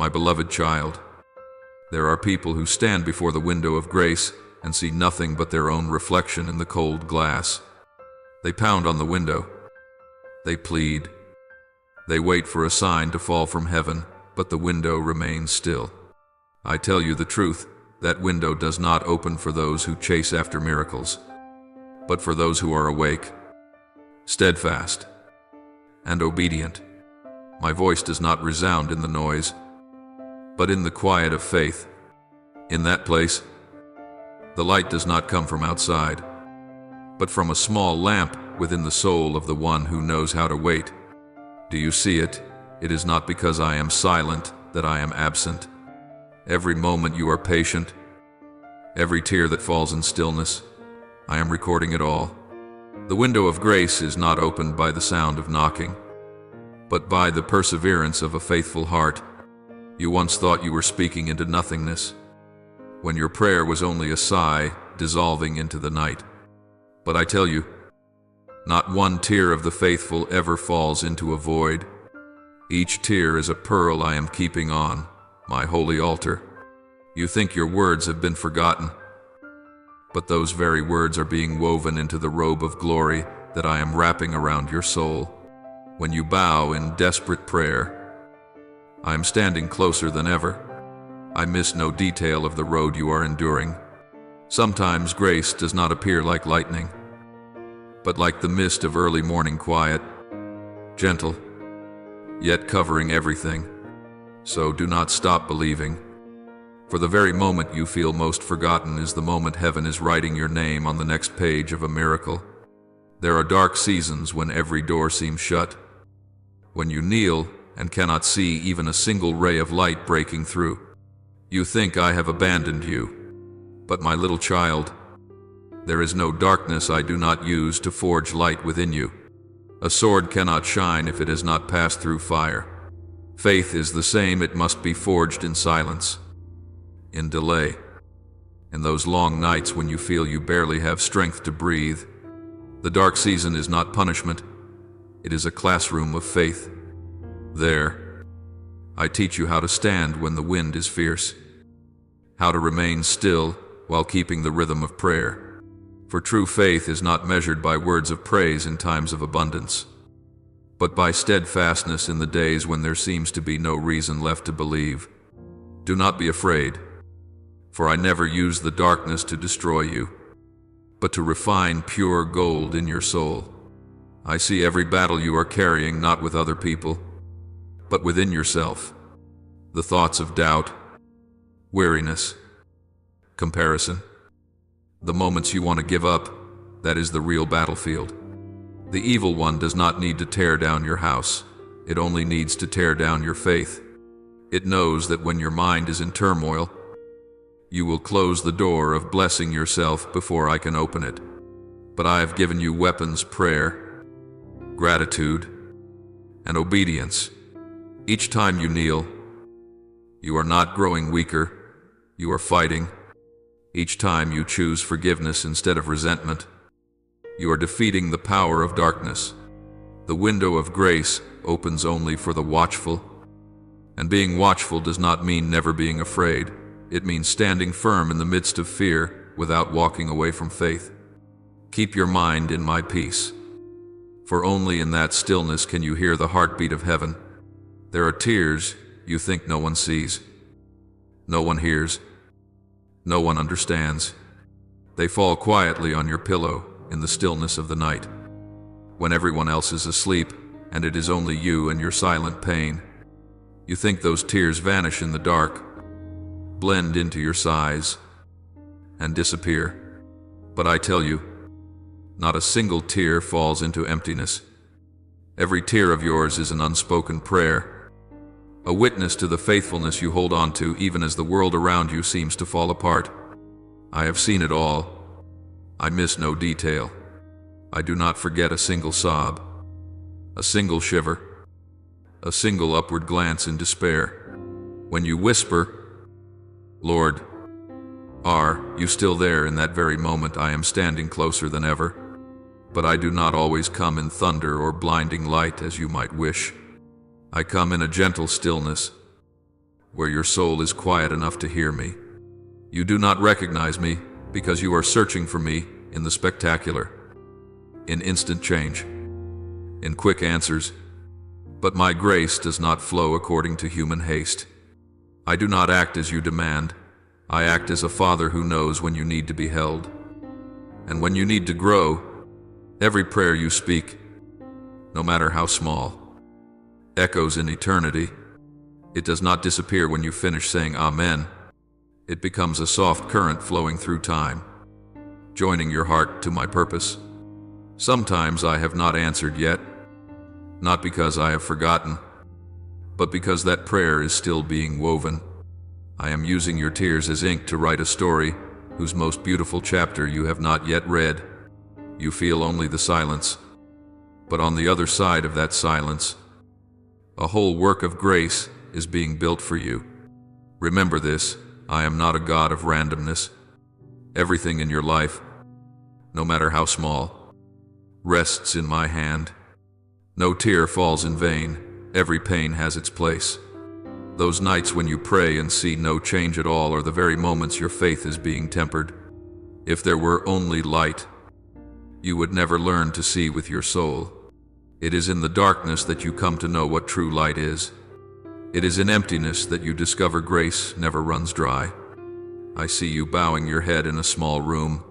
My beloved child, there are people who stand before the window of grace and see nothing but their own reflection in the cold glass. They pound on the window. They plead. They wait for a sign to fall from heaven, but the window remains still. I tell you the truth, that window does not open for those who chase after miracles, but for those who are awake, steadfast, and obedient. My voice does not resound in the noise, but in the quiet of faith. In that place, the light does not come from outside, but from a small lamp within the soul of the one who knows how to wait. Do you see it? It is not because I am silent that I am absent. Every moment you are patient, every tear that falls in stillness, I am recording it all. The window of grace is not opened by the sound of knocking, but by the perseverance of a faithful heart. You once thought you were speaking into nothingness, when your prayer was only a sigh dissolving into the night. But I tell you, not one tear of the faithful ever falls into a void. Each tear is a pearl I am keeping on my holy altar. You think your words have been forgotten, but those very words are being woven into the robe of glory that I am wrapping around your soul. When you bow in desperate prayer, I am standing closer than ever. I miss no detail of the road you are enduring. Sometimes grace does not appear like lightning, but like the mist of early morning quiet, gentle, yet covering everything. So do not stop believing, for the very moment you feel most forgotten is the moment heaven is writing your name on the next page of a miracle. There are dark seasons when every door seems shut, when you kneel and cannot see even a single ray of light breaking through. You think I have abandoned you, but my little child, there is no darkness I do not use to forge light within you. A sword cannot shine if it has not passed through fire. Faith is the same, it must be forged in silence, in delay, in those long nights when you feel you barely have strength to breathe. The dark season is not punishment, it is a classroom of faith. There, I teach you how to stand when the wind is fierce, how to remain still while keeping the rhythm of prayer. For true faith is not measured by words of praise in times of abundance, but by steadfastness in the days when there seems to be no reason left to believe. Do not be afraid, for I never use the darkness to destroy you, but to refine pure gold in your soul. I see every battle you are carrying not with other people, but within yourself. The thoughts of doubt, weariness, comparison, the moments you want to give up, that is the real battlefield. The evil one does not need to tear down your house. It only needs to tear down your faith. It knows that when your mind is in turmoil, you will close the door of blessing yourself before I can open it. But I have given you weapons: prayer, gratitude, and obedience. Each time you kneel, you are not growing weaker, you are fighting. Each time you choose forgiveness instead of resentment, you are defeating the power of darkness. The window of grace opens only for the watchful, and being watchful does not mean never being afraid. It means standing firm in the midst of fear without walking away from faith. Keep your mind in my peace, for only in that stillness can you hear the heartbeat of heaven. There are tears you think no one sees, no one hears, no one understands. They fall quietly on your pillow in the stillness of the night, when everyone else is asleep and it is only you and your silent pain. You think those tears vanish in the dark, blend into your sighs, and disappear. But I tell you, not a single tear falls into emptiness. Every tear of yours is an unspoken prayer, a witness to the faithfulness you hold on to even as the world around you seems to fall apart. I have seen it all. I miss no detail. I do not forget a single sob, a single shiver, a single upward glance in despair. When you whisper, "Lord, are you still there?" in that very moment I am standing closer than ever. But I do not always come in thunder or blinding light as you might wish. I come in a gentle stillness, where your soul is quiet enough to hear me. You do not recognize me because you are searching for me in the spectacular, in instant change, in quick answers. But my grace does not flow according to human haste. I do not act as you demand. I act as a father who knows when you need to be held. And when you need to grow, every prayer you speak, no matter how small, echoes in eternity. It does not disappear when you finish saying Amen. It becomes a soft current flowing through time, joining your heart to my purpose. Sometimes I have not answered yet, not because I have forgotten, but because that prayer is still being woven. I am using your tears as ink to write a story whose most beautiful chapter you have not yet read. You feel only the silence, but on the other side of that silence, a whole work of grace is being built for you. Remember this, I am not a God of randomness. Everything in your life, no matter how small, rests in my hand. No tear falls in vain. Every pain has its place. Those nights when you pray and see no change at all are the very moments your faith is being tempered. If there were only light, you would never learn to see with your soul. It is in the darkness that you come to know what true light is. It is in emptiness that you discover grace never runs dry. I see you bowing your head in a small room,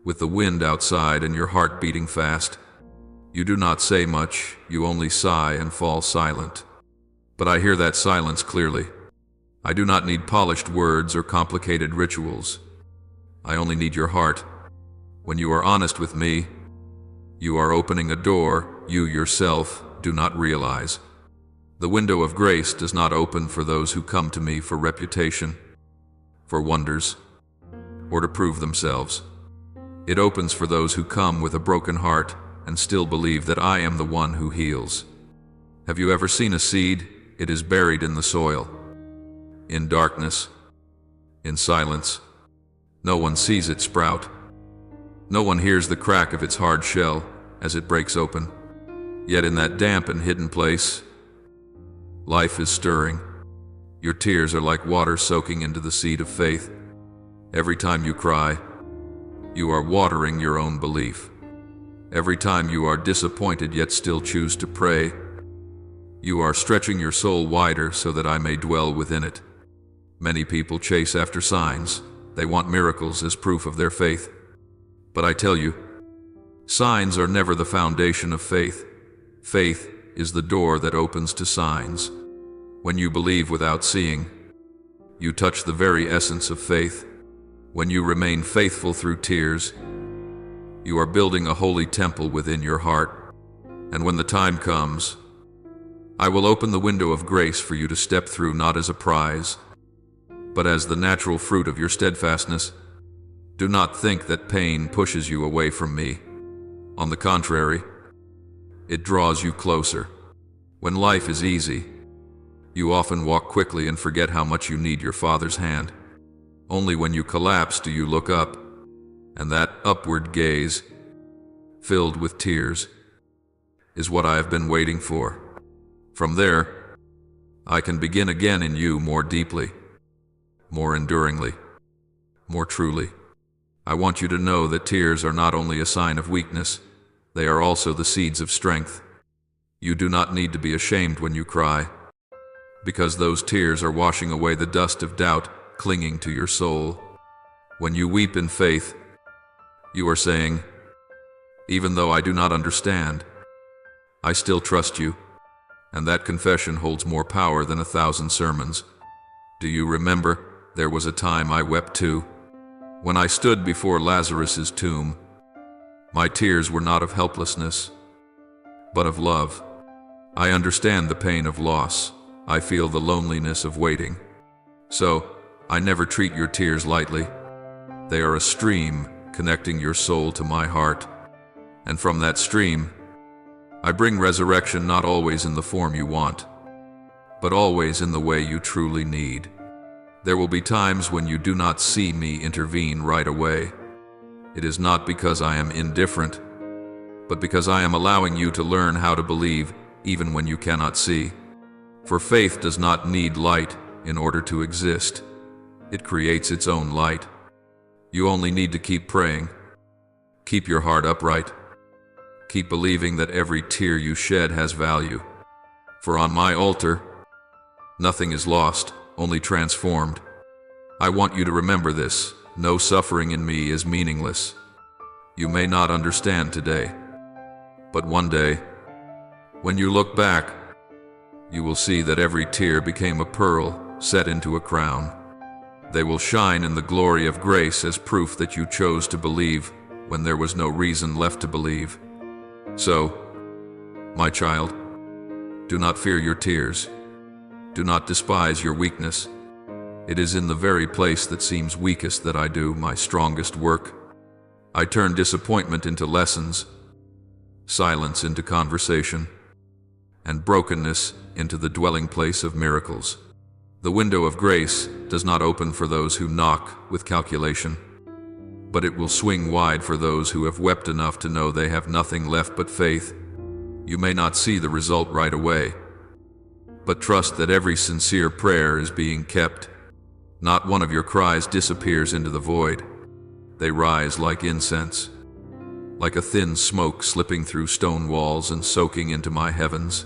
with the wind outside and your heart beating fast. You do not say much, you only sigh and fall silent. But I hear that silence clearly. I do not need polished words or complicated rituals. I only need your heart. When you are honest with me, you are opening a door you yourself do not realize. The window of grace does not open for those who come to me for reputation, for wonders, or to prove themselves. It opens for those who come with a broken heart and still believe that I am the one who heals. Have you ever seen a seed? It is buried in the soil, in darkness, in silence. No one sees it sprout. No one hears the crack of its hard shell as it breaks open. Yet in that damp and hidden place, life is stirring. Your tears are like water soaking into the seed of faith. Every time you cry, you are watering your own belief. Every time you are disappointed yet still choose to pray, you are stretching your soul wider so that I may dwell within it. Many people chase after signs. They want miracles as proof of their faith. But I tell you, signs are never the foundation of faith. Faith is the door that opens to signs. When you believe without seeing, you touch the very essence of faith. When you remain faithful through tears, you are building a holy temple within your heart. And when the time comes, I will open the window of grace for you to step through, not as a prize, but as the natural fruit of your steadfastness. Do not think that pain pushes you away from me. On the contrary, it draws you closer. When life is easy, you often walk quickly and forget how much you need your Father's hand. Only when you collapse do you look up, and that upward gaze, filled with tears, is what I have been waiting for. From there, I can begin again in you more deeply, more enduringly, more truly. I want you to know that tears are not only a sign of weakness, they are also the seeds of strength. You do not need to be ashamed when you cry, because those tears are washing away the dust of doubt clinging to your soul. When you weep in faith, you are saying, even though I do not understand, I still trust you, and that confession holds more power than 1,000 sermons. Do you remember, there was a time I wept too? When I stood before Lazarus's tomb, my tears were not of helplessness, but of love. I understand the pain of loss. I feel the loneliness of waiting. So, I never treat your tears lightly. They are a stream connecting your soul to my heart. And from that stream, I bring resurrection, not always in the form you want, but always in the way you truly need. There will be times when you do not see me intervene right away. It is not because I am indifferent, but because I am allowing you to learn how to believe even when you cannot see. For faith does not need light, in order to exist. It creates its own light. You only need to keep praying. Keep your heart upright. Keep believing that every tear you shed has value. For on my altar, nothing is lost, only transformed. I want you to remember this. No suffering in me is meaningless. You may not understand today, but one day, when you look back, you will see that every tear became a pearl set into a crown. They will shine in the glory of grace as proof that you chose to believe when there was no reason left to believe. So, my child, do not fear your tears. Do not despise your weakness. It is in the very place that seems weakest that I do my strongest work. I turn disappointment into lessons, silence into conversation, and brokenness into the dwelling place of miracles. The window of grace does not open for those who knock with calculation, but it will swing wide for those who have wept enough to know they have nothing left but faith. You may not see the result right away, but trust that every sincere prayer is being kept. Not one of your cries disappears into the void. They rise like incense, like a thin smoke slipping through stone walls and soaking into my heavens.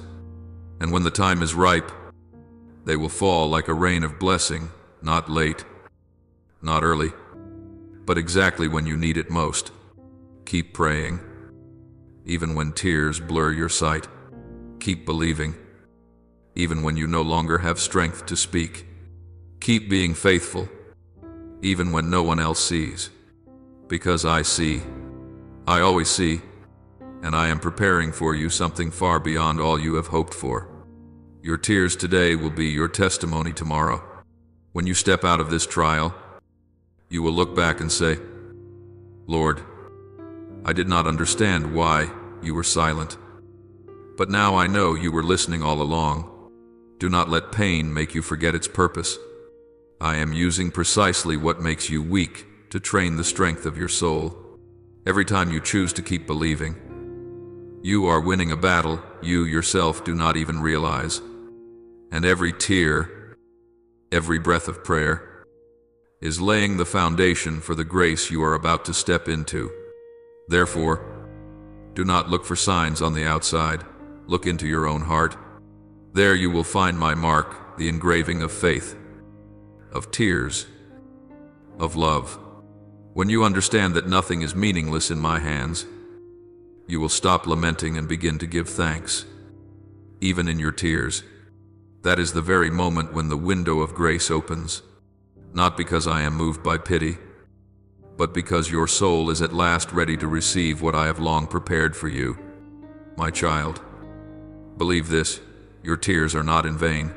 And when the time is ripe, they will fall like a rain of blessing, not late, not early, but exactly when you need it most. Keep praying, even when tears blur your sight. Keep believing, even when you no longer have strength to speak. Keep being faithful, even when no one else sees. Because I see, I always see, and I am preparing for you something far beyond all you have hoped for. Your tears today will be your testimony tomorrow. When you step out of this trial, you will look back and say, Lord, I did not understand why you were silent, but now I know you were listening all along. Do not let pain make you forget its purpose. I am using precisely what makes you weak to train the strength of your soul. Every time you choose to keep believing, you are winning a battle you yourself do not even realize. And every tear, every breath of prayer, is laying the foundation for the grace you are about to step into. Therefore, do not look for signs on the outside. Look into your own heart. There you will find my mark, the engraving of faith, of tears, of love. When you understand that nothing is meaningless in my hands, you will stop lamenting and begin to give thanks, even in your tears. That is the very moment when the window of grace opens, not because I am moved by pity, but because your soul is at last ready to receive what I have long prepared for you. My child, believe this, your tears are not in vain.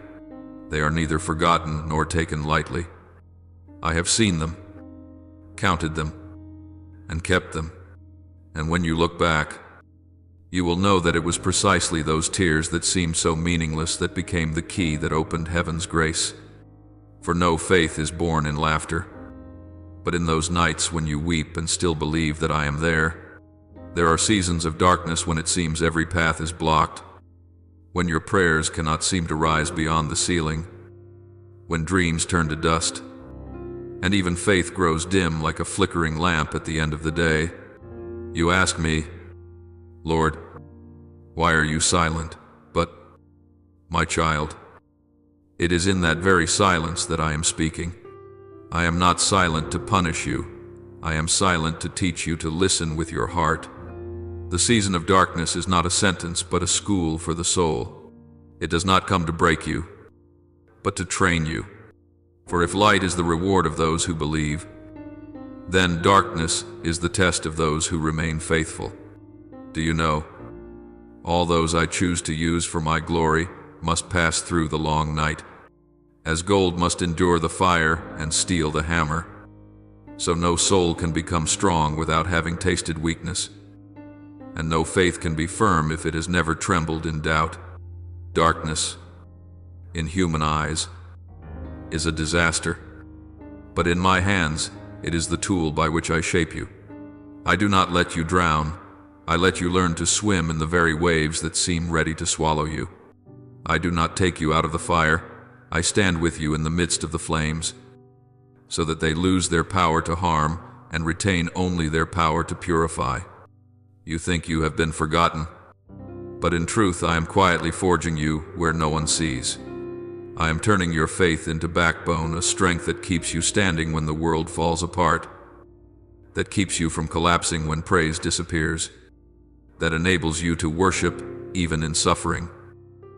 They are neither forgotten nor taken lightly. I have seen them, counted them, and kept them, and when you look back, you will know that it was precisely those tears that seemed so meaningless that became the key that opened heaven's grace. For no faith is born in laughter, but in those nights when you weep and still believe that I am there. There are seasons of darkness when it seems every path is blocked, when your prayers cannot seem to rise beyond the ceiling, when dreams turn to dust, and even faith grows dim like a flickering lamp at the end of the day. You ask me, Lord, why are you silent? But, my child, it is in that very silence that I am speaking. I am not silent to punish you. I am silent to teach you to listen with your heart. The season of darkness is not a sentence, but a school for the soul. It does not come to break you, but to train you. For if light is the reward of those who believe, then darkness is the test of those who remain faithful. Do you know, all those I choose to use for my glory must pass through the long night, as gold must endure the fire and steel the hammer. So no soul can become strong without having tasted weakness, and no faith can be firm if it has never trembled in doubt. Darkness, in human eyes, is a disaster, but in my hands it is the tool by which I shape you. I do not let you drown. I let you learn to swim in the very waves that seem ready to swallow you. I do not take you out of the fire. I stand with you in the midst of the flames, so that they lose their power to harm and retain only their power to purify. You think you have been forgotten, but in truth I am quietly forging you where no one sees. I am turning your faith into backbone, a strength that keeps you standing when the world falls apart, that keeps you from collapsing when praise disappears, that enables you to worship even in suffering.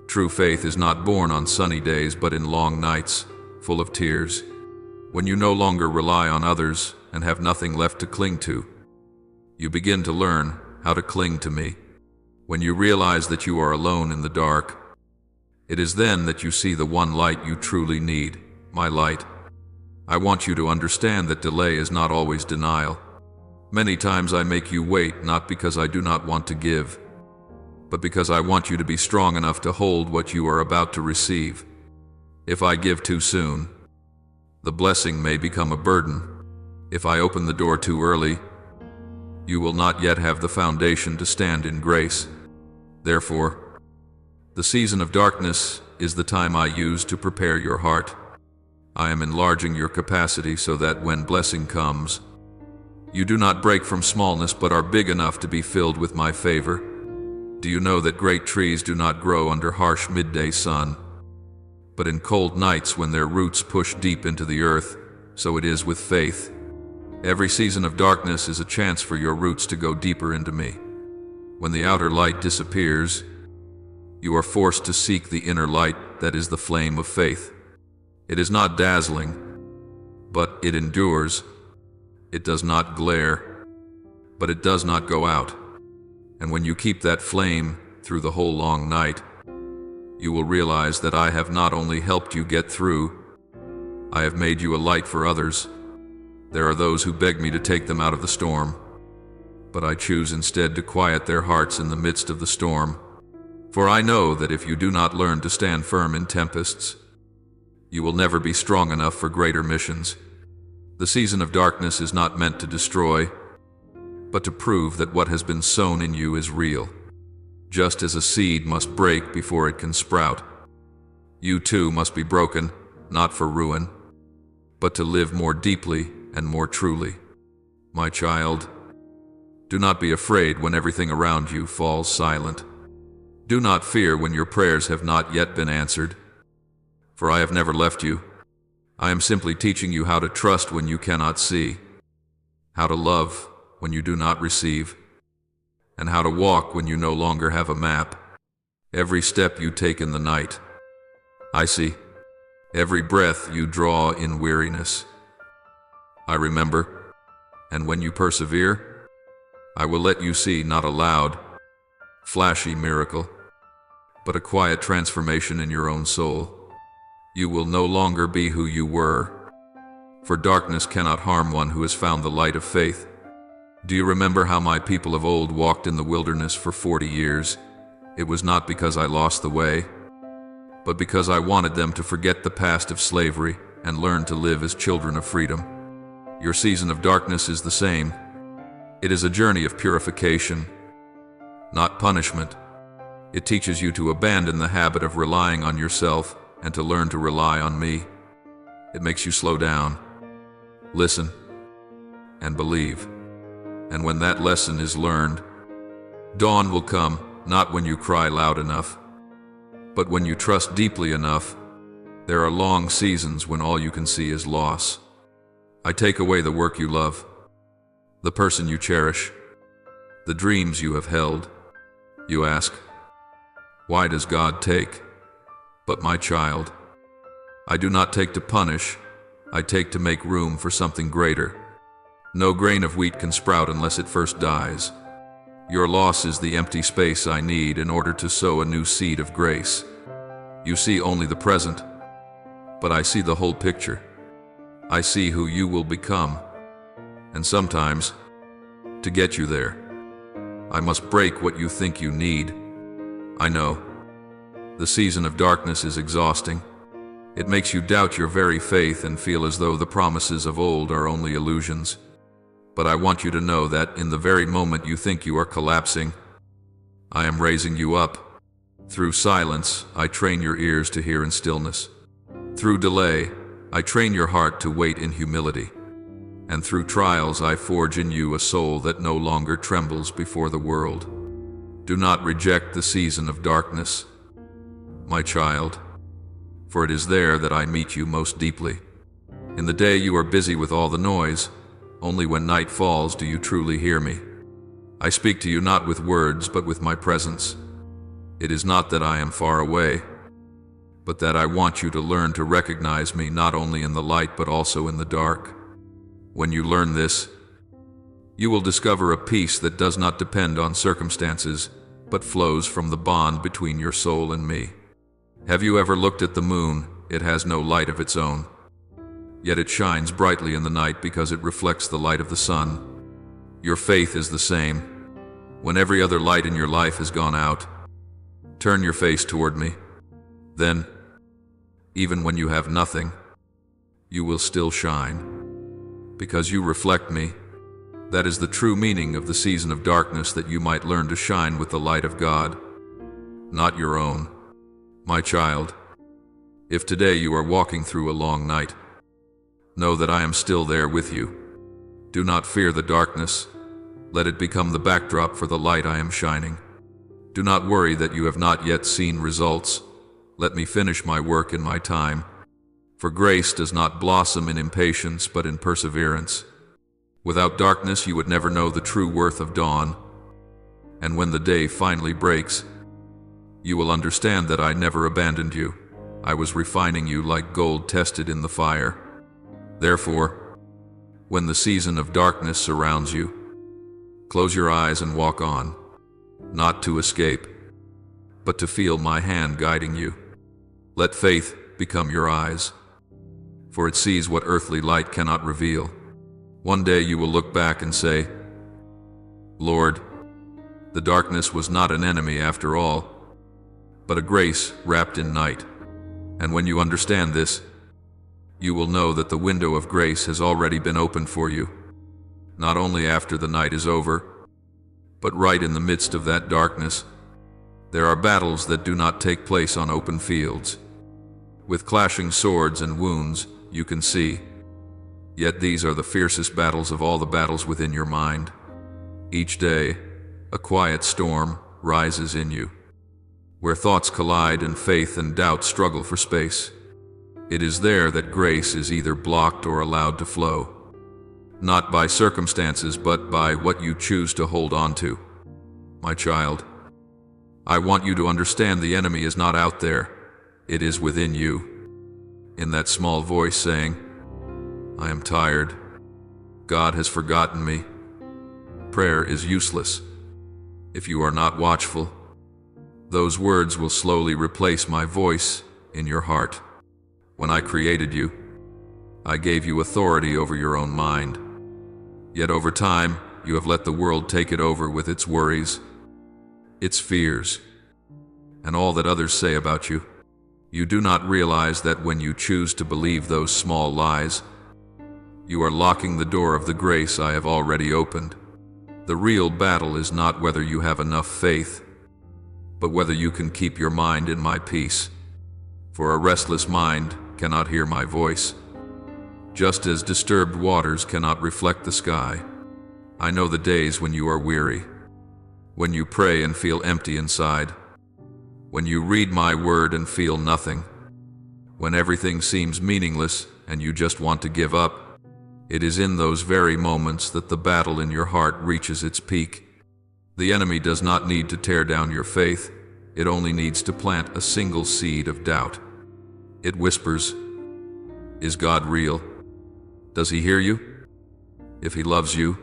True faith is not born on sunny days, but in long nights, full of tears, when you no longer rely on others and have nothing left to cling to. You begin to learn how to cling to me. When you realize that you are alone in the dark, it is then that you see the one light you truly need, my light. I want you to understand that delay is not always denial. Many times I make you wait, not because I do not want to give, but because I want you to be strong enough to hold what you are about to receive. If I give too soon, the blessing may become a burden. If I open the door too early, you will not yet have the foundation to stand in grace. Therefore, the season of darkness is the time I use to prepare your heart. I am enlarging your capacity so that when blessing comes, you do not break from smallness but are big enough to be filled with my favor. Do you know that great trees do not grow under harsh midday sun, but in cold nights when their roots push deep into the earth? So it is with faith. Every season of darkness is a chance for your roots to go deeper into me. When the outer light disappears, you are forced to seek the inner light that is the flame of faith. It is not dazzling, but it endures. It does not glare, but it does not go out. And when you keep that flame through the whole long night, you will realize that I have not only helped you get through, I have made you a light for others. There are those who beg me to take them out of the storm, but I choose instead to quiet their hearts in the midst of the storm. For I know that if you do not learn to stand firm in tempests, you will never be strong enough for greater missions. The season of darkness is not meant to destroy, but to prove that what has been sown in you is real. Just as a seed must break before it can sprout, you too must be broken, not for ruin, but to live more deeply and more truly. My child, do not be afraid when everything around you falls silent. Do not fear when your prayers have not yet been answered, for I have never left you. I am simply teaching you how to trust when you cannot see, how to love when you do not receive, and how to walk when you no longer have a map. Every step you take in the night, I see. Every breath you draw in weariness, I remember. And when you persevere, I will let you see not a loud, flashy miracle, but a quiet transformation in your own soul. You will no longer be who you were, for darkness cannot harm one who has found the light of faith. Do you remember how my people of old walked in the wilderness for 40 years? It was not because I lost the way, but because I wanted them to forget the past of slavery and learn to live as children of freedom. Your season of darkness is the same. It is a journey of purification, not punishment. It teaches you to abandon the habit of relying on yourself and to learn to rely on me. It makes you slow down, listen, and believe. And when that lesson is learned, dawn will come, not when you cry loud enough, but when you trust deeply enough. There are long seasons when all you can see is loss. I take away the work you love, the person you cherish, the dreams you have held. You ask, why does God take? But my child, I do not take to punish, I take to make room for something greater. No grain of wheat can sprout unless it first dies. Your loss is the empty space I need in order to sow a new seed of grace. You see only the present, but I see the whole picture. I see who you will become. And sometimes, to get you there, I must break what you think you need. I know. The season of darkness is exhausting. It makes you doubt your very faith and feel as though the promises of old are only illusions. But I want you to know that in the very moment you think you are collapsing, I am raising you up. Through silence, I train your ears to hear in stillness. Through delay, I train your heart to wait in humility, and through trials I forge in you a soul that no longer trembles before the world. Do not reject the season of darkness, my child, for it is there that I meet you most deeply. In the day you are busy with all the noise, only when night falls do you truly hear me. I speak to you not with words, but with my presence. It is not that I am far away, but that I want you to learn to recognize me not only in the light but also in the dark. When you learn this, you will discover a peace that does not depend on circumstances, but flows from the bond between your soul and me. Have you ever looked at the moon? It has no light of its own, yet it shines brightly in the night because it reflects the light of the sun. Your faith is the same. When every other light in your life has gone out, turn your face toward me. Then, even when you have nothing, you will still shine, because you reflect me. That is the true meaning of the season of darkness, that you might learn to shine with the light of God, not your own. My child, if today you are walking through a long night, know that I am still there with you. Do not fear the darkness. Let it become the backdrop for the light I am shining. Do not worry that you have not yet seen results. Let me finish my work in my time. For grace does not blossom in impatience, but in perseverance. Without darkness, you would never know the true worth of dawn. And when the day finally breaks, you will understand that I never abandoned you. I was refining you like gold tested in the fire. Therefore, when the season of darkness surrounds you, close your eyes and walk on, not to escape, but to feel my hand guiding you. Let faith become your eyes, for it sees what earthly light cannot reveal. One day you will look back and say, Lord, the darkness was not an enemy after all, but a grace wrapped in night. And when you understand this, you will know that the window of grace has already been opened for you, not only after the night is over, but right in the midst of that darkness. There are battles that do not take place on open fields, with clashing swords and wounds you can see. Yet these are the fiercest battles of all the battles within your mind. Each day, a quiet storm rises in you, where thoughts collide and faith and doubt struggle for space. It is there that grace is either blocked or allowed to flow, not by circumstances, but by what you choose to hold on to. My child, I want you to understand the enemy is not out there. It is within you, in that small voice saying, I am tired. God has forgotten me. Prayer is useless. If you are not watchful, those words will slowly replace my voice in your heart. When I created you, I gave you authority over your own mind. Yet over time, you have let the world take it over with its worries, its fears, and all that others say about you. You do not realize that when you choose to believe those small lies, you are locking the door of the grace I have already opened. The real battle is not whether you have enough faith, but whether you can keep your mind in my peace. For a restless mind cannot hear my voice, just as disturbed waters cannot reflect the sky. I know the days when you are weary, when you pray and feel empty inside, when you read my word and feel nothing, when everything seems meaningless and you just want to give up. It is in those very moments that the battle in your heart reaches its peak. The enemy does not need to tear down your faith. It only needs to plant a single seed of doubt. It whispers, is God real? Does he hear you? If he loves you,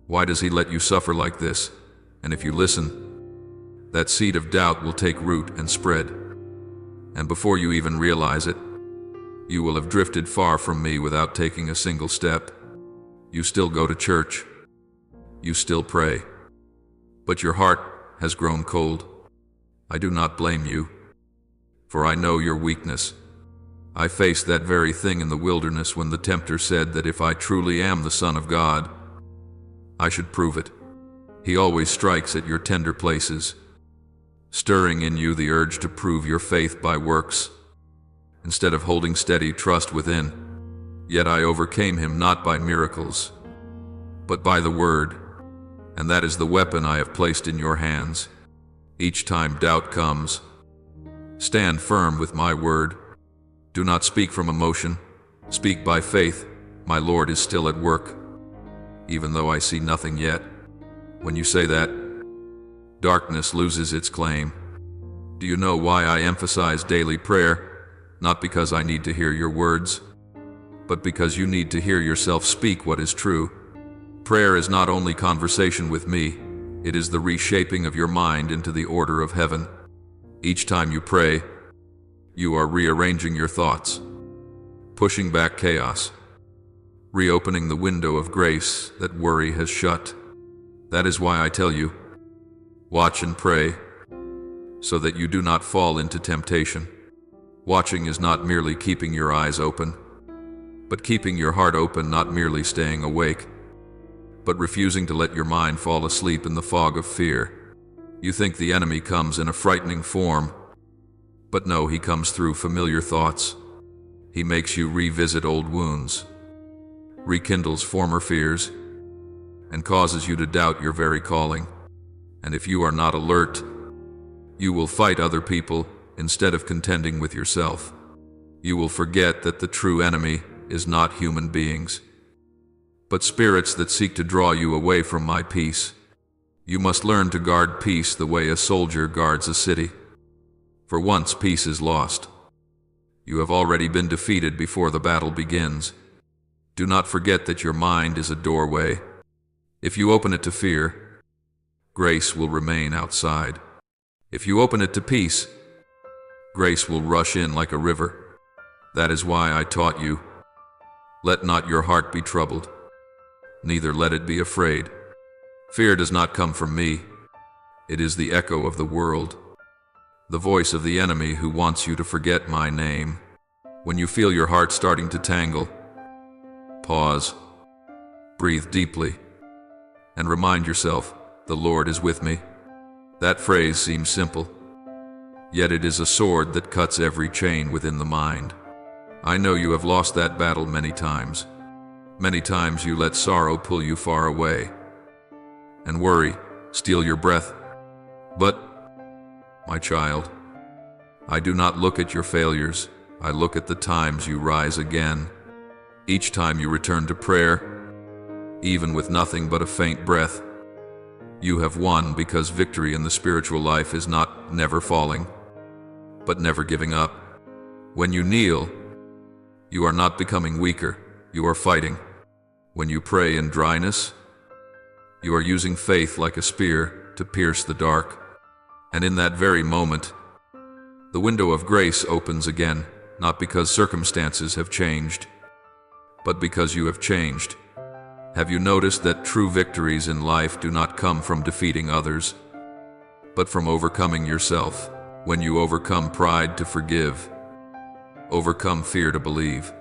why does he let you suffer like this? And if you listen, that seed of doubt will take root and spread. And before you even realize it, you will have drifted far from me without taking a single step. You still go to church. You still pray. But your heart has grown cold. I do not blame you, for I know your weakness. I faced that very thing in the wilderness when the tempter said that if I truly am the Son of God, I should prove it. He always strikes at your tender places, stirring in you the urge to prove your faith by works. instead of holding steady trust within. Yet I overcame him not by miracles, but by the word, and that is the weapon I have placed in your hands. Each time doubt comes, stand firm with my word. Do not speak from emotion, speak by faith. My Lord is still at work, even though I see nothing yet. When you say that, darkness loses its claim. Do you know why I emphasize daily prayer? Not because I need to hear your words, but because you need to hear yourself speak what is true. Prayer is not only conversation with me, it is the reshaping of your mind into the order of heaven. Each time you pray, you are rearranging your thoughts, pushing back chaos, reopening the window of grace that worry has shut. That is why I tell you, watch and pray, so that you do not fall into temptation. Watching is not merely keeping your eyes open, but keeping your heart open, not merely staying awake, but refusing to let your mind fall asleep in the fog of fear. You think the enemy comes in a frightening form, but no, he comes through familiar thoughts. He makes you revisit old wounds, rekindles former fears, and causes you to doubt your very calling. And if you are not alert, you will fight other people instead of contending with yourself. You will forget that the true enemy is not human beings, but spirits that seek to draw you away from my peace. You must learn to guard peace the way a soldier guards a city. For once peace is lost, you have already been defeated before the battle begins. Do not forget that your mind is a doorway. If you open it to fear, grace will remain outside. If you open it to peace, grace will rush in like a river. That is why I taught you, let not your heart be troubled, neither let it be afraid. Fear does not come from me. It is the echo of the world, the voice of the enemy who wants you to forget my name. When you feel your heart starting to tangle, pause, breathe deeply, and remind yourself, the Lord is with me. That phrase seems simple, yet it is a sword that cuts every chain within the mind. I know you have lost that battle many times. Many times you let sorrow pull you far away, and worry steal your breath. But, my child, I do not look at your failures. I look at the times you rise again. Each time you return to prayer, even with nothing but a faint breath, you have won, because victory in the spiritual life is not never falling, but never giving up. When you kneel, you are not becoming weaker, you are fighting. When you pray in dryness, you are using faith like a spear to pierce the dark. And in that very moment, the window of grace opens again, not because circumstances have changed, but because you have changed. Have you noticed that true victories in life do not come from defeating others, but from overcoming yourself? When you overcome pride to forgive, overcome fear to believe,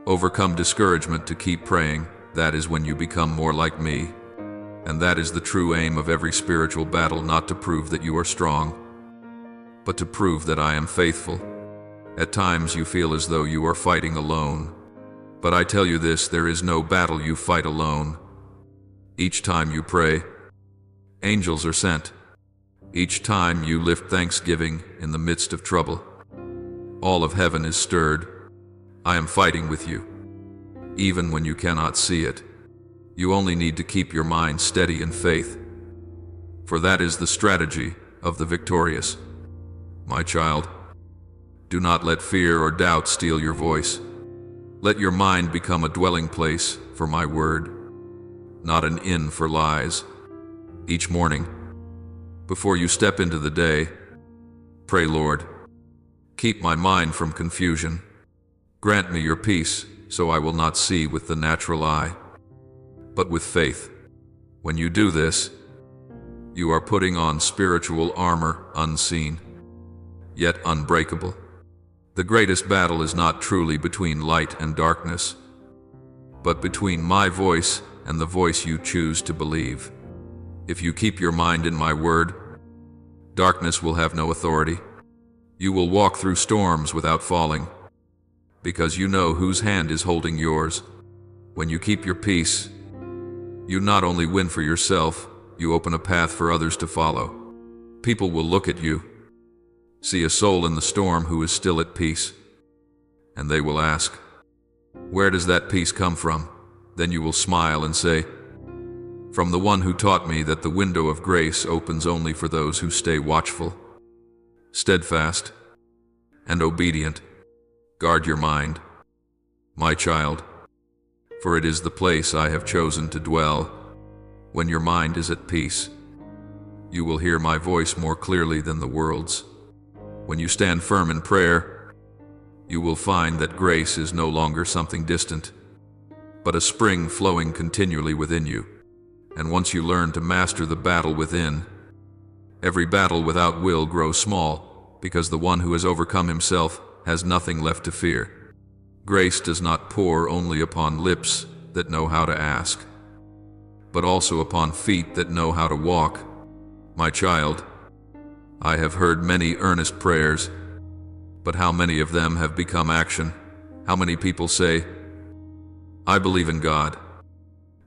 overcome discouragement to keep praying, that is when you become more like me. And that is the true aim of every spiritual battle, not to prove that you are strong, but to prove that I am faithful. At times you feel as though you are fighting alone, but I tell you this, there is no battle you fight alone. Each time you pray, angels are sent. Each time you lift thanksgiving in the midst of trouble, all of heaven is stirred. I am fighting with you, even when you cannot see it. You only need to keep your mind steady in faith, for that is the strategy of the victorious. My child, do not let fear or doubt steal your voice. Let your mind become a dwelling place for my word, not an inn for lies. Each morning, before you step into the day, pray, Lord, keep my mind from confusion. Grant me your peace, so I will not see with the natural eye, but with faith. When you do this, you are putting on spiritual armor, unseen, yet unbreakable. The greatest battle is not truly between light and darkness, but between my voice and the voice you choose to believe. If you keep your mind in my word, darkness will have no authority. You will walk through storms without falling, because you know whose hand is holding yours. When you keep your peace, you not only win for yourself, you open a path for others to follow. People will look at you, see a soul in the storm who is still at peace, and they will ask, "Where does that peace come from?" Then you will smile and say, "From the one who taught me that the window of grace opens only for those who stay watchful, steadfast, and obedient." Guard your mind, my child, for it is the place I have chosen to dwell. When your mind is at peace, you will hear my voice more clearly than the world's. When you stand firm in prayer, you will find that grace is no longer something distant, but a spring flowing continually within you. And once you learn to master the battle within, every battle without will grows small, because the one who has overcome himself has nothing left to fear. Grace does not pour only upon lips that know how to ask, but also upon feet that know how to walk. My child, I have heard many earnest prayers, but how many of them have become action? How many people say, "I believe in God,"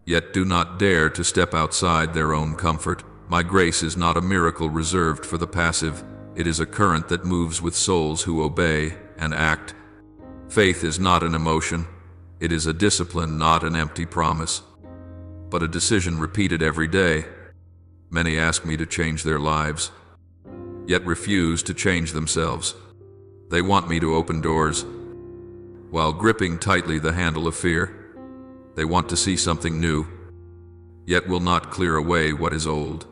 yet do not dare to step outside their own comfort? My grace is not a miracle reserved for the passive. It is a current that moves with souls who obey and act. Faith is not an emotion. It is a discipline, not an empty promise, but a decision repeated every day. Many ask me to change their lives, yet refuse to change themselves. They want me to open doors, while gripping tightly the handle of fear. They want to see something new, yet will not clear away what is old.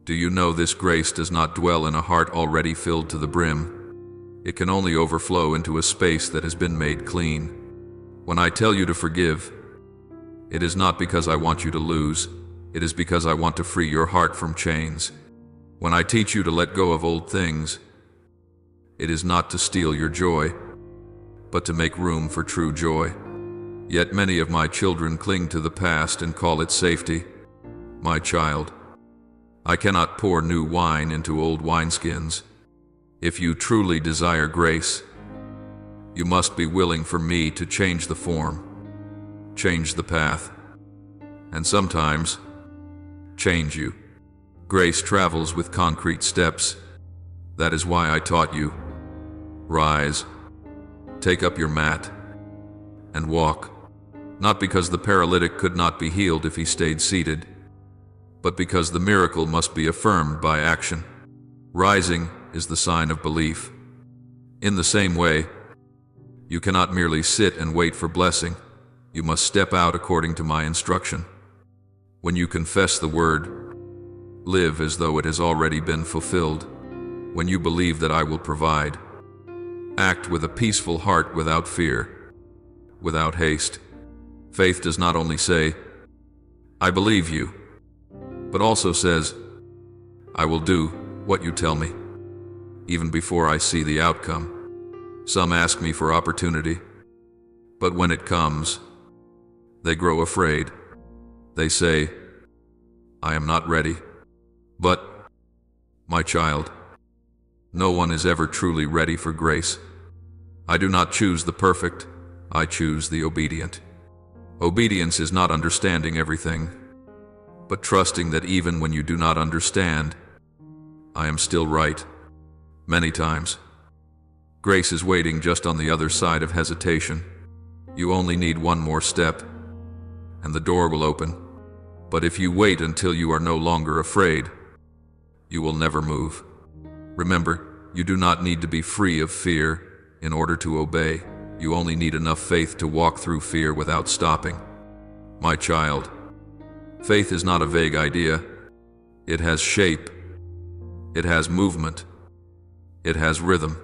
Do you know this grace does not dwell in a heart already filled to the brim? It can only overflow into a space that has been made clean. When I tell you to forgive, it is not because I want you to lose. It is because I want to free your heart from chains. When I teach you to let go of old things, it is not to steal your joy, but to make room for true joy. Yet many of my children cling to the past and call it safety. My child, I cannot pour new wine into old wineskins. If you truly desire grace, you must be willing for me to change the form, change the path, and sometimes change you. Grace travels with concrete steps. That is why I taught you. Rise, take up your mat, and walk. Not because the paralytic could not be healed if he stayed seated, but because the miracle must be affirmed by action. Rising is the sign of belief. In the same way, you cannot merely sit and wait for blessing. You must step out according to my instruction. When you confess the word, live as though it has already been fulfilled. When you believe that I will provide, act with a peaceful heart without fear, without haste. Faith does not only say, "I believe you," but also says, "I will do what you tell me, even before I see the outcome." Some ask me for opportunity, but when it comes, they grow afraid. They say, "I am not ready." But, my child, no one is ever truly ready for grace. I do not choose the perfect, I choose the obedient. Obedience is not understanding everything, but trusting that even when you do not understand, I am still right. Many times, grace is waiting just on the other side of hesitation. You only need one more step, and the door will open. But if you wait until you are no longer afraid, you will never move. Remember, you do not need to be free of fear in order to obey. You only need enough faith to walk through fear without stopping. My child, faith is not a vague idea. It has shape. It has movement. It has rhythm.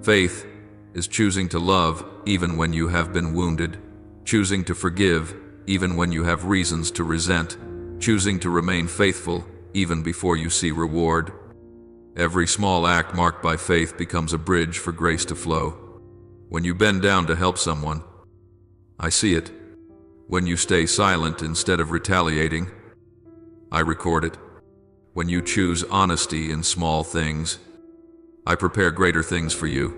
Faith is choosing to love even when you have been wounded, choosing to forgive even when you have reasons to resent, choosing to remain faithful even before you see reward. Every small act marked by faith becomes a bridge for grace to flow. When you bend down to help someone, I see it. When you stay silent instead of retaliating, I record it. When you choose honesty in small things, I prepare greater things for you.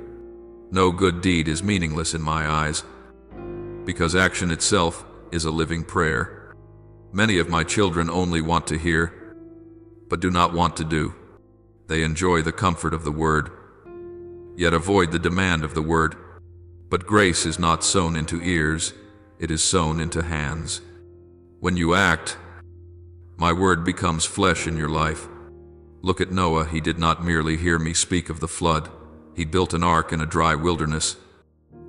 No good deed is meaningless in my eyes, because action itself is a living prayer. Many of my children only want to hear, but do not want to do. They enjoy the comfort of the word, yet avoid the demand of the word. But grace is not sown into ears, it is sown into hands. When you act, my word becomes flesh in your life. Look at Noah, he did not merely hear me speak of the flood, he built an ark in a dry wilderness.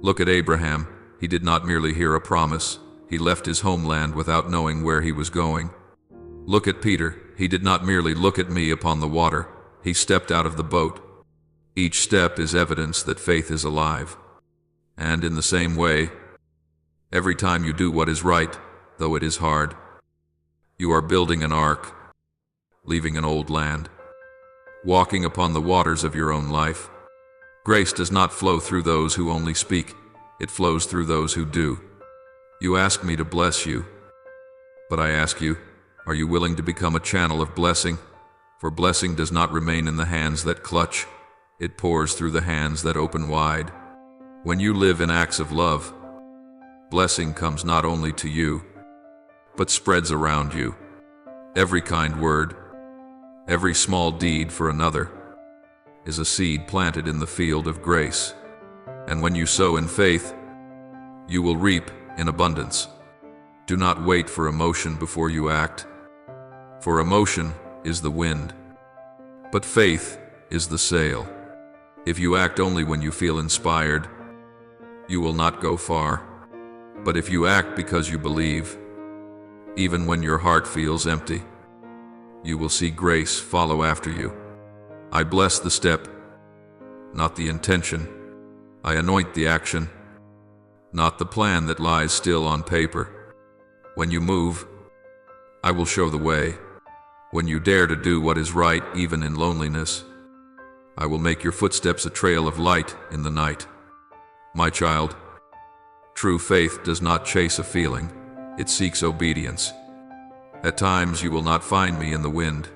Look at Abraham, he did not merely hear a promise, he left his homeland without knowing where he was going. Look at Peter, he did not merely look at me upon the water, he stepped out of the boat. Each step is evidence that faith is alive. And in the same way, every time you do what is right, though it is hard, you are building an ark, leaving an old land, walking upon the waters of your own life. Grace does not flow through those who only speak, it flows through those who do. You ask me to bless you, but I ask you, are you willing to become a channel of blessing? For blessing does not remain in the hands that clutch, it pours through the hands that open wide. When you live in acts of love, blessing comes not only to you, but spreads around you. Every kind word, every small deed for another, is a seed planted in the field of grace. And when you sow in faith, you will reap in abundance. Do not wait for emotion before you act, for emotion is the wind, but faith is the sail. If you act only when you feel inspired, you will not go far. But if you act because you believe, even when your heart feels empty, you will see grace follow after you. I bless the step, not the intention. I anoint the action, not the plan that lies still on paper. When you move, I will show the way. When you dare to do what is right, even in loneliness, I will make your footsteps a trail of light in the night. My child, true faith does not chase a feeling, it seeks obedience. At times you will not find me in the wind,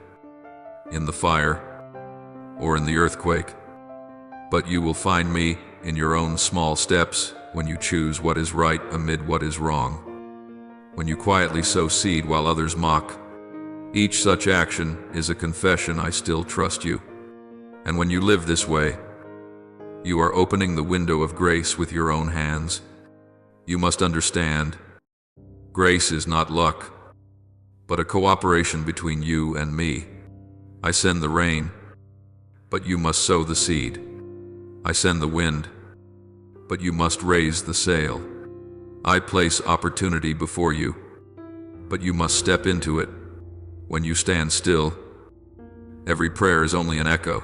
in the fire, or in the earthquake, but you will find me in your own small steps when you choose what is right amid what is wrong. When you quietly sow seed while others mock, each such action is a confession I still trust you. And when you live this way, you are opening the window of grace with your own hands. You must understand, grace is not luck, but a cooperation between you and me. I send the rain, but you must sow the seed. I send the wind, but you must raise the sail. I place opportunity before you, but you must step into it. When you stand still, every prayer is only an echo.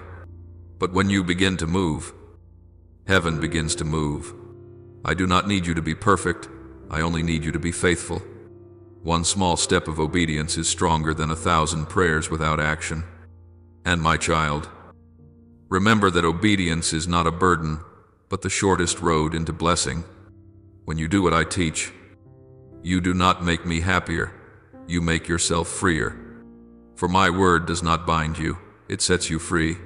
But when you begin to move, heaven begins to move. I do not need you to be perfect, I only need you to be faithful. One small step of obedience is stronger than 1,000 prayers without action. And my child, remember that obedience is not a burden, but the shortest road into blessing. When you do what I teach, you do not make me happier, you make yourself freer. For my word does not bind you, it sets you free.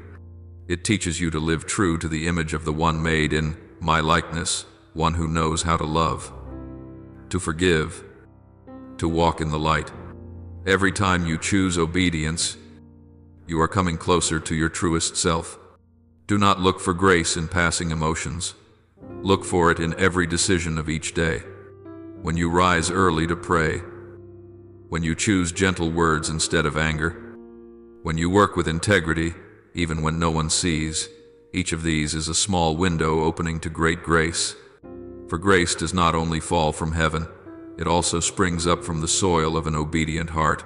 It teaches you to live true to the image of the one made in my likeness, one who knows how to love, to forgive, to walk in the light. Every time you choose obedience, you are coming closer to your truest self. Do not look for grace in passing emotions. Look for it in every decision of each day. When you rise early to pray, when you choose gentle words instead of anger, when you work with integrity, even when no one sees, each of these is a small window opening to great grace. For grace does not only fall from heaven, it also springs up from the soil of an obedient heart.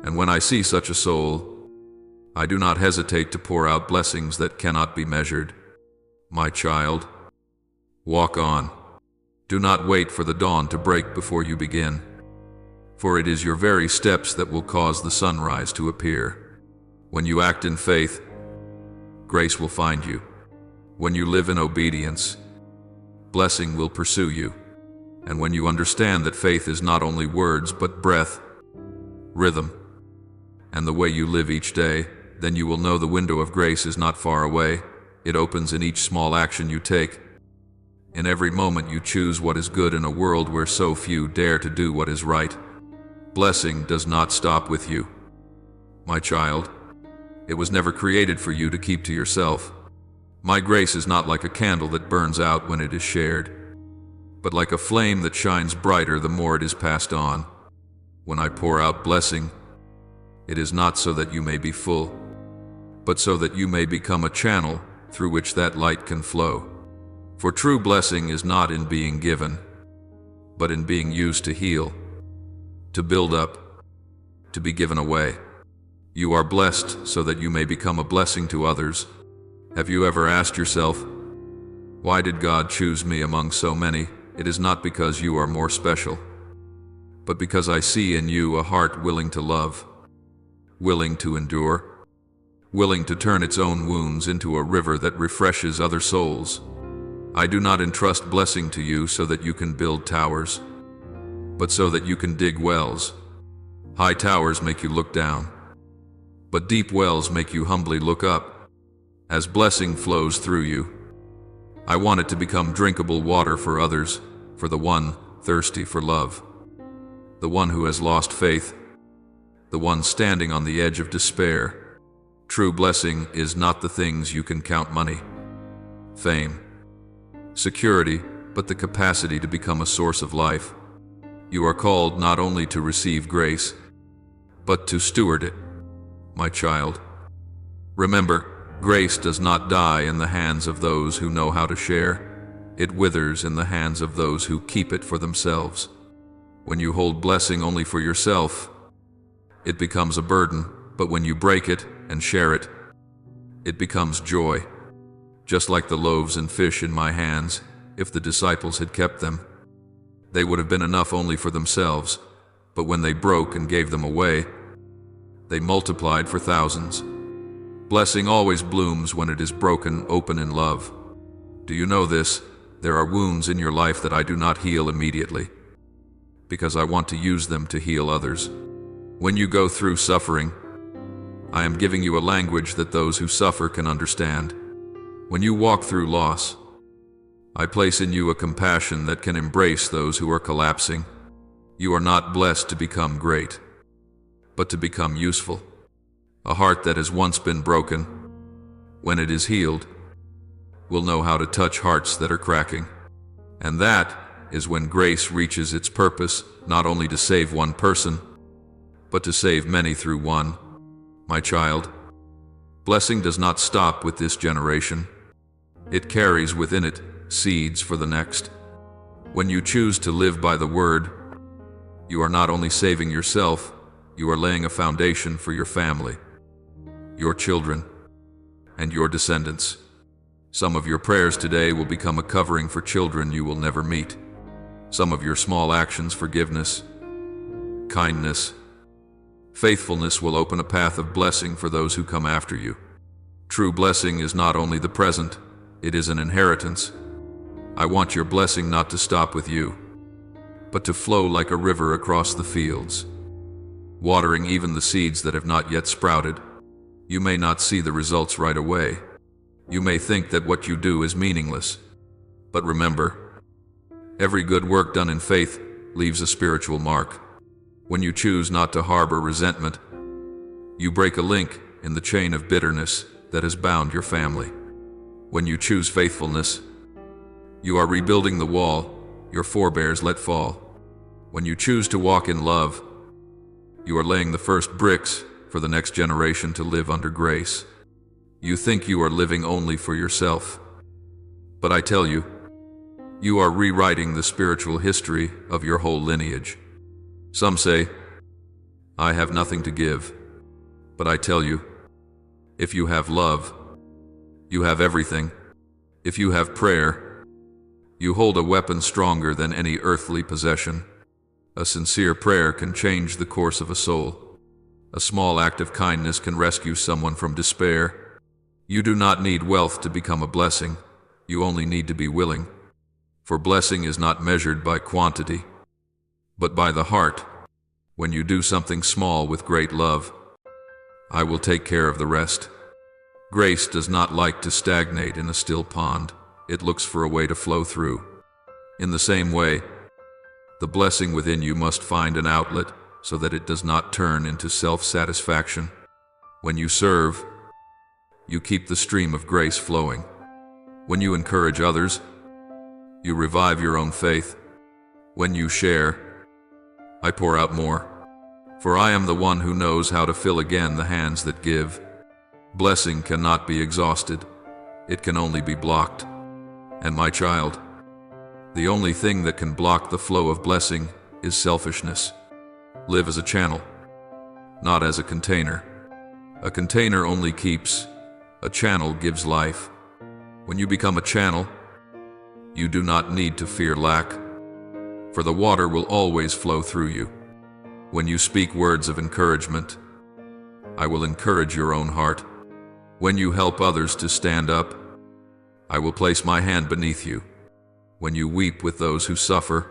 And when I see such a soul, I do not hesitate to pour out blessings that cannot be measured. My child, walk on. Do not wait for the dawn to break before you begin, for it is your very steps that will cause the sunrise to appear. When you act in faith, grace will find you. When you live in obedience, blessing will pursue you. And when you understand that faith is not only words but breath, rhythm, and the way you live each day, then you will know the window of grace is not far away. It opens in each small action you take. In every moment you choose what is good in a world where so few dare to do what is right. Blessing does not stop with you. My child, it was never created for you to keep to yourself. My grace is not like a candle that burns out when it is shared, but like a flame that shines brighter the more it is passed on. When I pour out blessing, it is not so that you may be full, but so that you may become a channel through which that light can flow. For true blessing is not in being given, but in being used to heal, to build up, to be given away. You are blessed so that you may become a blessing to others. Have you ever asked yourself, why did God choose me among so many? It is not because you are more special, but because I see in you a heart willing to love, willing to endure, willing to turn its own wounds into a river that refreshes other souls. I do not entrust blessing to you so that you can build towers, but so that you can dig wells. High towers make you look down, but deep wells make you humbly look up. As blessing flows through you, I want it to become drinkable water for others, for the one thirsty for love, the one who has lost faith, the one standing on the edge of despair. True blessing is not the things you can count: money, fame, security, but the capacity to become a source of life. You are called not only to receive grace, but to steward it. My child, remember, grace does not die in the hands of those who know how to share. It withers in the hands of those who keep it for themselves. When you hold blessing only for yourself, it becomes a burden, but when you break it and share it, it becomes joy. Just like the loaves and fish in my hands, if the disciples had kept them, they would have been enough only for themselves, but when they broke and gave them away, they multiplied for thousands. Blessing always blooms when it is broken open in love. Do you know this? There are wounds in your life that I do not heal immediately, because I want to use them to heal others. When you go through suffering, I am giving you a language that those who suffer can understand. When you walk through loss, I place in you a compassion that can embrace those who are collapsing. You are not blessed to become great, but to become useful. A heart that has once been broken, when it is healed, will know how to touch hearts that are cracking. And that is when grace reaches its purpose, not only to save one person, but to save many through one. My child, blessing does not stop with this generation. It carries within it seeds for the next. When you choose to live by the word, you are not only saving yourself, you are laying a foundation for your family, your children, and your descendants. Some of your prayers today will become a covering for children you will never meet. Some of your small actions, forgiveness, kindness, faithfulness, will open a path of blessing for those who come after you. True blessing is not only the present, it is an inheritance. I want your blessing not to stop with you, but to flow like a river across the fields, watering even the seeds that have not yet sprouted. You may not see the results right away. You may think that what you do is meaningless. But remember, every good work done in faith leaves a spiritual mark. When you choose not to harbor resentment, you break a link in the chain of bitterness that has bound your family. When you choose faithfulness, you are rebuilding the wall your forebears let fall. When you choose to walk in love, you are laying the first bricks for the next generation to live under grace. You think you are living only for yourself, but I tell you, you are rewriting the spiritual history of your whole lineage. Some say, I have nothing to give, but I tell you, if you have love, you have everything. If you have prayer, you hold a weapon stronger than any earthly possession. A sincere prayer can change the course of a soul. A small act of kindness can rescue someone from despair. You do not need wealth to become a blessing. You only need to be willing. For blessing is not measured by quantity, but by the heart. When you do something small with great love, I will take care of the rest. Grace does not like to stagnate in a still pond. It looks for a way to flow through. In the same way, the blessing within you must find an outlet so that it does not turn into self-satisfaction. When you serve, you keep the stream of grace flowing. When you encourage others, you revive your own faith. When you share, I pour out more. For I am the one who knows how to fill again the hands that give. Blessing cannot be exhausted. It can only be blocked. And my child, the only thing that can block the flow of blessing is selfishness. Live as a channel, not as a container. A container only keeps. A channel gives life. When you become a channel, you do not need to fear lack, for the water will always flow through you. When you speak words of encouragement, I will encourage your own heart. When you help others to stand up, I will place my hand beneath you. When you weep with those who suffer,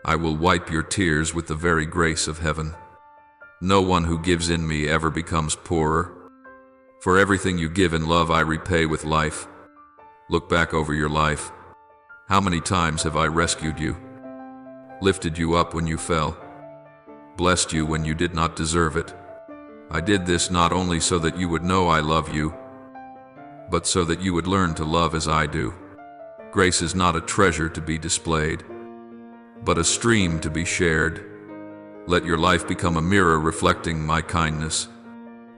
I will wipe your tears with the very grace of heaven. No one who gives in me ever becomes poorer. For everything you give in love I repay with life. Look back over your life. How many times have I rescued you? Lifted you up when you fell. Blessed you when you did not deserve it. I did this not only so that you would know I love you, but so that you would learn to love as I do. Grace is not a treasure to be displayed, but a stream to be shared. Let your life become a mirror reflecting my kindness.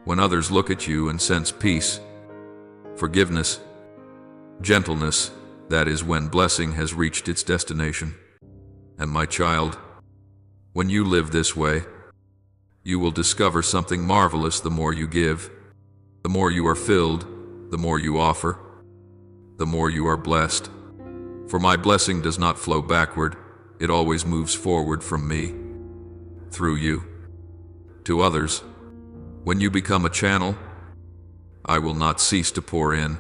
When others look at you and sense peace, forgiveness, gentleness, that is when blessing has reached its destination. And my child, when you live this way, you will discover something marvelous the more you give. The more you are filled, the more you offer, the more you are blessed. For my blessing does not flow backward, it always moves forward from me, through you, to others. When you become a channel, I will not cease to pour in,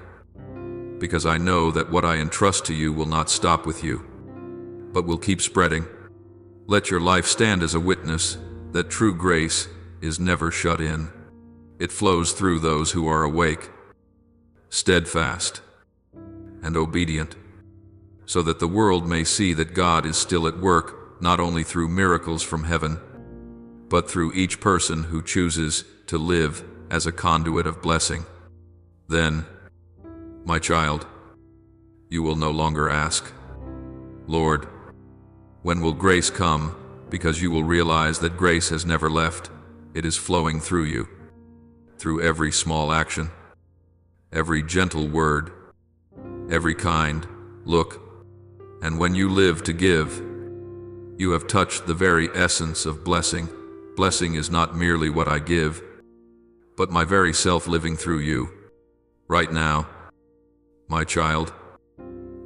because I know that what I entrust to you will not stop with you, but will keep spreading. Let your life stand as a witness that true grace is never shut in. It flows through those who are awake, steadfast, and obedient, so that the world may see that God is still at work, not only through miracles from heaven, but through each person who chooses to live as a conduit of blessing. Then, my child, you will no longer ask, Lord, when will grace come? Because you will realize that grace has never left. It is flowing through you, through every small action, every gentle word, every kind look. And when you live to give, you have touched the very essence of blessing. Blessing is not merely what I give, but my very self living through you. Right now, my child,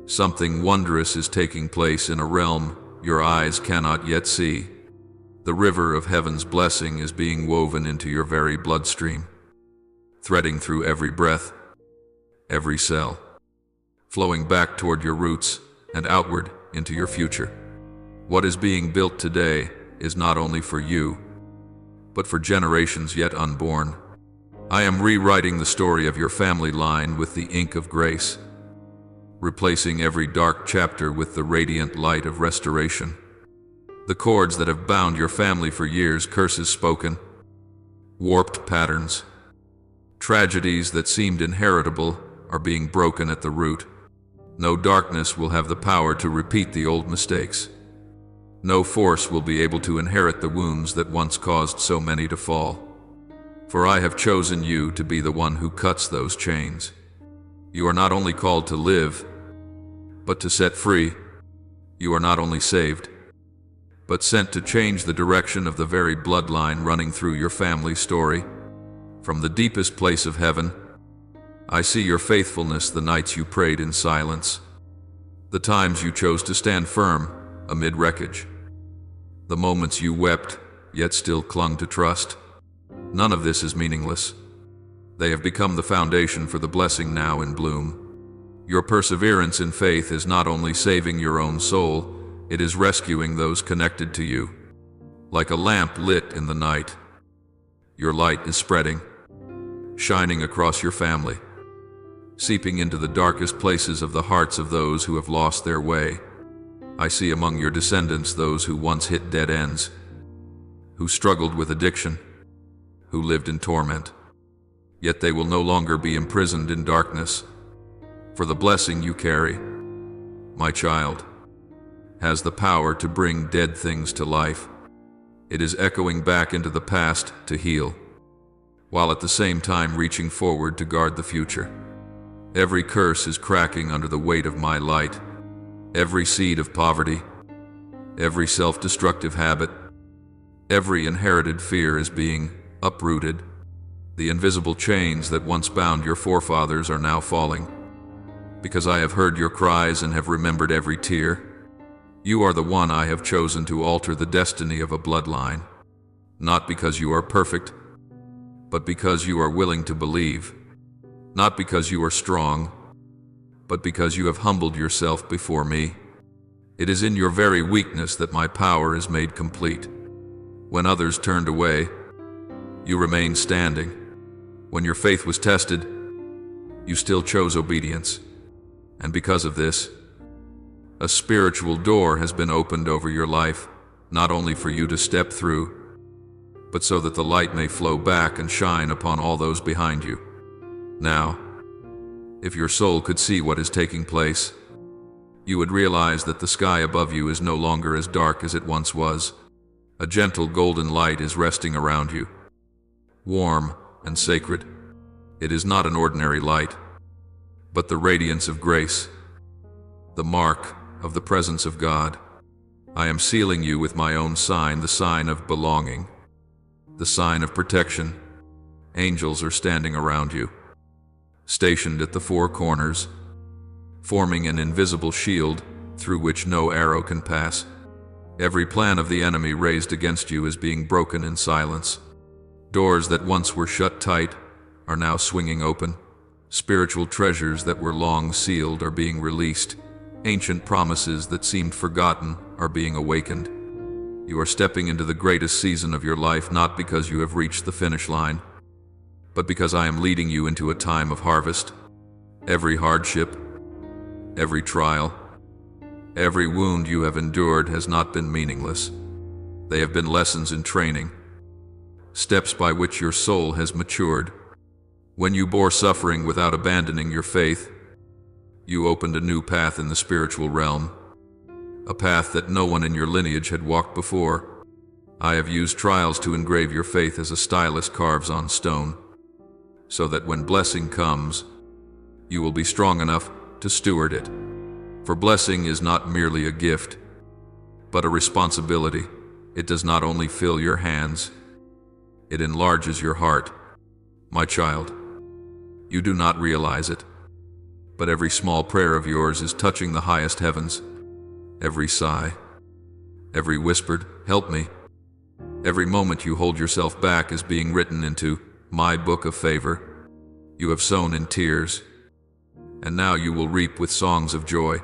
something wondrous is taking place in a realm your eyes cannot yet see. The river of heaven's blessing is being woven into your very bloodstream, threading through every breath, every cell, flowing back toward your roots and outward into your future. What is being built today is not only for you, but for generations yet unborn. I am rewriting the story of your family line with the ink of grace, replacing every dark chapter with the radiant light of restoration. The cords that have bound your family for years, curses spoken, warped patterns, tragedies that seemed inheritable, are being broken at the root. No darkness will have the power to repeat the old mistakes. No force will be able to inherit the wounds that once caused so many to fall. For I have chosen you to be the one who cuts those chains. You are not only called to live, but to set free. You are not only saved, but sent to change the direction of the very bloodline running through your family story. From the deepest place of heaven, I see your faithfulness the nights you prayed in silence, the times you chose to stand firm amid wreckage, the moments you wept yet still clung to trust. None of this is meaningless. They have become the foundation for the blessing now in bloom. Your perseverance in faith is not only saving your own soul, it is rescuing those connected to you. Like a lamp lit in the night, your light is spreading, shining across your family, seeping into the darkest places of the hearts of those who have lost their way. I see among your descendants those who once hit dead ends, who struggled with addiction, who lived in torment. Yet they will no longer be imprisoned in darkness, for the blessing you carry, my child, has the power to bring dead things to life. It is echoing back into the past to heal, while at the same time reaching forward to guard the future. Every curse is cracking under the weight of my light. Every seed of poverty, every self-destructive habit, every inherited fear is being uprooted. The invisible chains that once bound your forefathers are now falling. Because I have heard your cries and have remembered every tear, you are the one I have chosen to alter the destiny of a bloodline. Not because you are perfect, but because you are willing to believe. Not because you are strong, but because you have humbled yourself before me. It is in your very weakness that my power is made complete. When others turned away, you remained standing. When your faith was tested, you still chose obedience. And because of this, a spiritual door has been opened over your life, not only for you to step through, but so that the light may flow back and shine upon all those behind you. Now, if your soul could see what is taking place, you would realize that the sky above you is no longer as dark as it once was. A gentle golden light is resting around you, warm and sacred. It is not an ordinary light, but the radiance of grace, the mark of the presence of God. I am sealing you with my own sign, the sign of belonging, the sign of protection. Angels are standing around you, stationed at the four corners, forming an invisible shield through which no arrow can pass. Every plan of the enemy raised against you is being broken in silence. Doors that once were shut tight are now swinging open. Spiritual treasures that were long sealed are being released. Ancient promises that seemed forgotten are being awakened. You are stepping into the greatest season of your life, not because you have reached the finish line, but because I am leading you into a time of harvest. Every hardship, every trial, every wound you have endured has not been meaningless. They have been lessons in training, steps by which your soul has matured. When you bore suffering without abandoning your faith, you opened a new path in the spiritual realm, a path that no one in your lineage had walked before. I have used trials to engrave your faith as a stylist carves on stone, so that when blessing comes, you will be strong enough to steward it. For blessing is not merely a gift, but a responsibility. It does not only fill your hands, it enlarges your heart. My child, you do not realize it, but every small prayer of yours is touching the highest heavens. Every sigh, every whispered, "Help me," every moment you hold yourself back is being written into my book of favor. You have sown in tears, and now you will reap with songs of joy.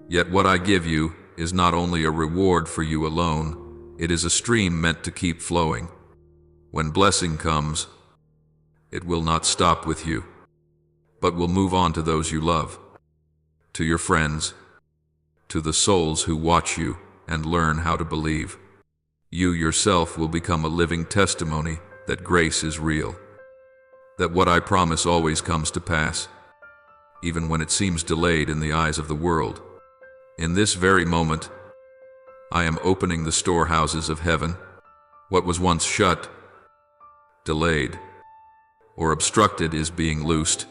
Yet what I give you is not only a reward for you alone, it is a stream meant to keep flowing. When blessing comes, it will not stop with you, but will move on to those you love, to your friends, to the souls who watch you and learn how to believe. You yourself will become a living testimony that grace is real, that what I promise always comes to pass, even when it seems delayed in the eyes of the world. In this very moment, I am opening the storehouses of heaven. What was once shut, delayed, or obstructed is being loosed.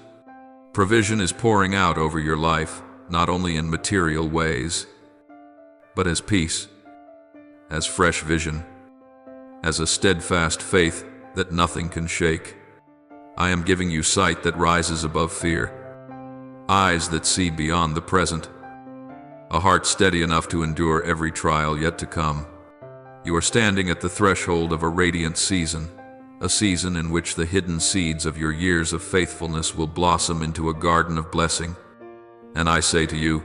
Provision is pouring out over your life, not only in material ways, but as peace, as fresh vision, as a steadfast faith that nothing can shake. I am giving you sight that rises above fear, eyes that see beyond the present, a heart steady enough to endure every trial yet to come. You are standing at the threshold of a radiant season, a season in which the hidden seeds of your years of faithfulness will blossom into a garden of blessing. And I say to you,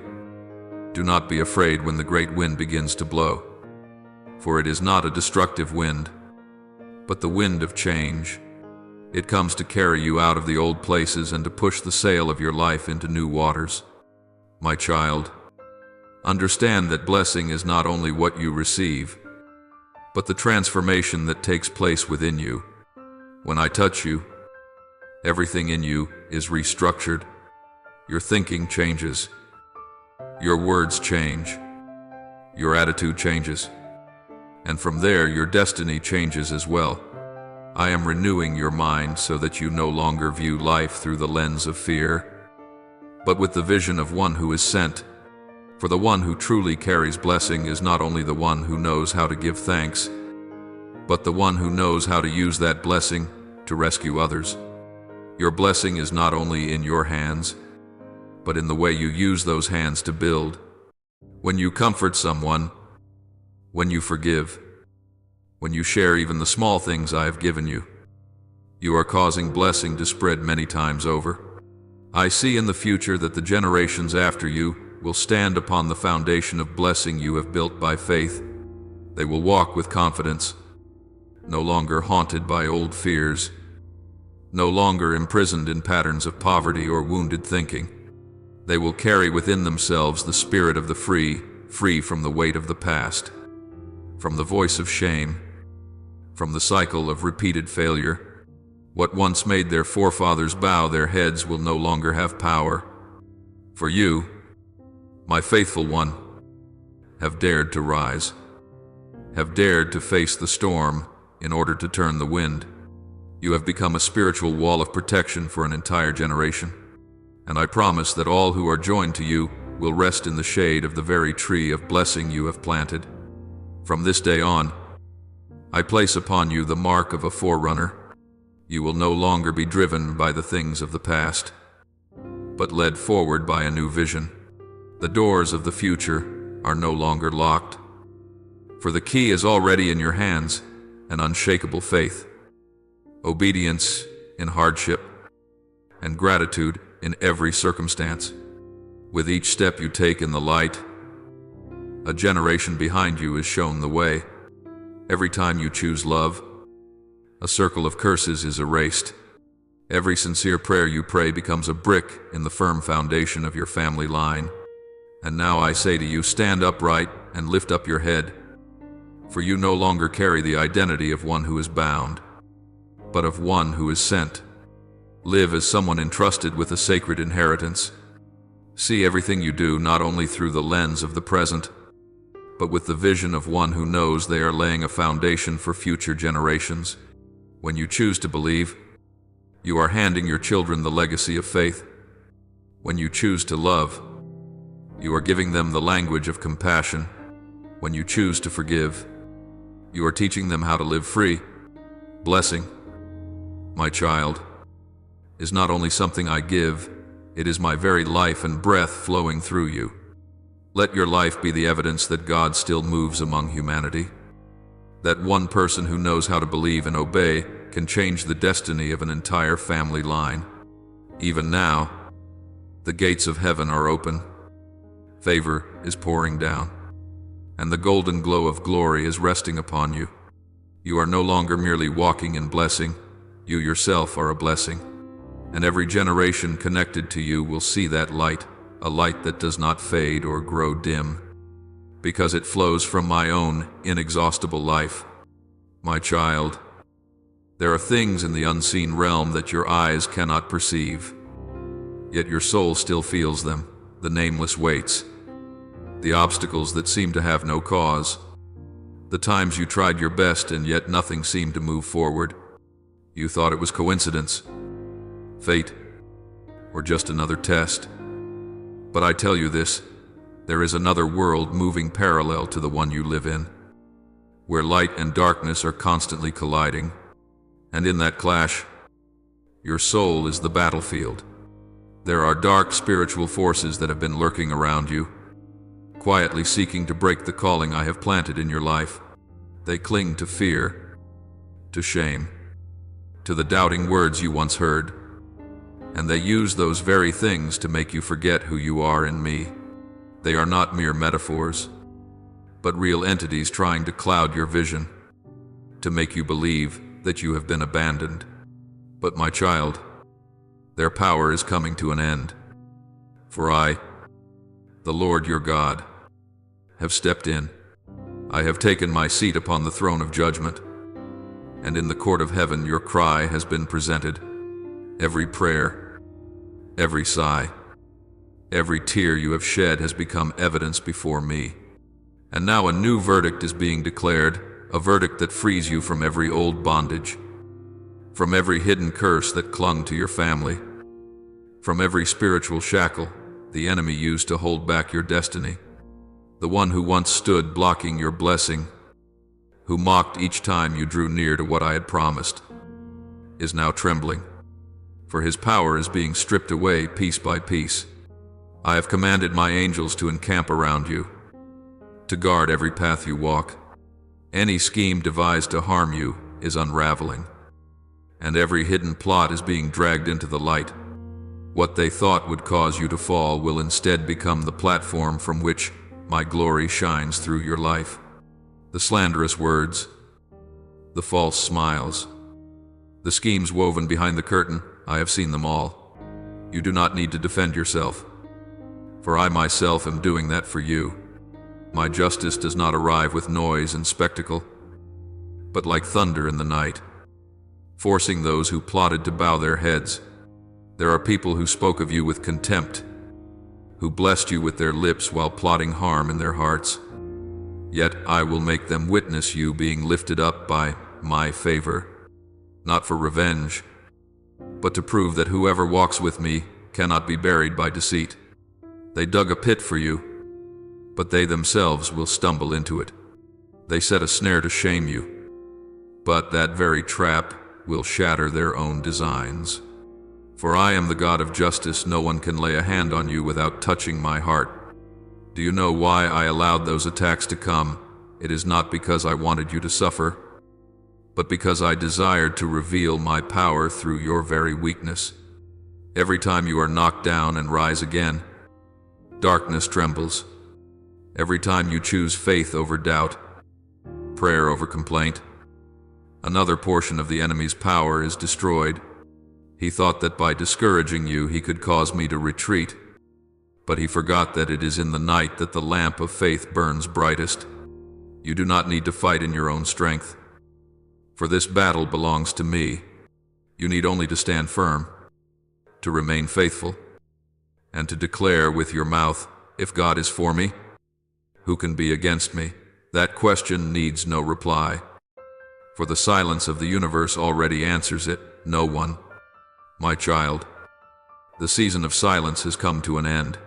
do not be afraid when the great wind begins to blow, for it is not a destructive wind, but the wind of change. It comes to carry you out of the old places and to push the sail of your life into new waters. My child, understand that blessing is not only what you receive, but the transformation that takes place within you. When I touch you, everything in you is restructured. Your thinking changes. Your words change. Your attitude changes. And from there, your destiny changes as well. I am renewing your mind so that you no longer view life through the lens of fear, but with the vision of one who is sent. For the one who truly carries blessing is not only the one who knows how to give thanks, but the one who knows how to use that blessing to rescue others. Your blessing is not only in your hands, but in the way you use those hands to build. When you comfort someone, when you forgive, when you share even the small things I have given you, you are causing blessing to spread many times over. I see in the future that the generations after you will stand upon the foundation of blessing you have built by faith. They will walk with confidence, no longer haunted by old fears, no longer imprisoned in patterns of poverty or wounded thinking. They will carry within themselves the spirit of the free from the weight of the past, from the voice of shame, from the cycle of repeated failure. What once made their forefathers bow their heads will no longer have power. For you, my faithful one, have dared to rise, have dared to face the storm in order to turn the wind. You have become a spiritual wall of protection for an entire generation, and I promise that all who are joined to you will rest in the shade of the very tree of blessing you have planted. From this day on, I place upon you the mark of a forerunner. You will no longer be driven by the things of the past, but led forward by a new vision. The doors of the future are no longer locked, for the key is already in your hands, an unshakable faith, obedience in hardship, and gratitude in every circumstance. With each step you take in the light, a generation behind you is shown the way. Every time you choose love, a circle of curses is erased. Every sincere prayer you pray becomes a brick in the firm foundation of your family line. And now I say to you, stand upright and lift up your head, for you no longer carry the identity of one who is bound, but of one who is sent. Live as someone entrusted with a sacred inheritance. See everything you do not only through the lens of the present, but with the vision of one who knows they are laying a foundation for future generations. When you choose to believe, you are handing your children the legacy of faith. When you choose to love, you are giving them the language of compassion. When you choose to forgive, you are teaching them how to live free. Blessing, my child, is not only something I give, it is my very life and breath flowing through you. Let your life be the evidence that God still moves among humanity, that one person who knows how to believe and obey can change the destiny of an entire family line. Even now, the gates of heaven are open, favor is pouring down, and the golden glow of glory is resting upon you. You are no longer merely walking in blessing, you yourself are a blessing, and every generation connected to you will see that light, a light that does not fade or grow dim, because it flows from my own inexhaustible life. My child, there are things in the unseen realm that your eyes cannot perceive, yet your soul still feels them, the nameless weights, the obstacles that seem to have no cause, the times you tried your best and yet nothing seemed to move forward. You thought it was coincidence, fate, or just another test. But I tell you this, there is another world moving parallel to the one you live in, where light and darkness are constantly colliding, and in that clash, your soul is the battlefield. There are dark spiritual forces that have been lurking around you, quietly seeking to break the calling I have planted in your life. They cling to fear, to shame, to the doubting words you once heard, and they use those very things to make you forget who you are in me. They are not mere metaphors, but real entities trying to cloud your vision, to make you believe that you have been abandoned. But my child, their power is coming to an end. For I, the Lord your God, have stepped in. I have taken my seat upon the throne of judgment, and in the court of heaven your cry has been presented. Every prayer, every sigh, every tear you have shed has become evidence before me. And now a new verdict is being declared, a verdict that frees you from every old bondage, from every hidden curse that clung to your family, from every spiritual shackle the enemy used to hold back your destiny. The one who once stood blocking your blessing, who mocked each time you drew near to what I had promised, is now trembling, for his power is being stripped away piece by piece. I have commanded my angels to encamp around you, to guard every path you walk. Any scheme devised to harm you is unraveling, and every hidden plot is being dragged into the light. What they thought would cause you to fall will instead become the platform from which my glory shines through your life. The slanderous words, the false smiles, the schemes woven behind the curtain, I have seen them all. You do not need to defend yourself, for I myself am doing that for you. My justice does not arrive with noise and spectacle, but like thunder in the night, forcing those who plotted to bow their heads. There are people who spoke of you with contempt, who blessed you with their lips while plotting harm in their hearts. Yet I will make them witness you being lifted up by my favor, not for revenge, but to prove that whoever walks with me cannot be buried by deceit. They dug a pit for you, but they themselves will stumble into it. They set a snare to shame you, but that very trap will shatter their own designs. For I am the God of justice. No one can lay a hand on you without touching my heart. Do you know why I allowed those attacks to come? It is not because I wanted you to suffer, but because I desired to reveal my power through your very weakness. Every time you are knocked down and rise again, darkness trembles. Every time you choose faith over doubt, prayer over complaint, another portion of the enemy's power is destroyed. He thought that by discouraging you he could cause me to retreat, but he forgot that it is in the night that the lamp of faith burns brightest. You do not need to fight in your own strength, for this battle belongs to me. You need only to stand firm, to remain faithful, and to declare with your mouth, if God is for me, who can be against me? That question needs no reply, for the silence of the universe already answers it. No one. My child, the season of silence has come to an end.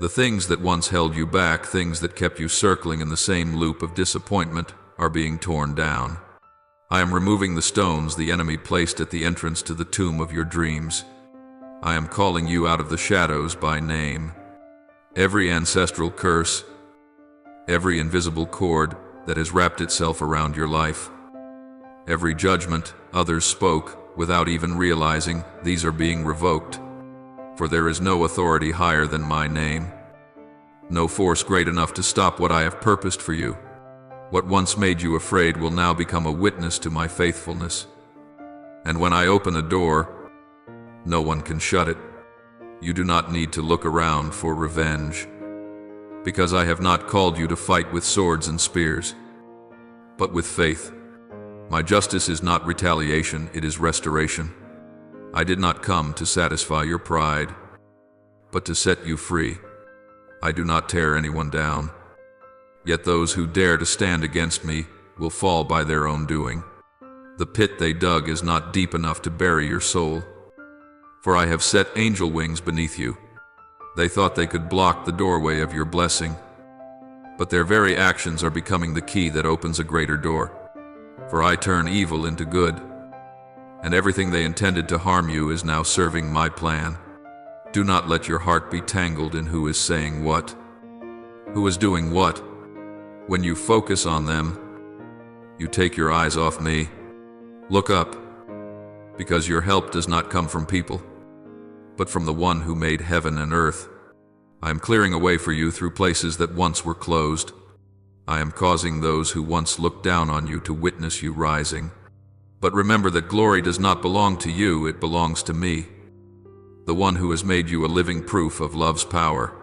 The things that once held you back, things that kept you circling in the same loop of disappointment, are being torn down. I am removing the stones the enemy placed at the entrance to the tomb of your dreams. I am calling you out of the shadows by name. Every ancestral curse, every invisible cord that has wrapped itself around your life, every judgment others spoke without even realizing, these are being revoked. For there is no authority higher than my name, no force great enough to stop what I have purposed for you. What once made you afraid will now become a witness to my faithfulness. And when I open a door, no one can shut it. You do not need to look around for revenge, because I have not called you to fight with swords and spears, but with faith. My justice is not retaliation, it is restoration. I did not come to satisfy your pride, but to set you free. I do not tear anyone down, yet those who dare to stand against me will fall by their own doing. The pit they dug is not deep enough to bury your soul, for I have set angel wings beneath you. They thought they could block the doorway of your blessing, but their very actions are becoming the key that opens a greater door. For I turn evil into good, and everything they intended to harm you is now serving my plan. Do not let your heart be tangled in who is saying what, who is doing what. When you focus on them, you take your eyes off me. Look up, because your help does not come from people, but from the one who made heaven and earth. I am clearing a way for you through places that once were closed. I am causing those who once looked down on you to witness you rising. But remember that glory does not belong to you, it belongs to me, the one who has made you a living proof of love's power.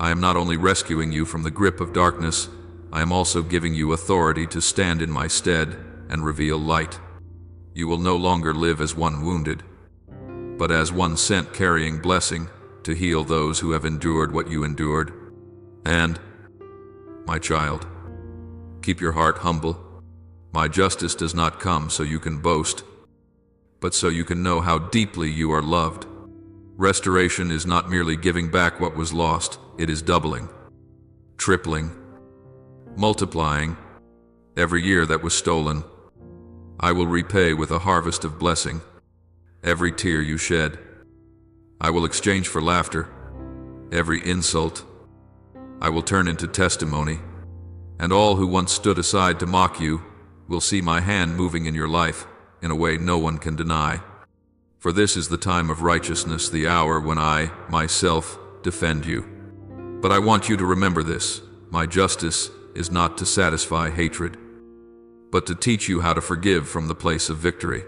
I am not only rescuing you from the grip of darkness, I am also giving you authority to stand in my stead and reveal light. You will no longer live as one wounded, but as one sent carrying blessing to heal those who have endured what you endured. And, my child, keep your heart humble. My justice does not come so you can boast, but so you can know how deeply you are loved. Restoration is not merely giving back what was lost, it is doubling, tripling, multiplying every year that was stolen. I will repay with a harvest of blessing every tear you shed. I will exchange for laughter every insult. I will turn into testimony, and all who once stood aside to mock you will see my hand moving in your life in a way no one can deny. For this is the time of righteousness, the hour when I, myself, defend you. But I want you to remember this: my justice is not to satisfy hatred, but to teach you how to forgive from the place of victory.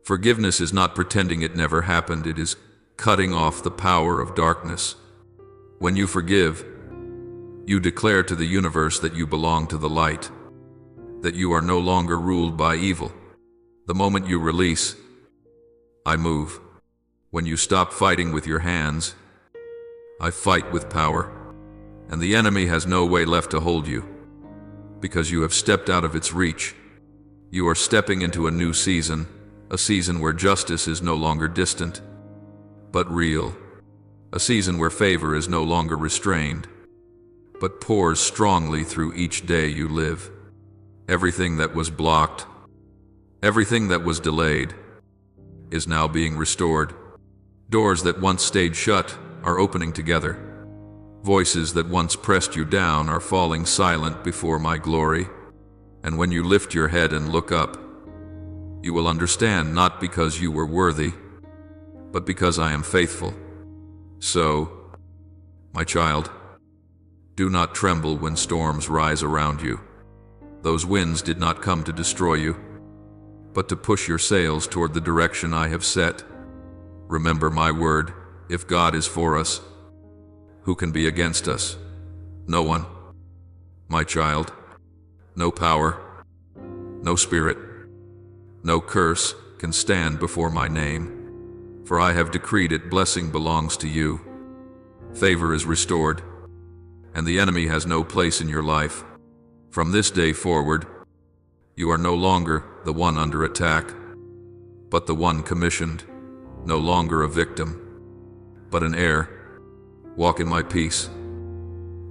Forgiveness is not pretending it never happened, it is cutting off the power of darkness. When you forgive, you declare to the universe that you belong to the light, that you are no longer ruled by evil. The moment you release, I move. When you stop fighting with your hands, I fight with power, and the enemy has no way left to hold you, because you have stepped out of its reach. You are stepping into a new season, a season where justice is no longer distant, but real, a season where favor is no longer restrained, but pours strongly through each day you live. Everything that was blocked, everything that was delayed, is now being restored. Doors that once stayed shut are opening together. Voices that once pressed you down are falling silent before my glory. And when you lift your head and look up, you will understand, not because you were worthy, but because I am faithful. So, my child, do not tremble when storms rise around you. Those winds did not come to destroy you, but to push your sails toward the direction I have set. Remember my word: if God is for us, who can be against us? No one. My child, no power, no spirit, no curse can stand before my name, for I have decreed it. Blessing belongs to you. Favor is restored, and the enemy has no place in your life. From this day forward, you are no longer the one under attack, but the one commissioned, no longer a victim, but an heir. Walk in my peace,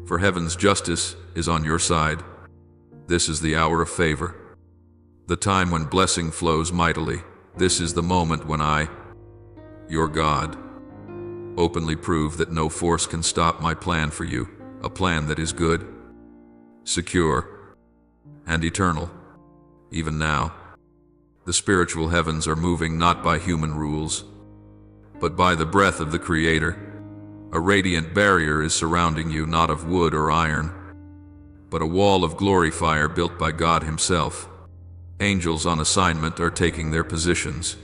for heaven's justice is on your side. This is the hour of favor, the time when blessing flows mightily. This is the moment when I, your God, openly prove that no force can stop my plan for you, a plan that is good, secure, and eternal. Even now, the spiritual heavens are moving not by human rules, but by the breath of the Creator. A radiant barrier is surrounding you, not of wood or iron, but a wall of glory fire built by God Himself. Angels on assignment are taking their positions,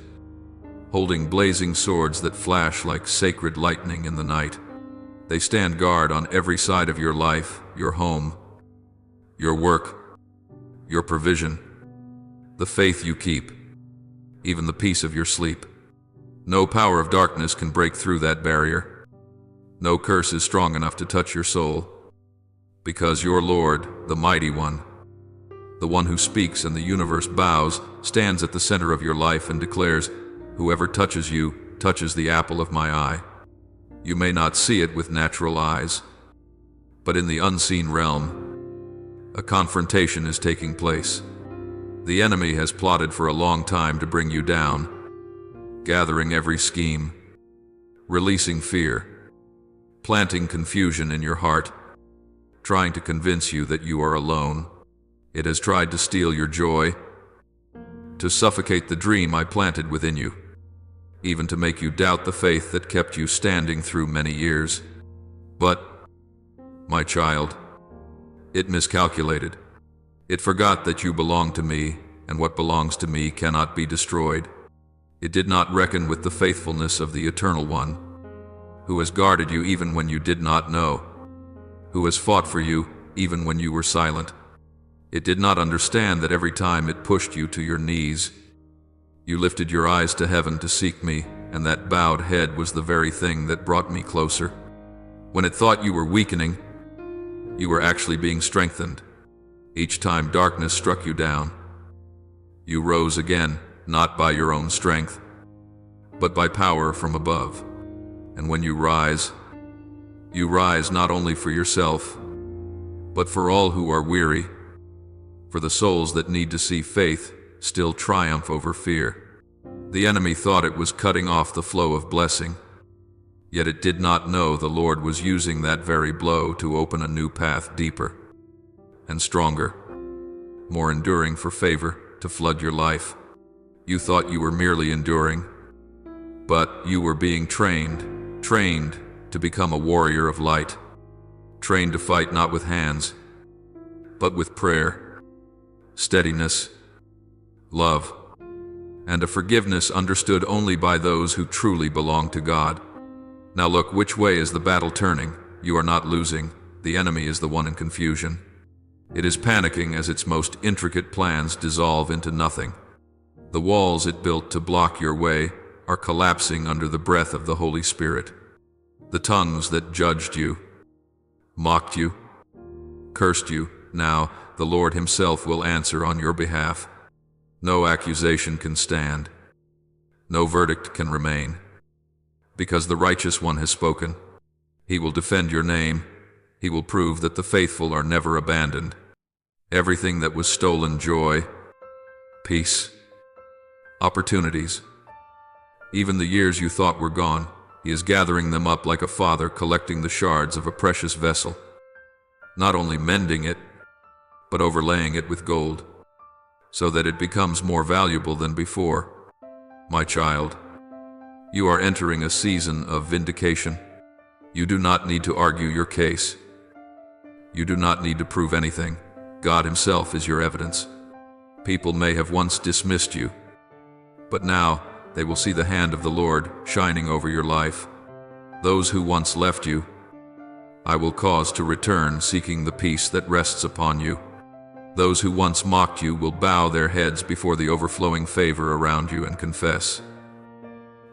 holding blazing swords that flash like sacred lightning in the night. They stand guard on every side of your life, your home, your work, your provision, the faith you keep, even the peace of your sleep. No power of darkness can break through that barrier. No curse is strong enough to touch your soul, because your Lord, the Mighty One, the one who speaks and the universe bows, stands at the center of your life and declares, "Whoever touches you touches the apple of my eye." You may not see it with natural eyes, but in the unseen realm, a confrontation is taking place. The enemy has plotted for a long time to bring you down, gathering every scheme, releasing fear, planting confusion in your heart, trying to convince you that you are alone. It has tried to steal your joy, to suffocate the dream I planted within you, even to make you doubt the faith that kept you standing through many years. But, my child, it miscalculated. It forgot that you belong to me and what belongs to me cannot be destroyed. It did not reckon with the faithfulness of the Eternal One, who has guarded you even when you did not know, who has fought for you even when you were silent. It did not understand that every time it pushed you to your knees, you lifted your eyes to heaven to seek me, and that bowed head was the very thing that brought me closer. When it thought you were weakening, you were actually being strengthened. Each time darkness struck you down, you rose again, not by your own strength, but by power from above. And when you rise not only for yourself, but for all who are weary, for the souls that need to see faith still triumph over fear. The enemy thought it was cutting off the flow of blessing, yet it did not know the Lord was using that very blow to open a new path deeper and stronger, more enduring for favor to flood your life. You thought you were merely enduring, but you were being trained to become a warrior of light, trained to fight not with hands, but with prayer, steadiness, love, and a forgiveness understood only by those who truly belong to God. Now look, which way is the battle turning? You are not losing. The enemy is the one in confusion. It is panicking as its most intricate plans dissolve into nothing. The walls it built to block your way are collapsing under the breath of the Holy Spirit. The tongues that judged you, mocked you, cursed you, now the Lord Himself will answer on your behalf. No accusation can stand. No verdict can remain. Because the Righteous One has spoken, He will defend your name. He will prove that the faithful are never abandoned. Everything that was stolen, joy, peace, opportunities, even the years you thought were gone, He is gathering them up like a father collecting the shards of a precious vessel, not only mending it, but overlaying it with gold, so that it becomes more valuable than before. My child, you are entering a season of vindication. You do not need to argue your case. You do not need to prove anything. God Himself is your evidence. People may have once dismissed you, but now they will see the hand of the Lord shining over your life. Those who once left you, I will cause to return, seeking the peace that rests upon you. Those who once mocked you will bow their heads before the overflowing favor around you and confess,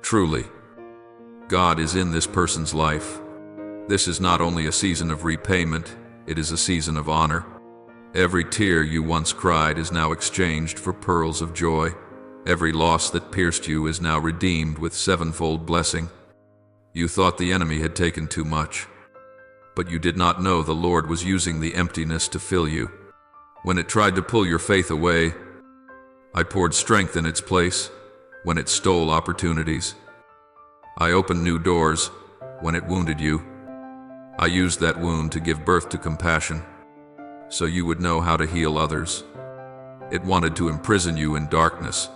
truly, God is in this person's life. This is not only a season of repayment, it is a season of honor. Every tear you once cried is now exchanged for pearls of joy. Every loss that pierced you is now redeemed with sevenfold blessing. You thought the enemy had taken too much, but you did not know the Lord was using the emptiness to fill you. When it tried to pull your faith away, I poured strength in its place. When it stole opportunities, I opened new doors. When it wounded you, I used that wound to give birth to compassion, so you would know how to heal others. It wanted to imprison you in darkness,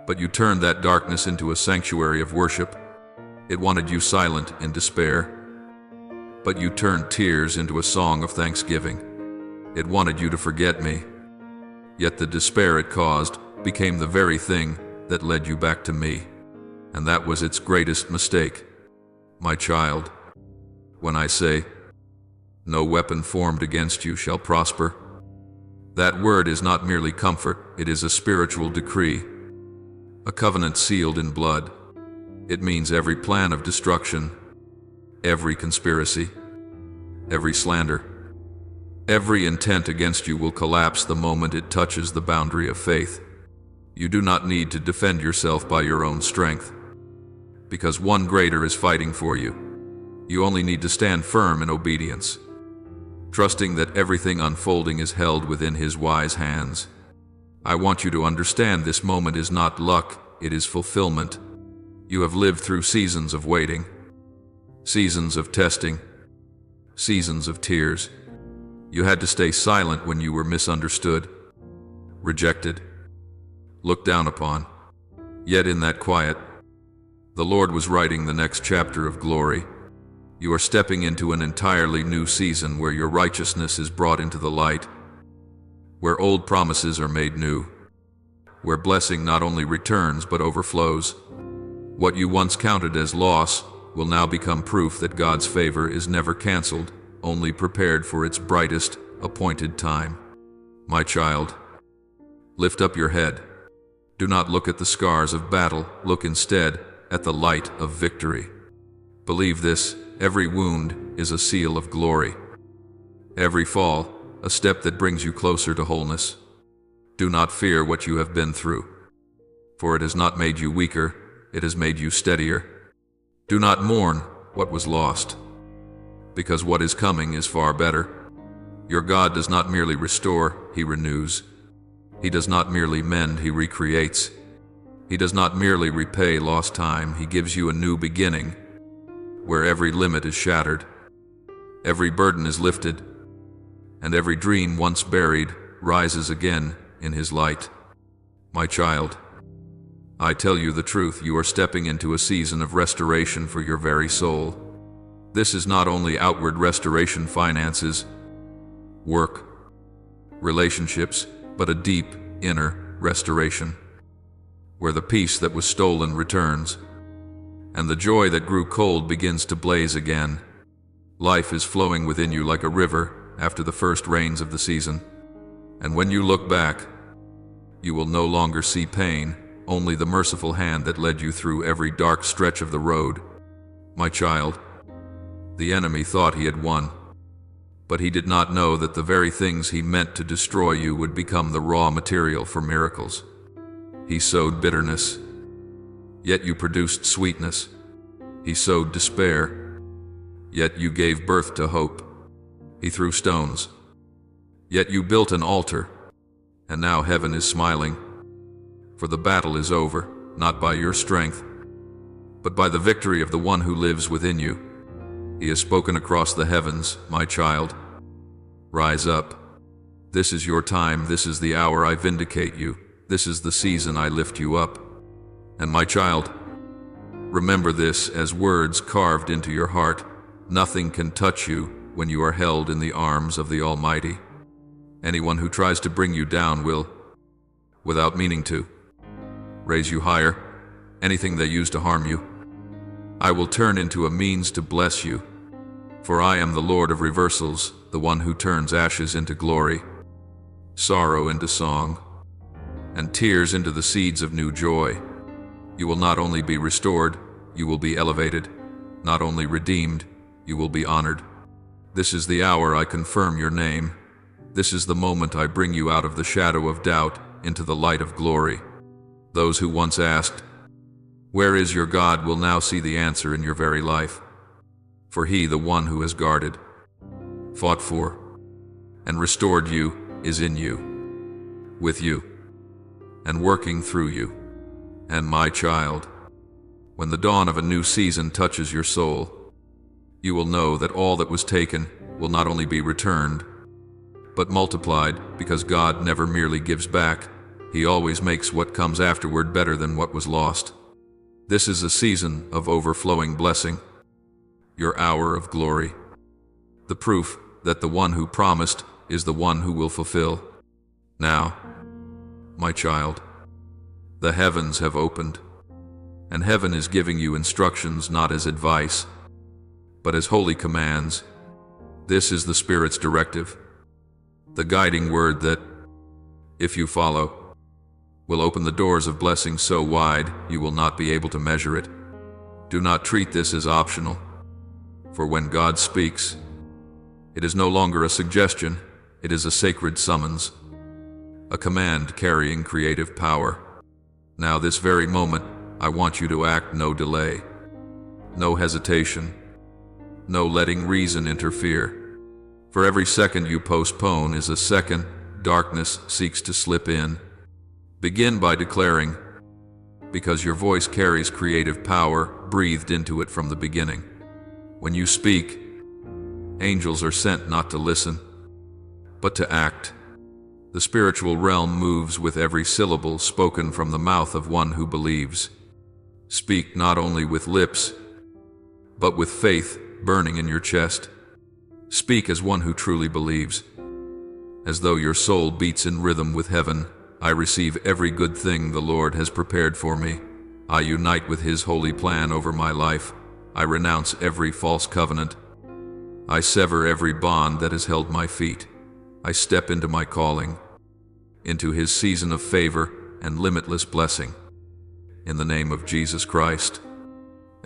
but you turned that darkness into a sanctuary of worship. It wanted you silent in despair, but you turned tears into a song of thanksgiving. It wanted you to forget me, yet the despair it caused became the very thing that led you back to me, and that was its greatest mistake. My child, when I say, no weapon formed against you shall prosper, that word is not merely comfort, it is a spiritual decree, a covenant sealed in blood. It means every plan of destruction, every conspiracy, every slander, every intent against you will collapse the moment it touches the boundary of faith. You do not need to defend yourself by your own strength, because one greater is fighting for you. You only need to stand firm in obedience, trusting that everything unfolding is held within His wise hands. I want you to understand this moment is not luck, it is fulfillment. You have lived through seasons of waiting, seasons of testing, seasons of tears. You had to stay silent when you were misunderstood, rejected, looked down upon. Yet in that quiet, the Lord was writing the next chapter of glory. You are stepping into an entirely new season where your righteousness is brought into the light, where old promises are made new, where blessing not only returns but overflows. What you once counted as loss will now become proof that God's favor is never canceled, only prepared for its brightest, appointed time. My child, lift up your head. Do not look at the scars of battle, look instead at the light of victory. Believe this, every wound is a seal of glory. Every fall, a step that brings you closer to wholeness. Do not fear what you have been through, for it has not made you weaker, it has made you steadier. Do not mourn what was lost, because what is coming is far better. Your God does not merely restore, He renews. He does not merely mend, He recreates. He does not merely repay lost time, He gives you a new beginning, where every limit is shattered, every burden is lifted, and every dream once buried rises again in His light. My child, I tell you the truth, you are stepping into a season of restoration for your very soul. This is not only outward restoration, finances, work, relationships, but a deep, inner restoration, where the peace that was stolen returns, and the joy that grew cold begins to blaze again. Life is flowing within you like a river after the first rains of the season, and when you look back, you will no longer see pain, only the merciful hand that led you through every dark stretch of the road. My child, the enemy thought he had won, but he did not know that the very things he meant to destroy you would become the raw material for miracles. He sowed bitterness, yet you produced sweetness. He sowed despair, yet you gave birth to hope. He threw stones, yet you built an altar, and now heaven is smiling. For the battle is over, not by your strength, but by the victory of the one who lives within you. He has spoken across the heavens, my child. Rise up. This is your time, this is the hour I vindicate you. This is the season I lift you up. And my child, remember this as words carved into your heart. Nothing can touch you when you are held in the arms of the Almighty. Anyone who tries to bring you down will, without meaning to, raise you higher. Anything they use to harm you, I will turn into a means to bless you. For I am the Lord of reversals, the one who turns ashes into glory, sorrow into song, and tears into the seeds of new joy. You will not only be restored, you will be elevated. Not only redeemed, you will be honored. This is the hour I confirm your name. This is the moment I bring you out of the shadow of doubt into the light of glory. Those who once asked, "Where is your God?" will now see the answer in your very life. For He, the one who has guarded, fought for, and restored you, is in you, with you, and working through you. And my child, when the dawn of a new season touches your soul, you will know that all that was taken will not only be returned, but multiplied, because God never merely gives back, He always makes what comes afterward better than what was lost. This is a season of overflowing blessing, your hour of glory, the proof that the one who promised is the one who will fulfill. Now, my child, the heavens have opened, and heaven is giving you instructions not as advice, but as holy commands. This is the Spirit's directive, the guiding word that, if you follow, will open the doors of blessing so wide you will not be able to measure it. Do not treat this as optional, for when God speaks, it is no longer a suggestion, it is a sacred summons, a command carrying creative power. Now, this very moment, I want you to act, no delay, no hesitation, no letting reason interfere. For every second you postpone is a second darkness seeks to slip in. Begin by declaring, because your voice carries creative power breathed into it from the beginning. When you speak, angels are sent not to listen, but to act. The spiritual realm moves with every syllable spoken from the mouth of one who believes. Speak not only with lips, but with faith burning in your chest. Speak as one who truly believes, as though your soul beats in rhythm with heaven, I receive every good thing the Lord has prepared for me. I unite with His holy plan over my life. I renounce every false covenant. I sever every bond that has held my feet. I step into my calling, into His season of favor and limitless blessing. In the name of Jesus Christ.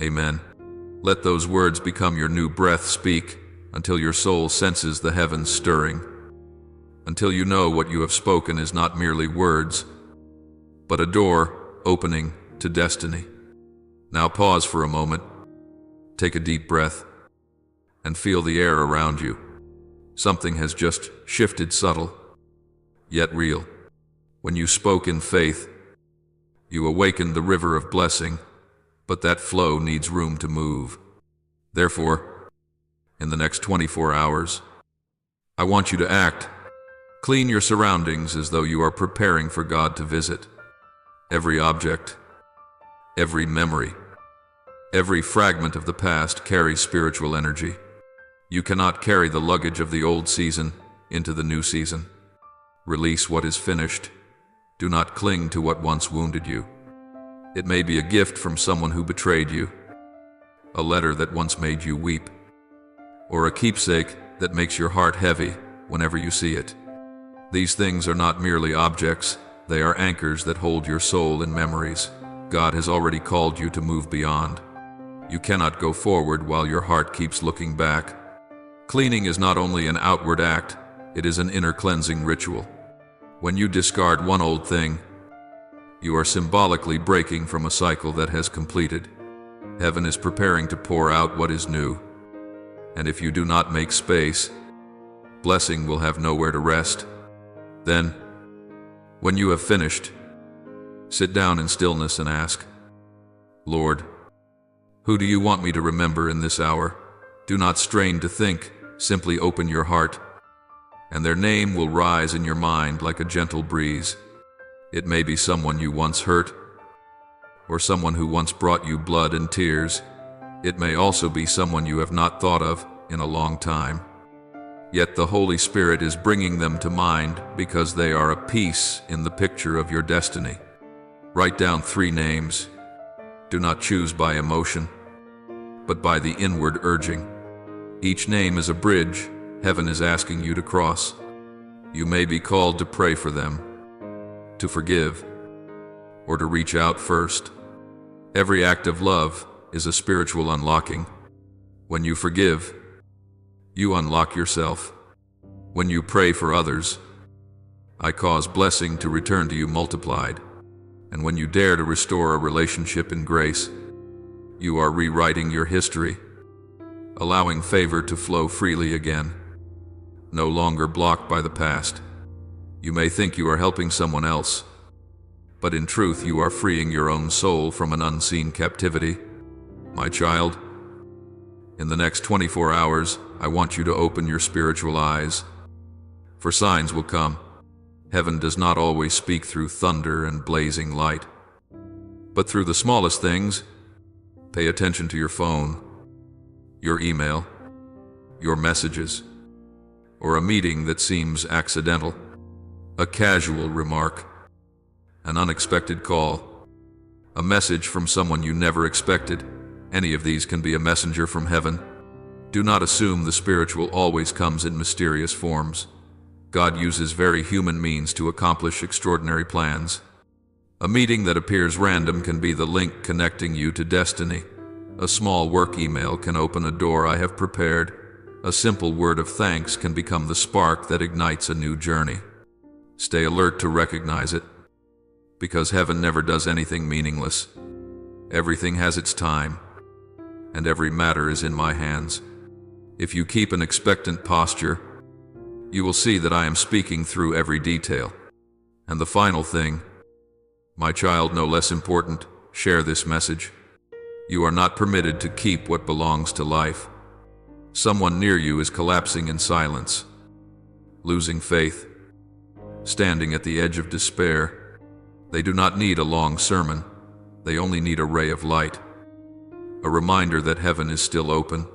Amen. Let those words become your new breath. Speak until your soul senses the heavens stirring, until you know what you have spoken is not merely words, but a door opening to destiny. Now pause for a moment, take a deep breath, and feel the air around you. Something has just shifted, subtle, yet real. When you spoke in faith, you awakened the river of blessing, but that flow needs room to move. Therefore, in the next 24 hours, I want you to act. Clean your surroundings as though you are preparing for God to visit. Every object, every memory, every fragment of the past carries spiritual energy. You cannot carry the luggage of the old season into the new season. Release what is finished. Do not cling to what once wounded you. It may be a gift from someone who betrayed you, a letter that once made you weep, or a keepsake that makes your heart heavy whenever you see it. These things are not merely objects, they are anchors that hold your soul in memories. God has already called you to move beyond. You cannot go forward while your heart keeps looking back. Cleaning is not only an outward act, it is an inner cleansing ritual. When you discard one old thing, you are symbolically breaking from a cycle that has completed. Heaven is preparing to pour out what is new. And if you do not make space, blessing will have nowhere to rest. Then, when you have finished, sit down in stillness and ask, Lord, who do you want me to remember in this hour? Do not strain to think, simply open your heart, and their name will rise in your mind like a gentle breeze. It may be someone you once hurt, or someone who once brought you blood and tears. It may also be someone you have not thought of in a long time. Yet the Holy Spirit is bringing them to mind because they are a piece in the picture of your destiny. Write down 3 names. Do not choose by emotion, but by the inward urging. Each name is a bridge heaven is asking you to cross. You may be called to pray for them, to forgive, or to reach out first. Every act of love is a spiritual unlocking. When you forgive, you unlock yourself. When you pray for others, I cause blessing to return to you multiplied. And when you dare to restore a relationship in grace, you are rewriting your history, allowing favor to flow freely again, no longer blocked by the past. You may think you are helping someone else, but in truth you are freeing your own soul from an unseen captivity. My child, in the next 24 hours, I want you to open your spiritual eyes, for signs will come. Heaven does not always speak through thunder and blazing light, but through the smallest things. Pay attention to your phone, your email, your messages, or a meeting that seems accidental, a casual remark, an unexpected call, a message from someone you never expected. Any of these can be a messenger from heaven. Do not assume the spiritual always comes in mysterious forms. God uses very human means to accomplish extraordinary plans. A meeting that appears random can be the link connecting you to destiny. A small work email can open a door I have prepared. A simple word of thanks can become the spark that ignites a new journey. Stay alert to recognize it, because heaven never does anything meaningless. Everything has its time, and every matter is in my hands. If you keep an expectant posture, you will see that I am speaking through every detail. And the final thing, my child, no less important, share this message. You are not permitted to keep what belongs to life. Someone near you is collapsing in silence, losing faith, standing at the edge of despair. They do not need a long sermon. They only need a ray of light, a reminder that heaven is still open.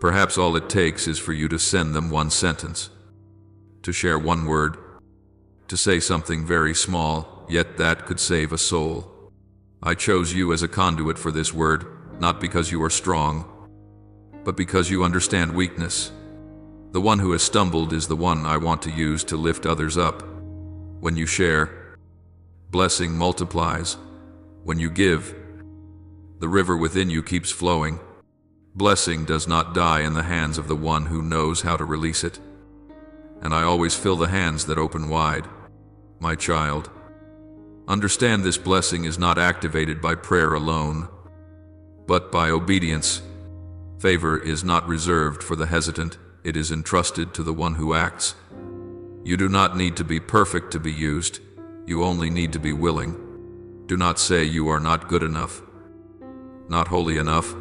Perhaps all it takes is for you to send them one sentence, to share one word, to say something very small, yet that could save a soul. I chose you as a conduit for this word, not because you are strong, but because you understand weakness. The one who has stumbled is the one I want to use to lift others up. When you share, blessing multiplies. When you give, the river within you keeps flowing. Blessing does not die in the hands of the one who knows how to release it. And I always fill the hands that open wide. My child, understand this blessing is not activated by prayer alone, but by obedience. Favor is not reserved for the hesitant, it is entrusted to the one who acts. You do not need to be perfect to be used, you only need to be willing. Do not say you are not good enough, not holy enough,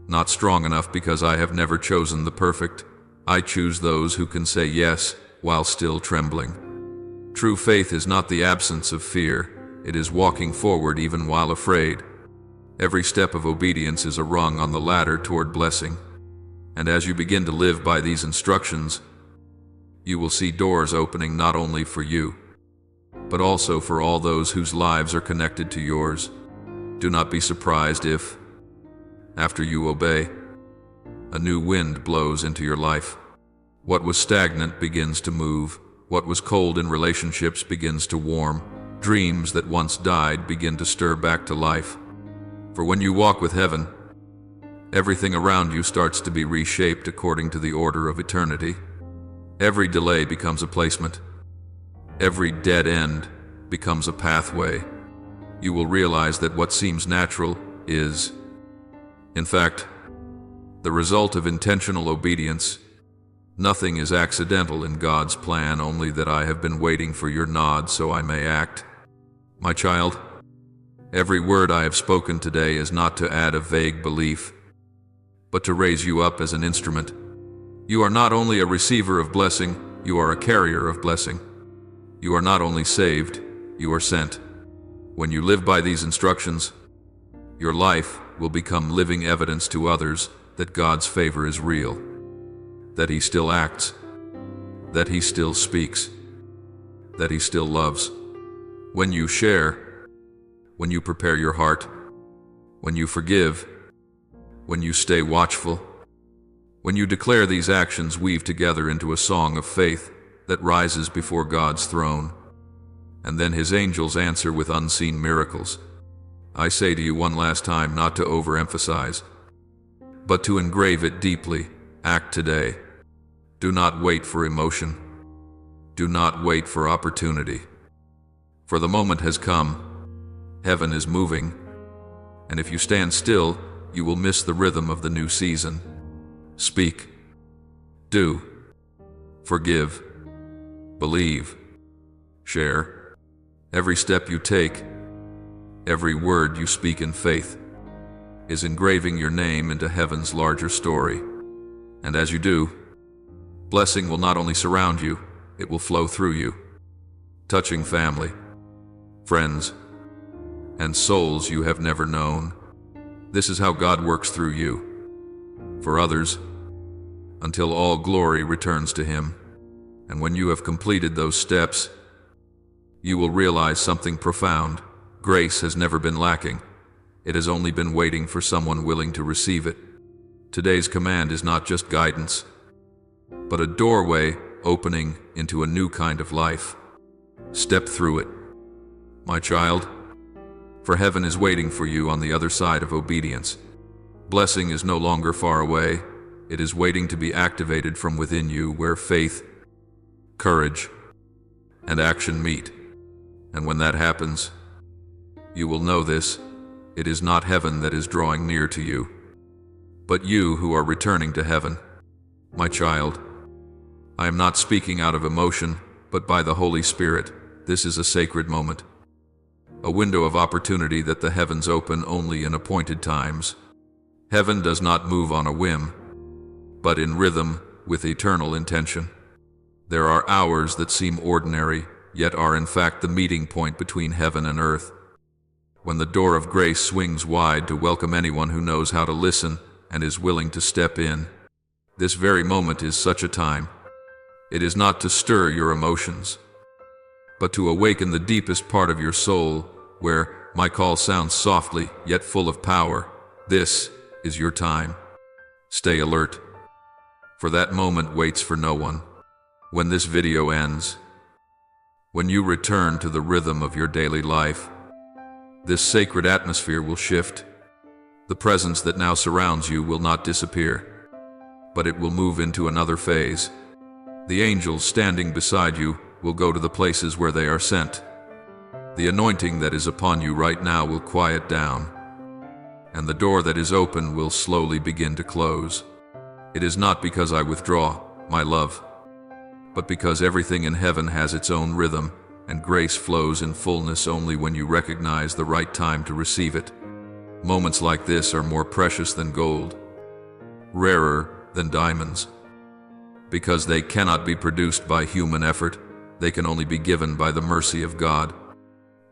not strong enough, because I have never chosen the perfect. I choose those who can say yes while still trembling. True faith is not the absence of fear, it is walking forward even while afraid. Every step of obedience is a rung on the ladder toward blessing. And as you begin to live by these instructions, you will see doors opening not only for you, but also for all those whose lives are connected to yours. Do not be surprised if, after you obey, a new wind blows into your life. What was stagnant begins to move. What was cold in relationships begins to warm. Dreams that once died begin to stir back to life. For when you walk with heaven, everything around you starts to be reshaped according to the order of eternity. Every delay becomes a placement. Every dead end becomes a pathway. You will realize that what seems natural is, in fact, the result of intentional obedience. Nothing is accidental in God's plan, only that I have been waiting for your nod so I may act. My child, every word I have spoken today is not to add a vague belief, but to raise you up as an instrument. You are not only a receiver of blessing, you are a carrier of blessing. You are not only saved, you are sent. When you live by these instructions, your life will become living evidence to others that God's favor is real, that He still acts, that He still speaks, that He still loves. When you share, when you prepare your heart, when you forgive, when you stay watchful, when you declare, these actions weave together into a song of faith that rises before God's throne, and then His angels answer with unseen miracles. I say to you one last time not to overemphasize, but to engrave it deeply. Act today. Do not wait for emotion. Do not wait for opportunity. For the moment has come. Heaven is moving. And if you stand still, you will miss the rhythm of the new season. Speak. Do. Forgive. Believe. Share. Every step you take, every word you speak in faith, is engraving your name into heaven's larger story. And as you do, blessing will not only surround you, it will flow through you, touching family, friends, and souls you have never known. This is how God works through you, for others, until all glory returns to Him. And when you have completed those steps, you will realize something profound. Grace has never been lacking. It has only been waiting for someone willing to receive it. Today's command is not just guidance, but a doorway opening into a new kind of life. Step through it, my child, for heaven is waiting for you on the other side of obedience. Blessing is no longer far away. It is waiting to be activated from within you, where faith, courage, and action meet. And when that happens, you will know this: it is not heaven that is drawing near to you, but you who are returning to heaven. My child, I am not speaking out of emotion, but by the Holy Spirit. This is a sacred moment, a window of opportunity that the heavens open only in appointed times. Heaven does not move on a whim, but in rhythm with eternal intention. There are hours that seem ordinary, yet are in fact the meeting point between heaven and earth. When the door of grace swings wide to welcome anyone who knows how to listen and is willing to step in, this very moment is such a time. It is not to stir your emotions, but to awaken the deepest part of your soul, where my call sounds softly yet full of power. This is your time. Stay alert, for that moment waits for no one. When this video ends, when you return to the rhythm of your daily life, this sacred atmosphere will shift. The presence that now surrounds you will not disappear, but it will move into another phase. The angels standing beside you will go to the places where they are sent. The anointing that is upon you right now will quiet down, and the door that is open will slowly begin to close. It is not because I withdraw, my love, but because everything in heaven has its own rhythm, and grace flows in fullness only when you recognize the right time to receive it. Moments like this are more precious than gold, rarer than diamonds, because they cannot be produced by human effort. They can only be given by the mercy of God.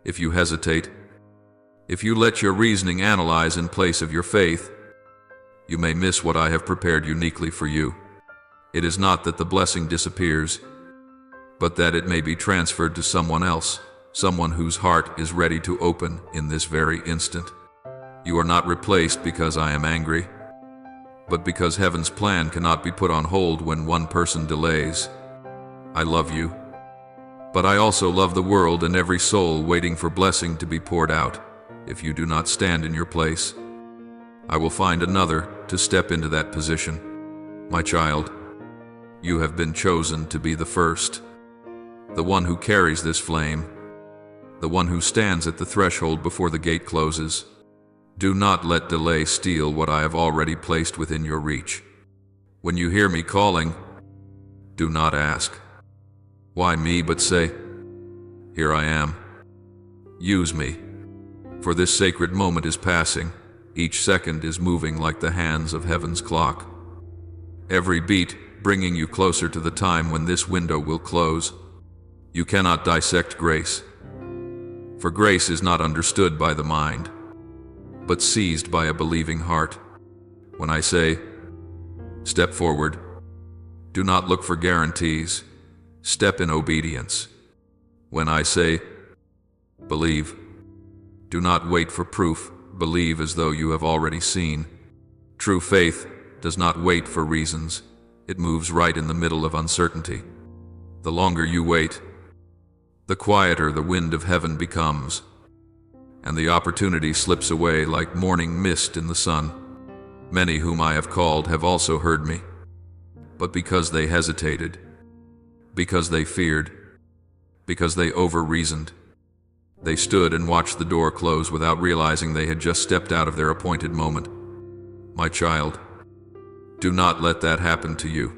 If you hesitate, if you let your reasoning analyze in place of your faith, you may miss what I have prepared uniquely for you. It is not that the blessing disappears, but that it may be transferred to someone else, someone whose heart is ready to open in this very instant. You are not replaced because I am angry, but because heaven's plan cannot be put on hold when one person delays. I love you, but I also love the world and every soul waiting for blessing to be poured out. If you do not stand in your place, I will find another to step into that position. My child, you have been chosen to be the first, the one who carries this flame, the one who stands at the threshold before the gate closes. Do not let delay steal what I have already placed within your reach. When you hear me calling, do not ask, "Why me?" but say, "Here I am. Use me." For this sacred moment is passing. Each second is moving like the hands of heaven's clock. Every beat bringing you closer to the time when this window will close. You cannot dissect grace, for grace is not understood by the mind, but seized by a believing heart. When I say, step forward, do not look for guarantees. Step in obedience. When I say, believe, do not wait for proof. Believe as though you have already seen. True faith does not wait for reasons. It moves right in the middle of uncertainty. The longer you wait, the quieter the wind of heaven becomes, and the opportunity slips away like morning mist in the sun. Many whom I have called have also heard me, but because they hesitated, because they feared, because they over-reasoned, they stood and watched the door close without realizing they had just stepped out of their appointed moment. My child, do not let that happen to you.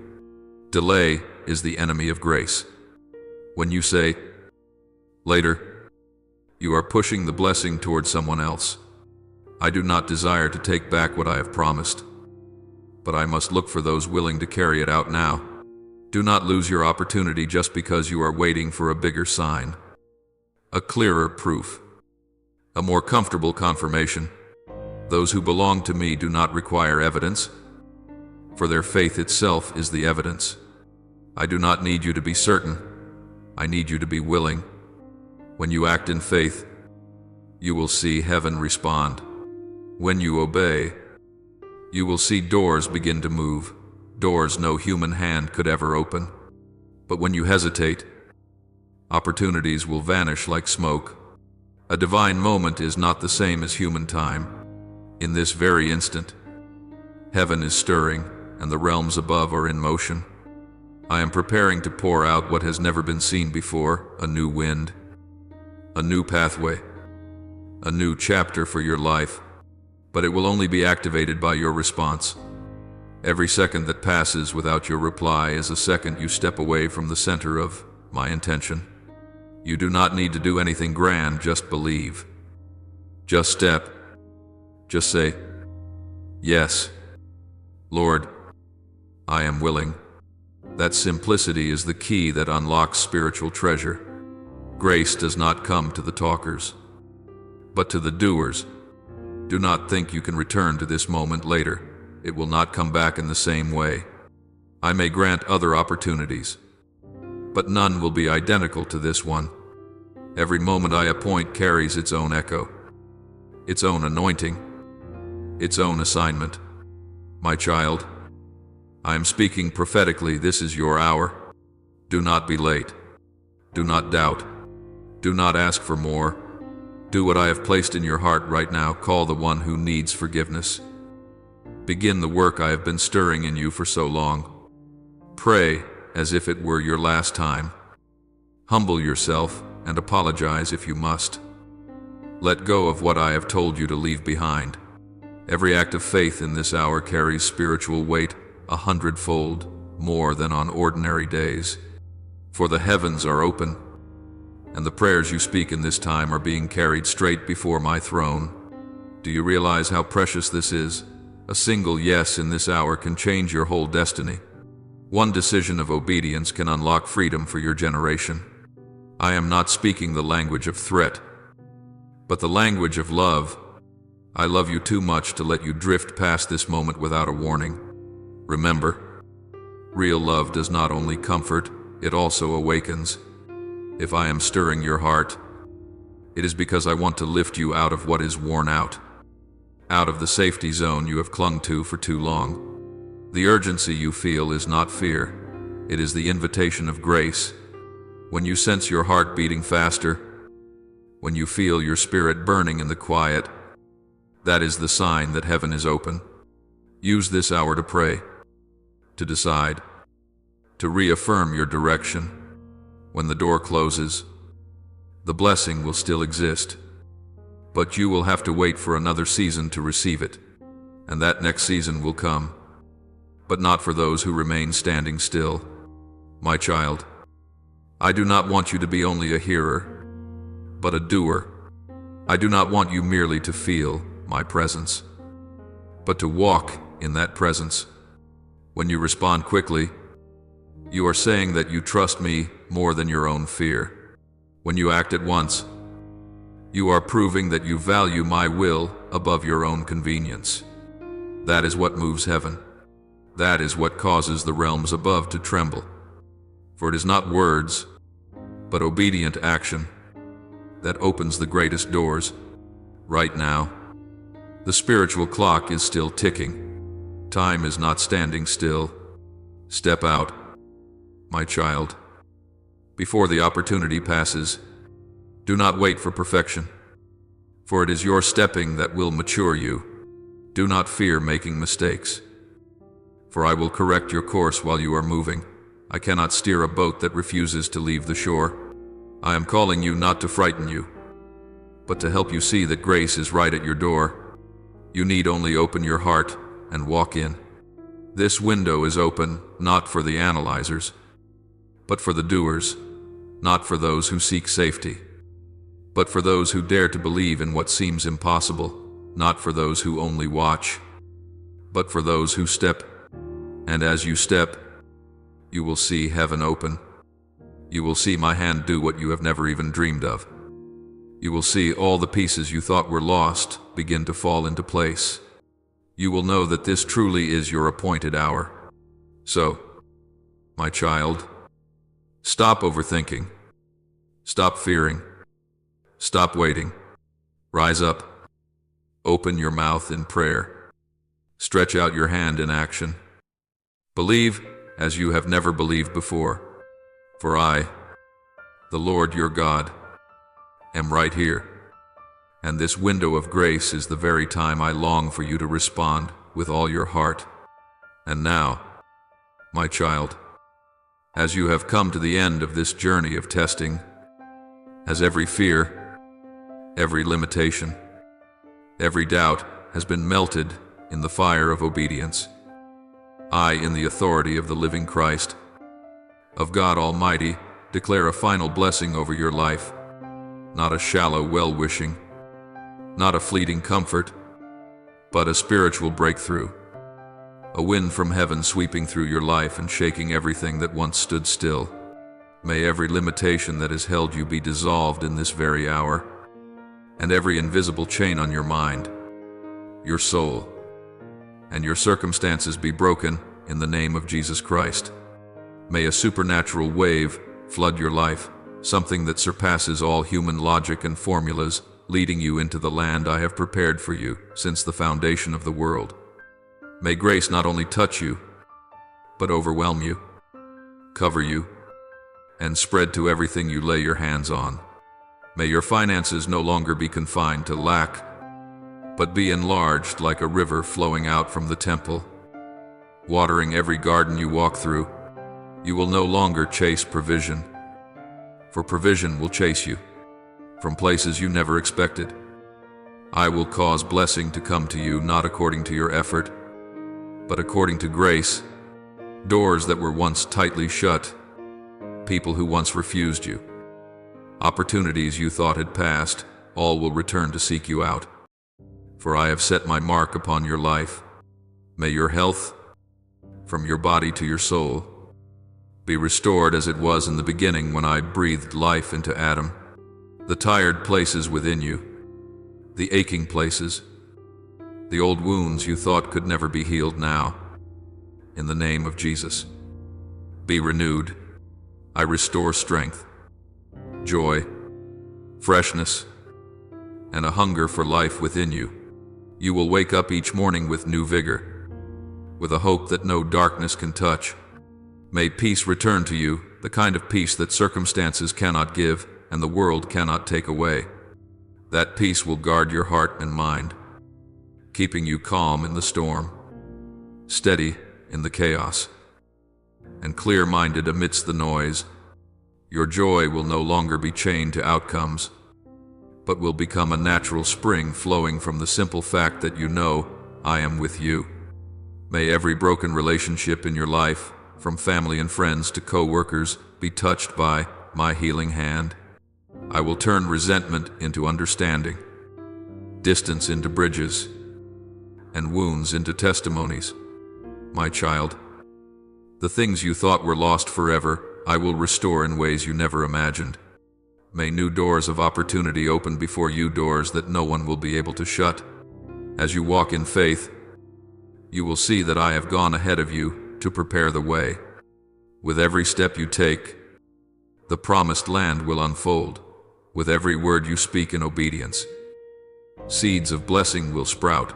Delay is the enemy of grace. When you say, later, you are pushing the blessing toward someone else. I do not desire to take back what I have promised, but I must look for those willing to carry it out now. Do not lose your opportunity just because you are waiting for a bigger sign, a clearer proof, a more comfortable confirmation. Those who belong to me do not require evidence, for their faith itself is the evidence. I do not need you to be certain. I need you to be willing. When you act in faith, you will see heaven respond. When you obey, you will see doors begin to move, doors no human hand could ever open. But when you hesitate, opportunities will vanish like smoke. A divine moment is not the same as human time. In this very instant, heaven is stirring, and the realms above are in motion. I am preparing to pour out what has never been seen before, a new wind, a new pathway, a new chapter for your life. But it will only be activated by your response. Every second that passes without your reply is a second you step away from the center of my intention. You do not need to do anything grand, just believe. Just step. Just say, yes, Lord, I am willing. That simplicity is the key that unlocks spiritual treasure. Grace does not come to the talkers, but to the doers. Do not think you can return to this moment later. It will not come back in the same way. I may grant other opportunities, but none will be identical to this one. Every moment I appoint carries its own echo, its own anointing, its own assignment. My child, I am speaking prophetically. This is your hour. Do not be late. Do not doubt. Do not ask for more. Do what I have placed in your heart right now. Call the one who needs forgiveness. Begin the work I have been stirring in you for so long. Pray as if it were your last time. Humble yourself and apologize if you must. Let go of what I have told you to leave behind. Every act of faith in this hour carries spiritual weight 100-fold more than on ordinary days. For the heavens are open, and the prayers you speak in this time are being carried straight before my throne. Do you realize how precious this is? A single yes in this hour can change your whole destiny. One decision of obedience can unlock freedom for your generation. I am not speaking the language of threat, but the language of love. I love you too much to let you drift past this moment without a warning. Remember, real love does not only comfort, it also awakens. If I am stirring your heart, it is because I want to lift you out of what is worn out of the safety zone you have clung to for too long. The urgency you feel is not fear, it is the invitation of grace. When you sense your heart beating faster, when you feel your spirit burning in the quiet, that is the sign that heaven is open. Use this hour to pray, to decide, to reaffirm your direction. When the door closes, the blessing will still exist, but you will have to wait for another season to receive it, and that next season will come, but not for those who remain standing still. My child, I do not want you to be only a hearer, but a doer. I do not want you merely to feel my presence, but to walk in that presence. When you respond quickly, you are saying that you trust me more than your own fear. When you act at once, you are proving that you value my will above your own convenience. That is what moves heaven. That is what causes the realms above to tremble. For it is not words, but obedient action that opens the greatest doors. Right now, the spiritual clock is still ticking. Time is not standing still. Step out, my child, before the opportunity passes. Do not wait for perfection, for it is your stepping that will mature you. Do not fear making mistakes, for I will correct your course while you are moving. I cannot steer a boat that refuses to leave the shore. I am calling you not to frighten you, but to help you see that grace is right at your door. You need only open your heart and walk in. This window is open not for the analyzers, but for the doers, not for those who seek safety, but for those who dare to believe in what seems impossible, not for those who only watch, but for those who step. And as you step, you will see heaven open. You will see my hand do what you have never even dreamed of. You will see all the pieces you thought were lost begin to fall into place. You will know that this truly is your appointed hour. So, my child, stop overthinking. Stop fearing. Stop waiting. Rise up. Open your mouth in prayer. Stretch out your hand in action. Believe as you have never believed before. For I, the Lord your God, am right here. And this window of grace is the very time I long for you to respond with all your heart. And now, my child, as you have come to the end of this journey of testing, as every fear, every limitation, every doubt has been melted in the fire of obedience, I, in the authority of the living Christ, of God Almighty, declare a final blessing over your life, not a shallow well-wishing, not a fleeting comfort, but a spiritual breakthrough, a wind from heaven sweeping through your life and shaking everything that once stood still. May every limitation that has held you be dissolved in this very hour, and every invisible chain on your mind, your soul, and your circumstances be broken in the name of Jesus Christ. May a supernatural wave flood your life, something that surpasses all human logic and formulas, leading you into the land I have prepared for you since the foundation of the world. May grace not only touch you, but overwhelm you, cover you, and spread to everything you lay your hands on. May your finances no longer be confined to lack, but be enlarged like a river flowing out from the temple, watering every garden you walk through. You will no longer chase provision, for provision will chase you from places you never expected. I will cause blessing to come to you not according to your effort, but according to grace. Doors that were once tightly shut, people who once refused you, opportunities you thought had passed, all will return to seek you out. For I have set my mark upon your life. May your health, from your body to your soul, be restored as it was in the beginning when I breathed life into Adam. The tired places within you, the aching places, the old wounds you thought could never be healed now, in the name of Jesus, be renewed. I restore strength, joy, freshness, and a hunger for life within you. You will wake up each morning with new vigor, with a hope that no darkness can touch. May peace return to you, the kind of peace that circumstances cannot give and the world cannot take away. That peace will guard your heart and mind, keeping you calm in the storm, steady in the chaos, and clear-minded amidst the noise. Your joy will no longer be chained to outcomes, but will become a natural spring flowing from the simple fact that you know I am with you. May every broken relationship in your life, from family and friends to co-workers, be touched by my healing hand. I will turn resentment into understanding, distance into bridges, and wounds into testimonies. My child, the things you thought were lost forever, I will restore in ways you never imagined. May new doors of opportunity open before you, doors that no one will be able to shut. As you walk in faith, you will see that I have gone ahead of you to prepare the way. With every step you take, the promised land will unfold. With every word you speak in obedience, seeds of blessing will sprout.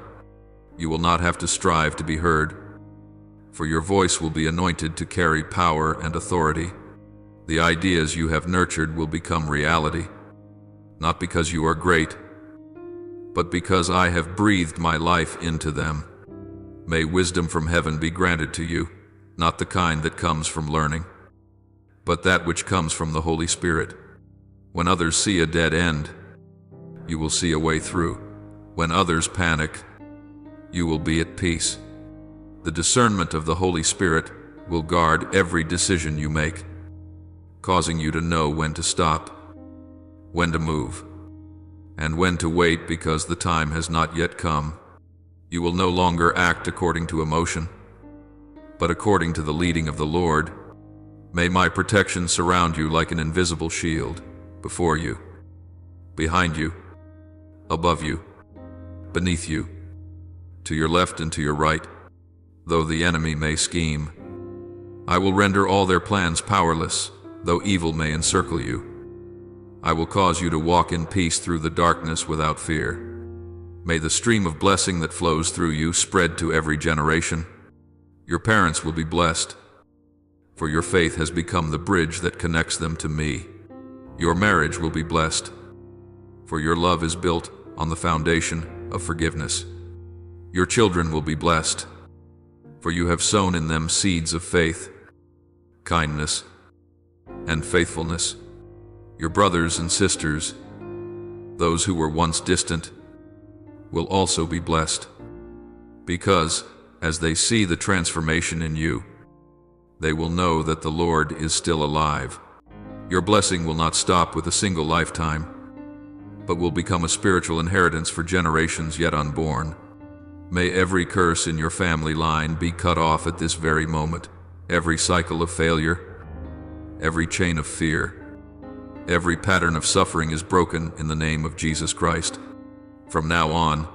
You will not have to strive to be heard, for your voice will be anointed to carry power and authority. The ideas you have nurtured will become reality, not because you are great, but because I have breathed my life into them. May wisdom from heaven be granted to you, not the kind that comes from learning, but that which comes from the Holy Spirit. When others see a dead end, you will see a way through. When others panic, you will be at peace. The discernment of the Holy Spirit will guard every decision you make, causing you to know when to stop, when to move, and when to wait because the time has not yet come. You will no longer act according to emotion, but according to the leading of the Lord. May my protection surround you like an invisible shield, before you, behind you, above you, beneath you, to your left and to your right. Though the enemy may scheme, I will render all their plans powerless. Though evil may encircle you, I will cause you to walk in peace through the darkness without fear. May the stream of blessing that flows through you spread to every generation. Your parents will be blessed, for your faith has become the bridge that connects them to me. Your marriage will be blessed, for your love is built on the foundation of forgiveness. Your children will be blessed, for you have sown in them seeds of faith, kindness, and faithfulness. Your brothers and sisters, those who were once distant, will also be blessed, because, as they see the transformation in you, they will know that the Lord is still alive. Your blessing will not stop with a single lifetime, but will become a spiritual inheritance for generations yet unborn. May every curse in your family line be cut off at this very moment. Every cycle of failure, every chain of fear, every pattern of suffering is broken in the name of Jesus Christ. From now on,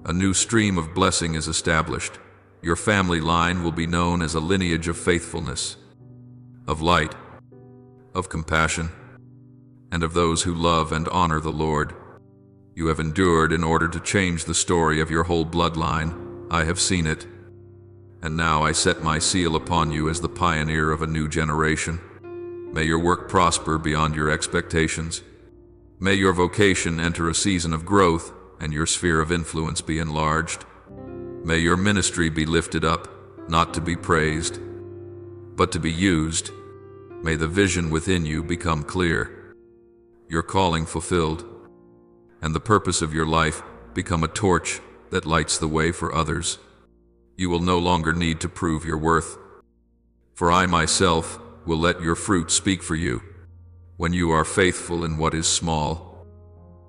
a new stream of blessing is established. Your family line will be known as a lineage of faithfulness, of light, of compassion, and of those who love and honor the Lord. You have endured in order to change the story of your whole bloodline. I have seen it. And now I set my seal upon you as the pioneer of a new generation. May your work prosper beyond your expectations. May your vocation enter a season of growth and your sphere of influence be enlarged. May your ministry be lifted up, not to be praised, but to be used. May the vision within you become clear, your calling fulfilled, and the purpose of your life become a torch that lights the way for others. You will no longer need to prove your worth, for I myself will let your fruit speak for you. When you are faithful in what is small,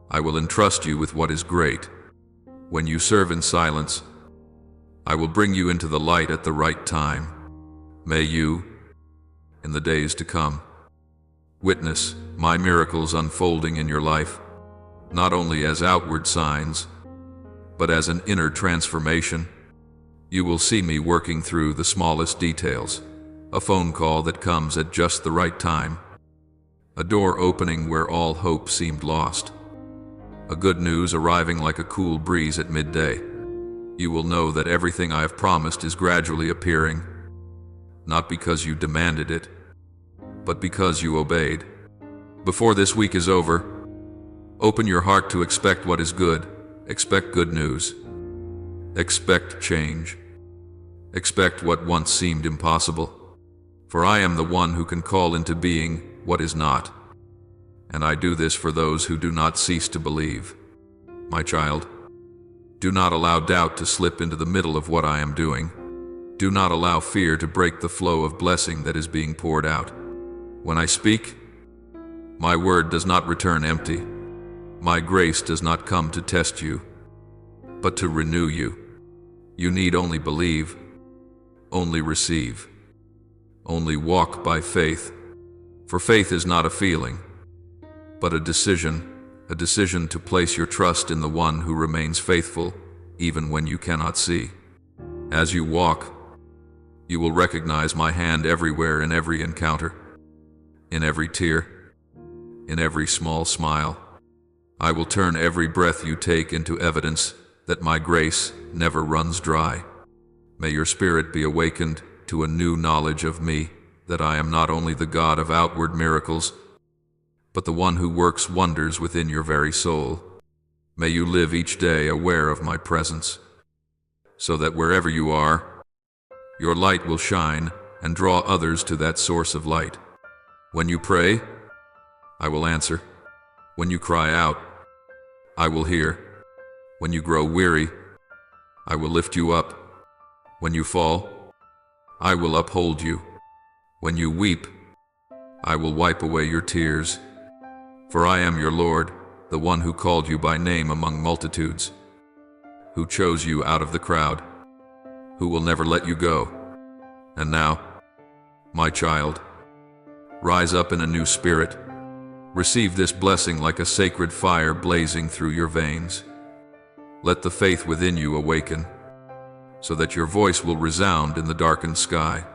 I will entrust you with what is great. When you serve in silence, I will bring you into the light at the right time. May you, in the days to come, witness my miracles unfolding in your life, not only as outward signs, but as an inner transformation. You will see me working through the smallest details, a phone call that comes at just the right time, a door opening where all hope seemed lost, a good news arriving like a cool breeze at midday. You will know that everything I have promised is gradually appearing, not because you demanded it, but because you obeyed. Before this week is over, open your heart to expect what is good. Expect good news. Expect change. Expect what once seemed impossible. For I am the one who can call into being what is not. And I do this for those who do not cease to believe. My child, do not allow doubt to slip into the middle of what I am doing. Do not allow fear to break the flow of blessing that is being poured out. When I speak, my word does not return empty. My grace does not come to test you, but to renew you. You need only believe, only receive, only walk by faith. For faith is not a feeling, but a decision to place your trust in the one who remains faithful even when you cannot see. As you walk, you will recognize my hand everywhere, in every encounter, in every tear, in every small smile. I will turn every breath you take into evidence that my grace never runs dry. May your spirit be awakened to a new knowledge of me, that I am not only the God of outward miracles, but the one who works wonders within your very soul. May you live each day aware of my presence, so that wherever you are, your light will shine and draw others to that source of light. When you pray, I will answer. When you cry out, I will hear. When you grow weary, I will lift you up. When you fall, I will uphold you. When you weep, I will wipe away your tears. For I am your Lord, the one who called you by name among multitudes, who chose you out of the crowd, who will never let you go. And now, my child, rise up in a new spirit. Receive this blessing like a sacred fire blazing through your veins. Let the faith within you awaken, so that your voice will resound in the darkened sky,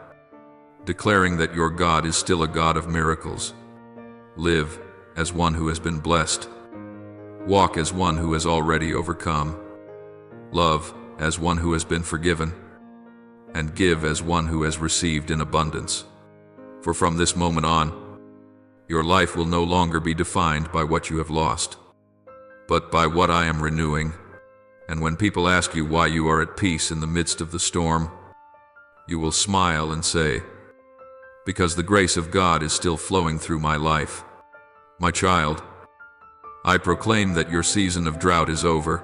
declaring that your God is still a God of miracles. Live as one who has been blessed. Walk as one who has already overcome. Love as one who has been forgiven. And give as one who has received in abundance. For from this moment on, your life will no longer be defined by what you have lost, but by what I am renewing. And when people ask you why you are at peace in the midst of the storm, you will smile and say, because the grace of God is still flowing through my life. My child, I proclaim that your season of drought is over,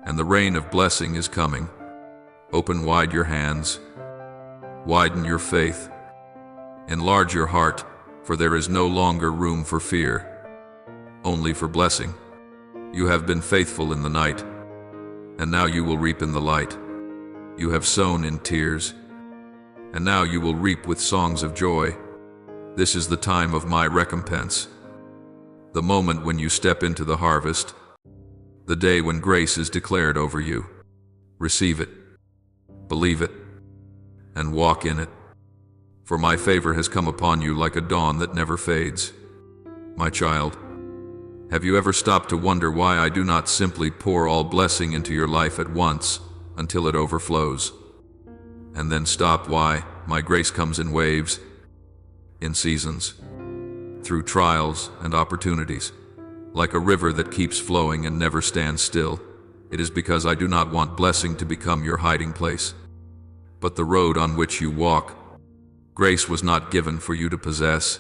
and the rain of blessing is coming. Open wide your hands, widen your faith, enlarge your heart, for there is no longer room for fear, only for blessing. You have been faithful in the night, and now you will reap in the light. You have sown in tears, and now you will reap with songs of joy. This is the time of my recompense, the moment when you step into the harvest, the day when grace is declared over you. Receive it, believe it, and walk in it. For my favor has come upon you like a dawn that never fades. My child, have you ever stopped to wonder why I do not simply pour all blessing into your life at once until it overflows? And then stop why my grace comes in waves, in seasons, through trials and opportunities, like a river that keeps flowing and never stands still. It is because I do not want blessing to become your hiding place, but the road on which you walk. Grace was not given for you to possess,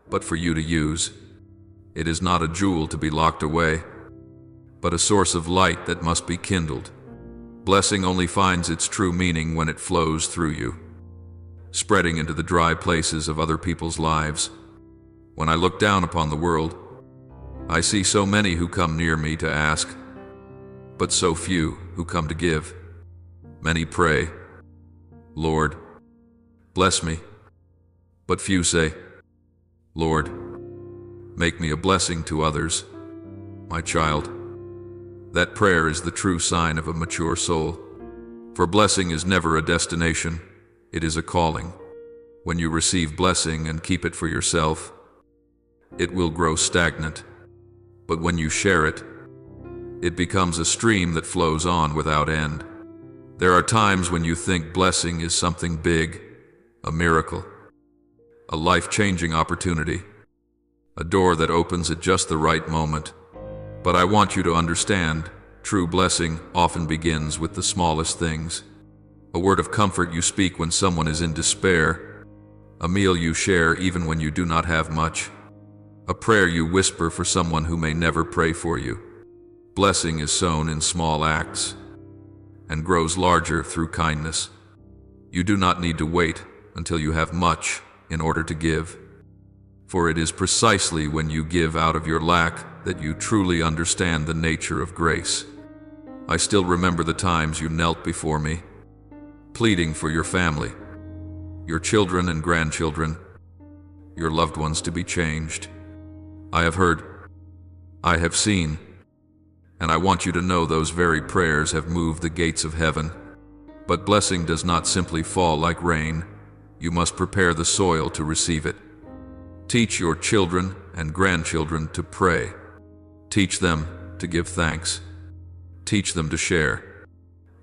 but for you to use. It is not a jewel to be locked away, but a source of light that must be kindled. Blessing only finds its true meaning when it flows through you, spreading into the dry places of other people's lives. When I look down upon the world, I see so many who come near me to ask, but so few who come to give. Many pray, Lord, bless me, but few say, Lord, make me a blessing to others. My child, that prayer is the true sign of a mature soul. For blessing is never a destination, it is a calling. When you receive blessing and keep it for yourself, it will grow stagnant. But when you share it, it becomes a stream that flows on without end. There are times when you think blessing is something big, a miracle, a life-changing opportunity, a door that opens at just the right moment. But I want you to understand, true blessing often begins with the smallest things. A word of comfort you speak when someone is in despair, a meal you share even when you do not have much, a prayer you whisper for someone who may never pray for you. Blessing is sown in small acts and grows larger through kindness. You do not need to wait until you have much in order to give, for it is precisely when you give out of your lack that you truly understand the nature of grace. I still remember the times you knelt before me, pleading for your family, your children and grandchildren, your loved ones to be changed. I have heard, I have seen, and I want you to know those very prayers have moved the gates of heaven. But blessing does not simply fall like rain. You must prepare the soil to receive it. Teach your children and grandchildren to pray. Teach them to give thanks. Teach them to share.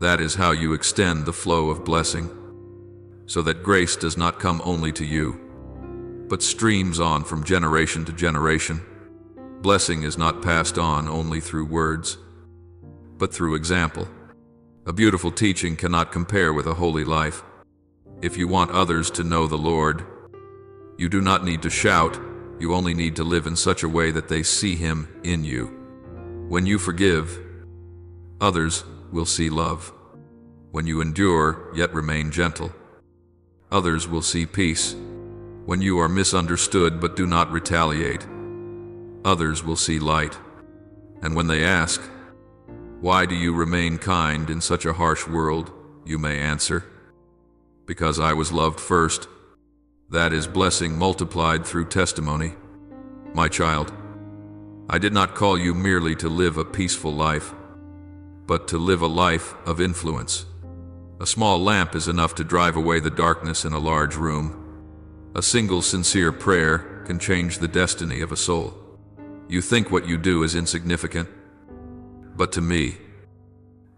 That is how you extend the flow of blessing, so that grace does not come only to you, but streams on from generation to generation. Blessing is not passed on only through words, but through example. A beautiful teaching cannot compare with a holy life. If you want others to know the Lord, you do not need to shout, you only need to live in such a way that they see Him in you. When you forgive, others will see love. When you endure, yet remain gentle, others will see peace. When you are misunderstood but do not retaliate, others will see light. And when they ask, why do you remain kind in such a harsh world? You may answer, because I was loved first. That is blessing multiplied through testimony. My child, I did not call you merely to live a peaceful life, but to live a life of influence. A small lamp is enough to drive away the darkness in a large room. A single sincere prayer can change the destiny of a soul. You think what you do is insignificant, but to me,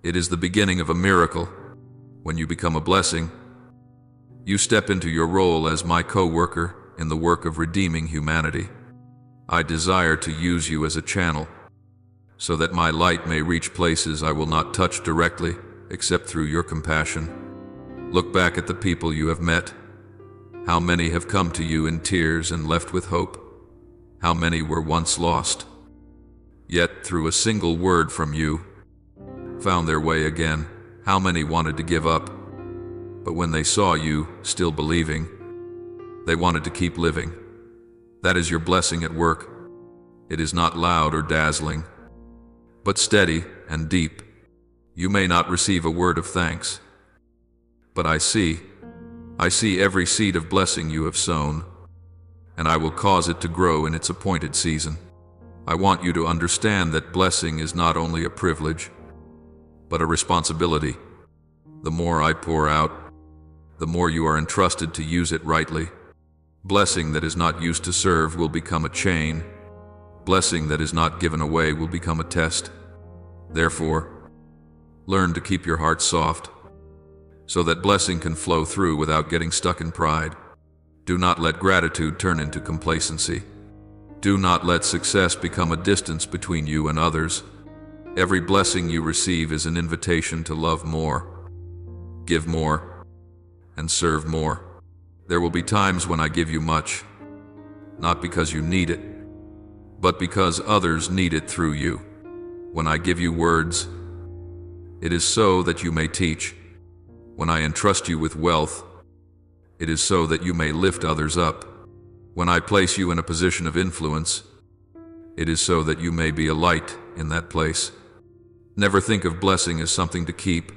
it is the beginning of a miracle. When you become a blessing, you step into your role as my co-worker in the work of redeeming humanity. I desire to use you as a channel, so that my light may reach places I will not touch directly, except through your compassion. Look back at the people you have met. How many have come to you in tears and left with hope? How many were once lost, yet through a single word from you, found their way again? How many wanted to give up, but when they saw you still believing, they wanted to keep living? That is your blessing at work. It is not loud or dazzling, but steady and deep. You may not receive a word of thanks, but I see every seed of blessing you have sown, and I will cause it to grow in its appointed season. I want you to understand that blessing is not only a privilege, but a responsibility. The more I pour out, the more you are entrusted to use it rightly. Blessing that is not used to serve will become a chain. Blessing that is not given away will become a test. Therefore, learn to keep your heart soft, so that blessing can flow through without getting stuck in pride. Do not let gratitude turn into complacency. Do not let success become a distance between you and others. Every blessing you receive is an invitation to love more, give more, and serve more. There will be times when I give you much, not because you need it, but because others need it through you. When I give you words, it is so that you may teach. When I entrust you with wealth, it is so that you may lift others up. When I place you in a position of influence, it is so that you may be a light in that place. Never think of blessing as something to keep.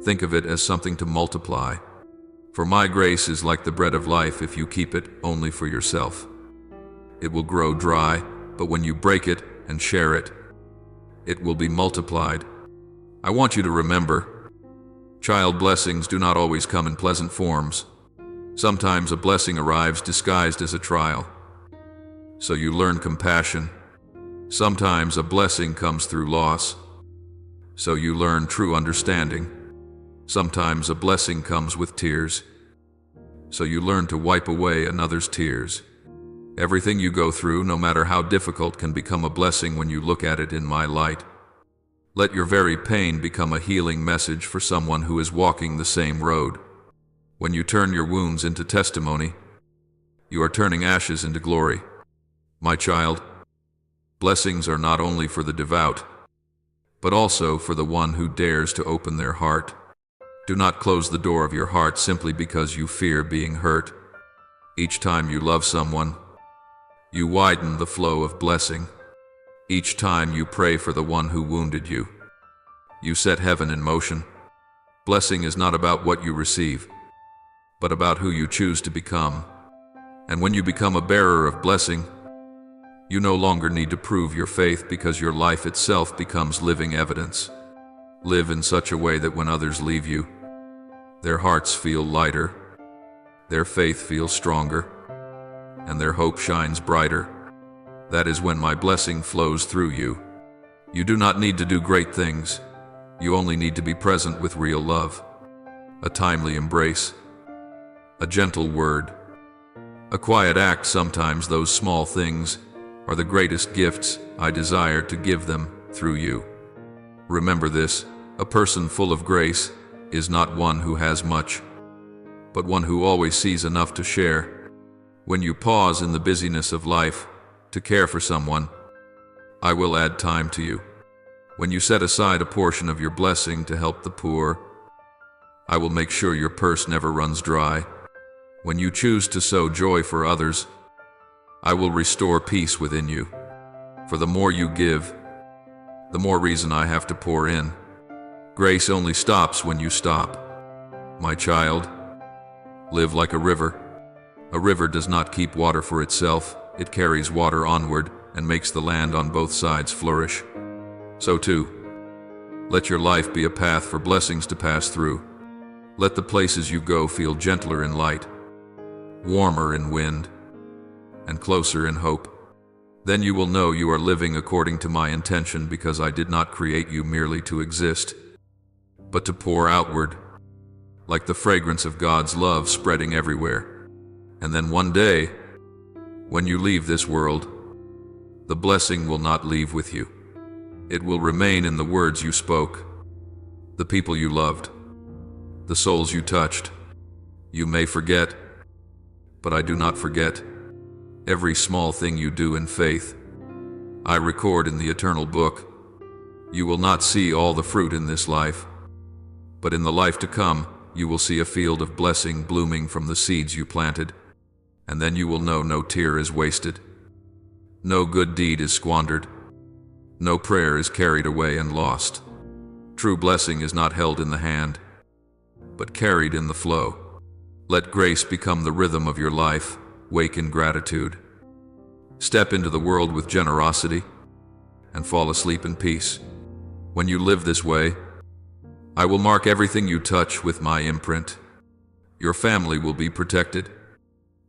Think of it as something to multiply. For my grace is like the bread of life if you keep it only for yourself. It will grow dry, but when you break it and share it, it will be multiplied. I want you to remember, child blessings do not always come in pleasant forms. Sometimes a blessing arrives disguised as a trial, so you learn compassion. Sometimes a blessing comes through loss, so you learn true understanding. Sometimes a blessing comes with tears, so you learn to wipe away another's tears. Everything you go through, no matter how difficult, can become a blessing when you look at it in my light. Let your very pain become a healing message for someone who is walking the same road. When you turn your wounds into testimony, you are turning ashes into glory. My child, blessings are not only for the devout, but also for the one who dares to open their heart. Do not close the door of your heart simply because you fear being hurt. Each time you love someone, you widen the flow of blessing. Each time you pray for the one who wounded you, you set heaven in motion. Blessing is not about what you receive, but about who you choose to become. And when you become a bearer of blessing, you no longer need to prove your faith because your life itself becomes living evidence. Live in such a way that when others leave you, their hearts feel lighter, their faith feels stronger, and their hope shines brighter. That is when my blessing flows through you. You do not need to do great things. You only need to be present with real love, a timely embrace, a gentle word, a quiet act. Sometimes those small things are the greatest gifts. I desire to give them through you. Remember this, a person full of grace is not one who has much, but one who always sees enough to share. When you pause in the busyness of life to care for someone, I will add time to you. When you set aside a portion of your blessing to help the poor, I will make sure your purse never runs dry. When you choose to sow joy for others, I will restore peace within you. For the more you give, the more reason I have to pour in. Grace only stops when you stop. My child, live like a river. A river does not keep water for itself. It carries water onward and makes the land on both sides flourish. So too, let your life be a path for blessings to pass through. Let the places you go feel gentler in light, warmer in wind, and closer in hope. Then you will know you are living according to my intention, because I did not create you merely to exist, but to pour outward, like the fragrance of God's love spreading everywhere. And then one day, when you leave this world, the blessing will not leave with you. It will remain in the words you spoke, the people you loved, the souls you touched. You may forget, but I do not forget. Every small thing you do in faith, I record in the eternal book. You will not see all the fruit in this life, but in the life to come, you will see a field of blessing blooming from the seeds you planted, and then you will know no tear is wasted, no good deed is squandered, no prayer is carried away and lost. True blessing is not held in the hand, but carried in the flow. Let grace become the rhythm of your life. Wake in gratitude. Step into the world with generosity, and fall asleep in peace. When you live this way, I will mark everything you touch with my imprint. Your family will be protected.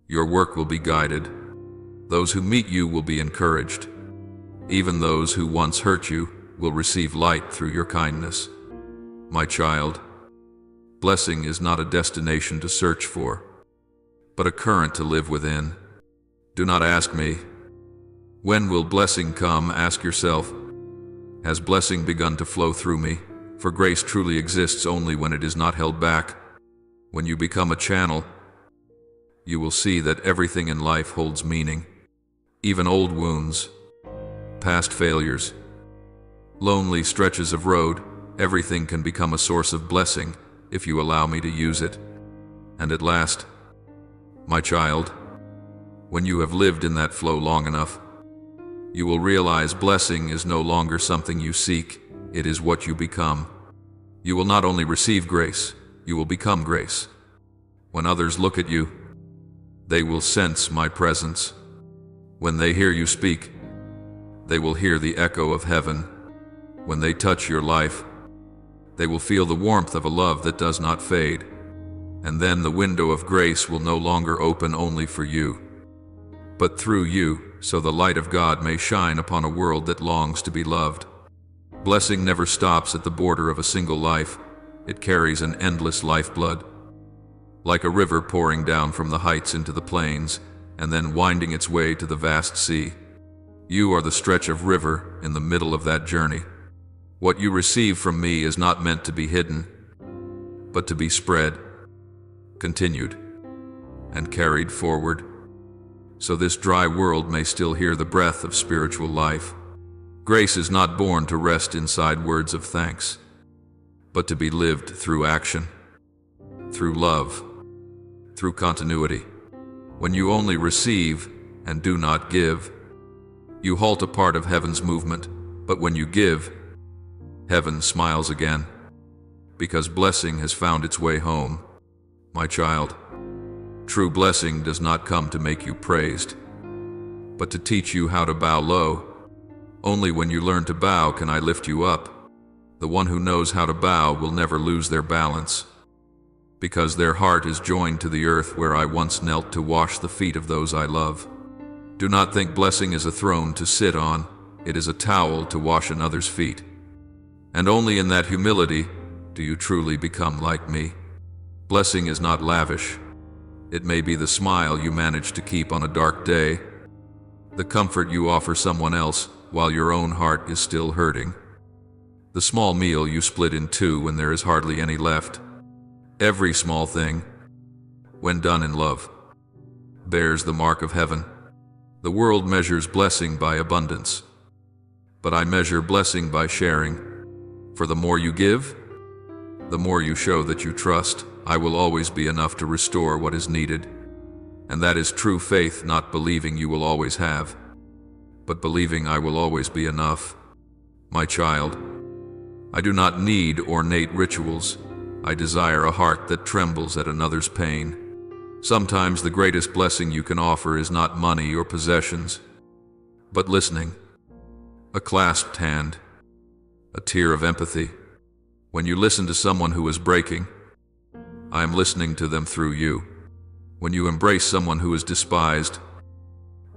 Your work will be guided. Those who meet you will be encouraged. Even those who once hurt you will receive light through your kindness. My child, blessing is not a destination to search for, but a current to live within. Do not ask me, when will blessing come? Ask yourself, has blessing begun to flow through me? For grace truly exists only when it is not held back. When you become a channel, you will see that everything in life holds meaning. Even old wounds, past failures, lonely stretches of road, everything can become a source of blessing if you allow me to use it. And at last, my child, when you have lived in that flow long enough, you will realize blessing is no longer something you seek, it is what you become. You will not only receive grace, you will become grace. When others look at you, they will sense my presence. When they hear you speak, they will hear the echo of heaven. When they touch your life, they will feel the warmth of a love that does not fade. And then the window of grace will no longer open only for you, but through you, so the light of God may shine upon a world that longs to be loved. Blessing never stops at the border of a single life. It carries an endless lifeblood, like a river pouring down from the heights into the plains, and then winding its way to the vast sea. You are the stretch of river in the middle of that journey. What you receive from me is not meant to be hidden, but to be spread, continued, and carried forward, so this dry world may still hear the breath of spiritual life. Grace is not born to rest inside words of thanks, but to be lived through action, through love, through continuity. When you only receive and do not give, you halt a part of heaven's movement, but when you give, heaven smiles again, because blessing has found its way home. My child, true blessing does not come to make you praised, but to teach you how to bow low. Only when you learn to bow can I lift you up. The one who knows how to bow will never lose their balance, because their heart is joined to the earth where I once knelt to wash the feet of those I love. Do not think blessing is a throne to sit on, it is a towel to wash another's feet. And only in that humility do you truly become like me. Blessing is not lavish. It may be the smile you manage to keep on a dark day, the comfort you offer someone else while your own heart is still hurting, the small meal you split in two when there is hardly any left. Every small thing, when done in love, bears the mark of heaven. The world measures blessing by abundance, but I measure blessing by sharing. For the more you give, the more you show that you trust. I will always be enough to restore what is needed. And that is true faith, not believing you will always have, but believing I will always be enough. My child, I do not need ornate rituals. I desire a heart that trembles at another's pain. Sometimes the greatest blessing you can offer is not money or possessions, but listening, a clasped hand, a tear of empathy. When you listen to someone who is breaking, I am listening to them through you. When you embrace someone who is despised,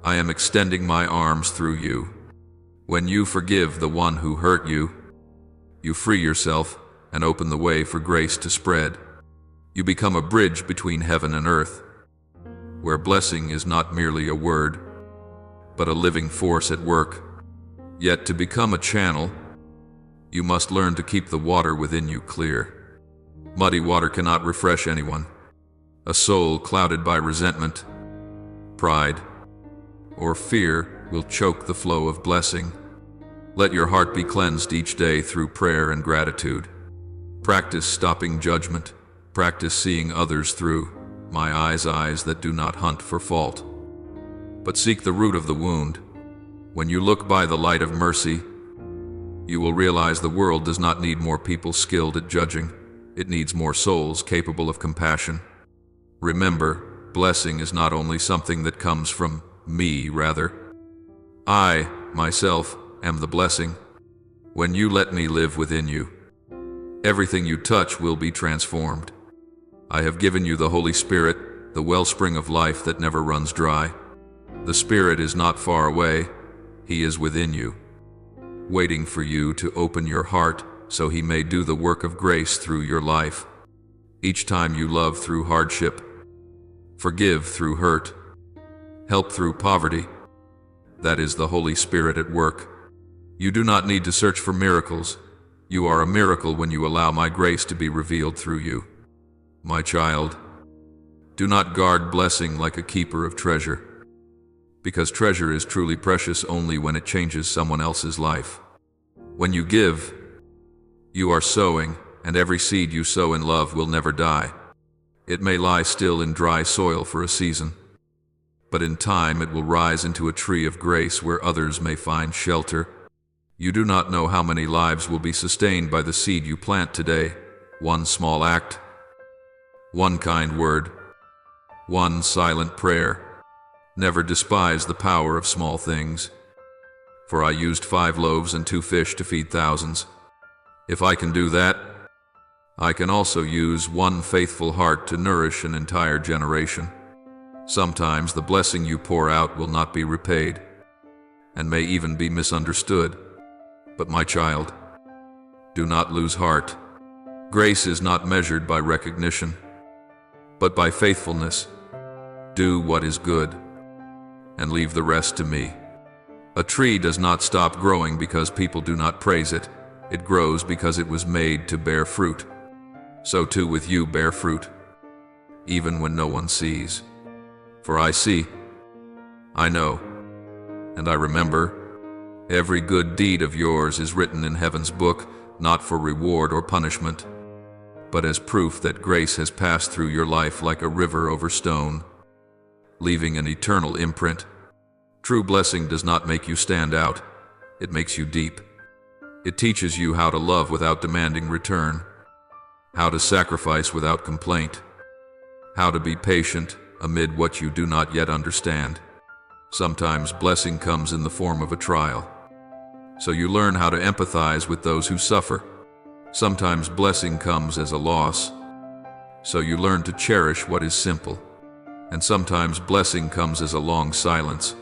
I am extending my arms through you. When you forgive the one who hurt you, you free yourself and open the way for grace to spread. You become a bridge between heaven and earth, where blessing is not merely a word, but a living force at work. Yet to become a channel, you must learn to keep the water within you clear. Muddy water cannot refresh anyone. A soul clouded by resentment, pride, or fear will choke the flow of blessing. Let your heart be cleansed each day through prayer and gratitude. Practice stopping judgment. Practice seeing others through my eyes that do not hunt for fault, but seek the root of the wound. When you look by the light of mercy, you will realize the world does not need more people skilled at judging. It needs more souls capable of compassion. Remember, blessing is not only something that comes from me, rather, I, myself, am the blessing. When you let me live within you, everything you touch will be transformed. I have given you the Holy Spirit, the wellspring of life that never runs dry. The Spirit is not far away, He is within you, waiting for you to open your heart so He may do the work of grace through your life. Each time you love through hardship, forgive through hurt, help through poverty, that is the Holy Spirit at work. You do not need to search for miracles. You are a miracle when you allow my grace to be revealed through you. My child, do not guard blessing like a keeper of treasure, because treasure is truly precious only when it changes someone else's life. When you give, you are sowing, and every seed you sow in love will never die. It may lie still in dry soil for a season, but in time it will rise into a tree of grace where others may find shelter. You do not know how many lives will be sustained by the seed you plant today. One small act, one kind word, one silent prayer. Never despise the power of small things. For I used 5 loaves and 2 fish to feed thousands. If I can do that, I can also use one faithful heart to nourish an entire generation. Sometimes the blessing you pour out will not be repaid, and may even be misunderstood. But my child, do not lose heart. Grace is not measured by recognition, but by faithfulness. Do what is good, and leave the rest to me. A tree does not stop growing because people do not praise it. It grows because it was made to bear fruit. So too with you bear fruit, even when no one sees. For I see, I know, and I remember. Every good deed of yours is written in heaven's book, not for reward or punishment, but as proof that grace has passed through your life like a river over stone, leaving an eternal imprint. True blessing does not make you stand out, it makes you deep. It teaches you how to love without demanding return, how to sacrifice without complaint, how to be patient amid what you do not yet understand. Sometimes blessing comes in the form of a trial, so you learn how to empathize with those who suffer. Sometimes blessing comes as a loss, so you learn to cherish what is simple. And sometimes blessing comes as a long silence,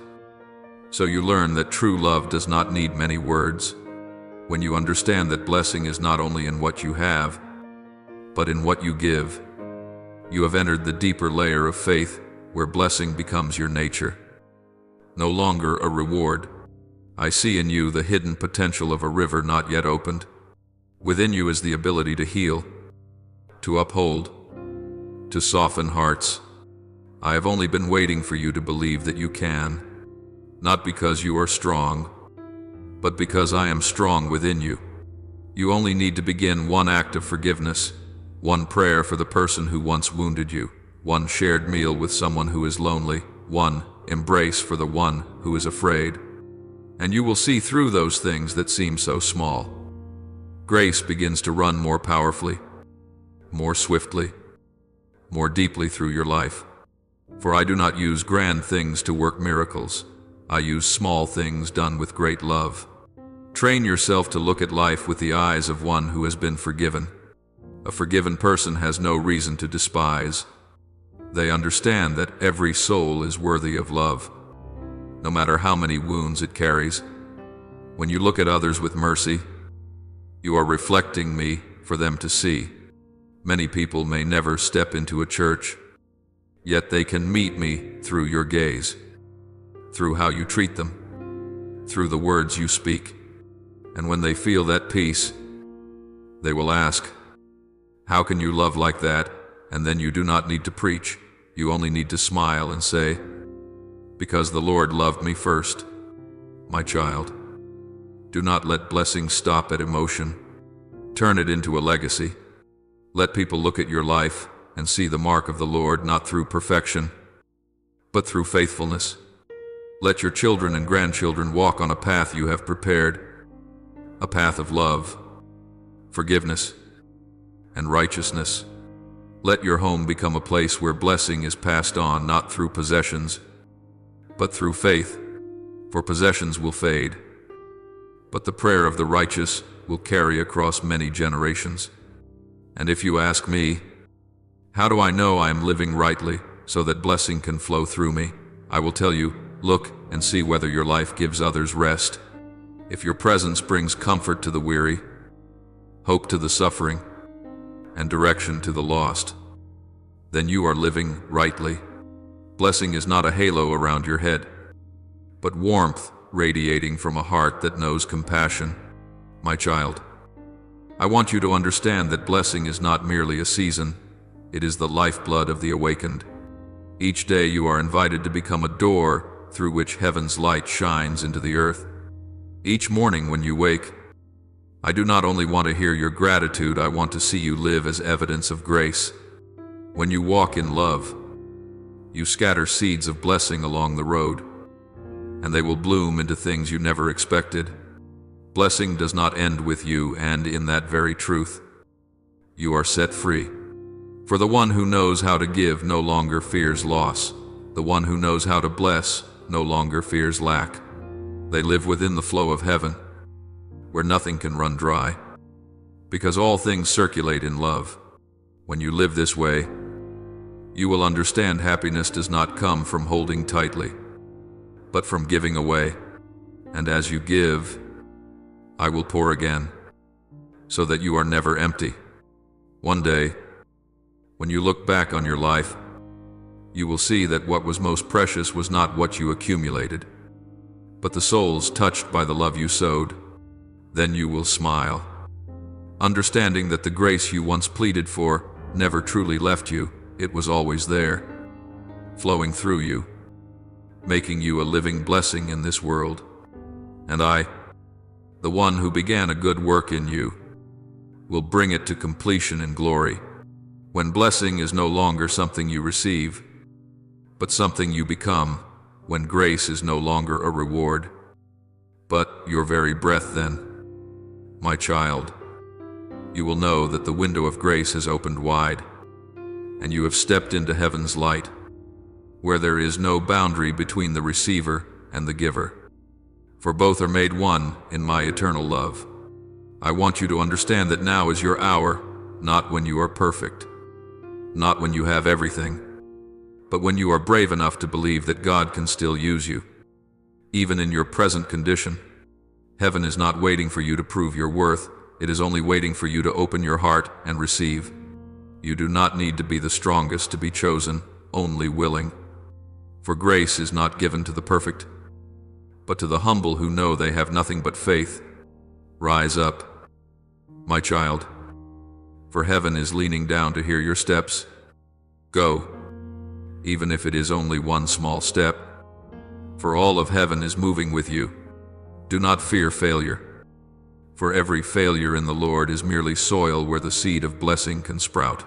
so you learn that true love does not need many words. When you understand that blessing is not only in what you have, but in what you give, you have entered the deeper layer of faith where blessing becomes your nature. No longer a reward. I see in you the hidden potential of a river not yet opened. Within you is the ability to heal, to uphold, to soften hearts. I have only been waiting for you to believe that you can, not because you are strong, but because I am strong within you. You only need to begin one act of forgiveness, one prayer for the person who once wounded you, one shared meal with someone who is lonely, one embrace for the one who is afraid. And you will see through those things that seem so small. Grace begins to run more powerfully, more swiftly, more deeply through your life. For I do not use grand things to work miracles. I use small things done with great love. Train yourself to look at life with the eyes of one who has been forgiven. A forgiven person has no reason to despise. They understand that every soul is worthy of love, no matter how many wounds it carries. When you look at others with mercy, you are reflecting me for them to see. Many people may never step into a church, yet they can meet me through your gaze, through how you treat them, through the words you speak. And when they feel that peace, they will ask, "How can you love like that?" And then you do not need to preach. You only need to smile and say, "Because the Lord loved me first." My child, do not let blessings stop at emotion. Turn it into a legacy. Let people look at your life and see the mark of the Lord, not through perfection, but through faithfulness. Let your children and grandchildren walk on a path you have prepared, a path of love, forgiveness, and righteousness. Let your home become a place where blessing is passed on not through possessions, but through faith, for possessions will fade, but the prayer of the righteous will carry across many generations. And if you ask me, how do I know I am living rightly? so that blessing can flow through me. I will tell you, look and see whether your life gives others rest. If your presence brings comfort to the weary, hope to the suffering, and direction to the lost, then you are living rightly. Blessing is not a halo around your head, but warmth radiating from a heart that knows compassion. My child, I want you to understand that blessing is not merely a season, it is the lifeblood of the awakened. Each day you are invited to become a door through which heaven's light shines into the earth. Each morning when you wake, I do not only want to hear your gratitude, I want to see you live as evidence of grace. When you walk in love, you scatter seeds of blessing along the road, and they will bloom into things you never expected. Blessing does not end with you, and in that very truth, you are set free. For the one who knows how to give no longer fears loss. The one who knows how to bless no longer fears lack. They live within the flow of heaven, where nothing can run dry, because all things circulate in love. When you live this way, you will understand happiness does not come from holding tightly, but from giving away. And as you give, I will pour again, so that you are never empty. One day, when you look back on your life, you will see that what was most precious was not what you accumulated, but the souls touched by the love you sowed. Then you will smile, understanding that the grace you once pleaded for never truly left you. It was always there, flowing through you, making you a living blessing in this world. And I, the one who began a good work in you, will bring it to completion in glory. When blessing is no longer something you receive, but something you become, when grace is no longer a reward, but your very breath, then, my child, you will know that the window of grace has opened wide, and you have stepped into heaven's light, where there is no boundary between the receiver and the giver, for both are made one in my eternal love. I want you to understand that now is your hour, not when you are perfect, not when you have everything, but when you are brave enough to believe that God can still use you. Even in your present condition, heaven is not waiting for you to prove your worth, it is only waiting for you to open your heart and receive. You do not need to be the strongest to be chosen, only willing. For grace is not given to the perfect, but to the humble who know they have nothing but faith. Rise up, my child, for heaven is leaning down to hear your steps. Go, even if it is only one small step, for all of heaven is moving with you. Do not fear failure, for every failure in the Lord is merely soil where the seed of blessing can sprout.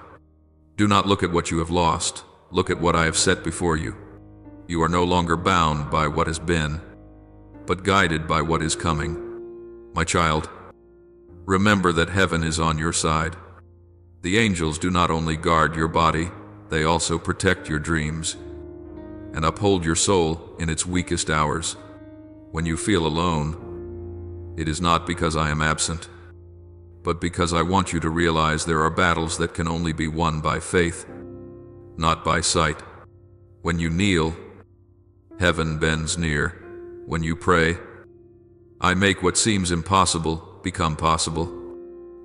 Do not look at what you have lost, look at what I have set before you. You are no longer bound by what has been, but guided by what is coming. My child, remember that heaven is on your side. The angels do not only guard your body, they also protect your dreams and uphold your soul in its weakest hours. When you feel alone, it is not because I am absent, but because I want you to realize there are battles that can only be won by faith, not by sight. When you kneel, heaven bends near. When you pray, I make what seems impossible become possible.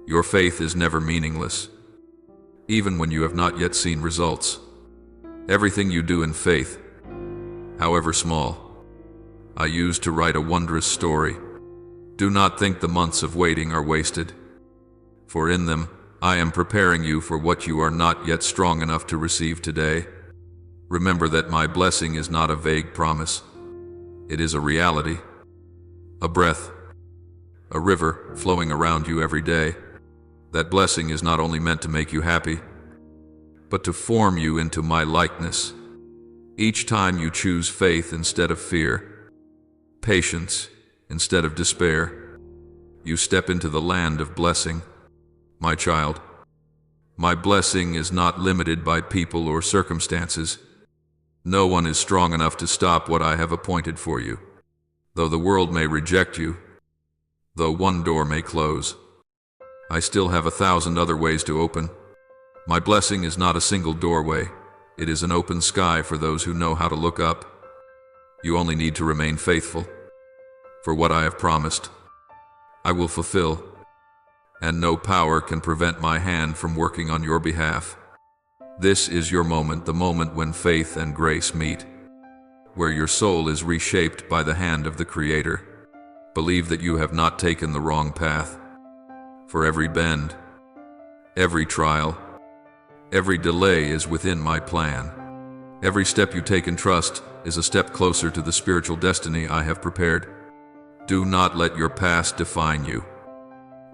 Your faith is never meaningless, even when you have not yet seen results. Everything you do in faith, however small, I use to write a wondrous story. Do not think the months of waiting are wasted, for in them I am preparing you for what you are not yet strong enough to receive today. Remember that my blessing is not a vague promise. It is a reality, a breath, a river flowing around you every day. That blessing is not only meant to make you happy, but to form you into my likeness. Each time you choose faith instead of fear, patience instead of despair, you step into the land of blessing. My child, my blessing is not limited by people or circumstances. No one is strong enough to stop what I have appointed for you. Though the world may reject you, though one door may close, I still have 1,000 other ways to open. My blessing is not a single doorway, It is an open sky for those who know how to look up. You only need to remain faithful. For what I have promised, I will fulfill, and no power can prevent my hand from working on your behalf. This is your moment, the moment when faith and grace meet, where your soul is reshaped by the hand of the Creator. Believe that you have not taken the wrong path. For every bend, every trial, every delay is within my plan. Every step you take in trust is a step closer to the spiritual destiny I have prepared. Do not let your past define you,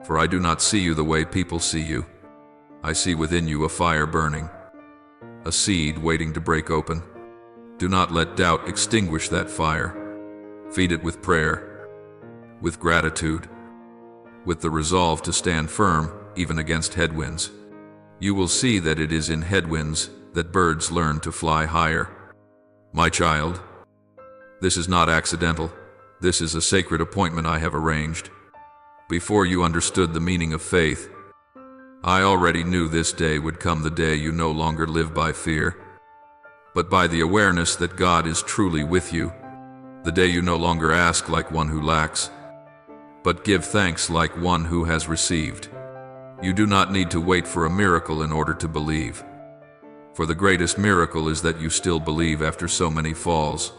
for I do not see you the way people see you. I see within you a fire burning, a seed waiting to break open. Do not let doubt extinguish that fire. Feed it with prayer, with gratitude, with the resolve to stand firm even against headwinds. You will see that it is in headwinds that birds learn to fly higher. My child, this is not accidental. This is a sacred appointment I have arranged. Before you understood the meaning of faith, I already knew this day would come, the day you no longer live by fear, but by the awareness that God is truly with you. The day you no longer ask like one who lacks, but give thanks like one who has received. You do not need to wait for a miracle in order to believe. For the greatest miracle is that you still believe after so many falls.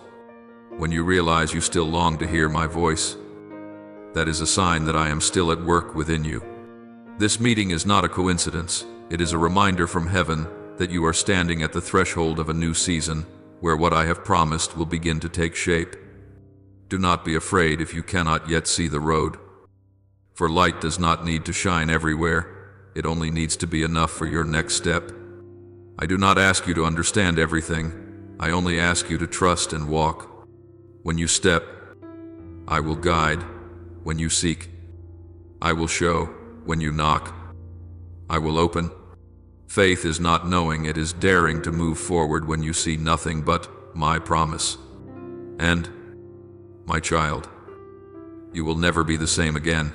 When you realize you still long to hear my voice, that is a sign that I am still at work within you. This meeting is not a coincidence. It is a reminder from heaven that you are standing at the threshold of a new season, where what I have promised will begin to take shape. Do not be afraid if you cannot yet see the road. For light does not need to shine everywhere. It only needs to be enough for your next step. I do not ask you to understand everything. I only ask you to trust and walk. When you step, I will guide. When you seek, I will show. When you knock, I will open. Faith is not knowing, it is daring to move forward when you see nothing but my promise. And, my child, you will never be the same again.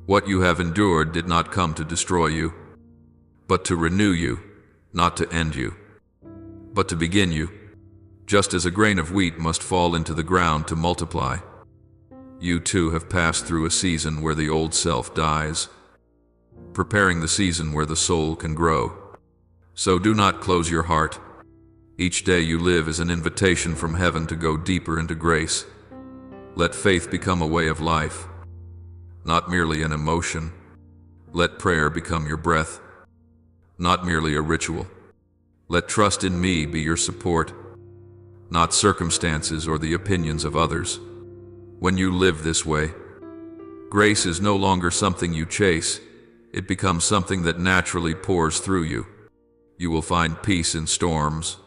What you have endured did not come to destroy you, but to renew you, not to end you, but to begin you. Just as a grain of wheat must fall into the ground to multiply, you too have passed through a season where the old self dies, preparing the season where the soul can grow. So do not close your heart. Each day you live is an invitation from heaven to go deeper into grace. Let faith become a way of life, not merely an emotion. Let prayer become your breath, not merely a ritual. Let trust in me be your support, not circumstances or the opinions of others. When you live this way, grace is no longer something you chase. It becomes something that naturally pours through you. You will find peace in storms,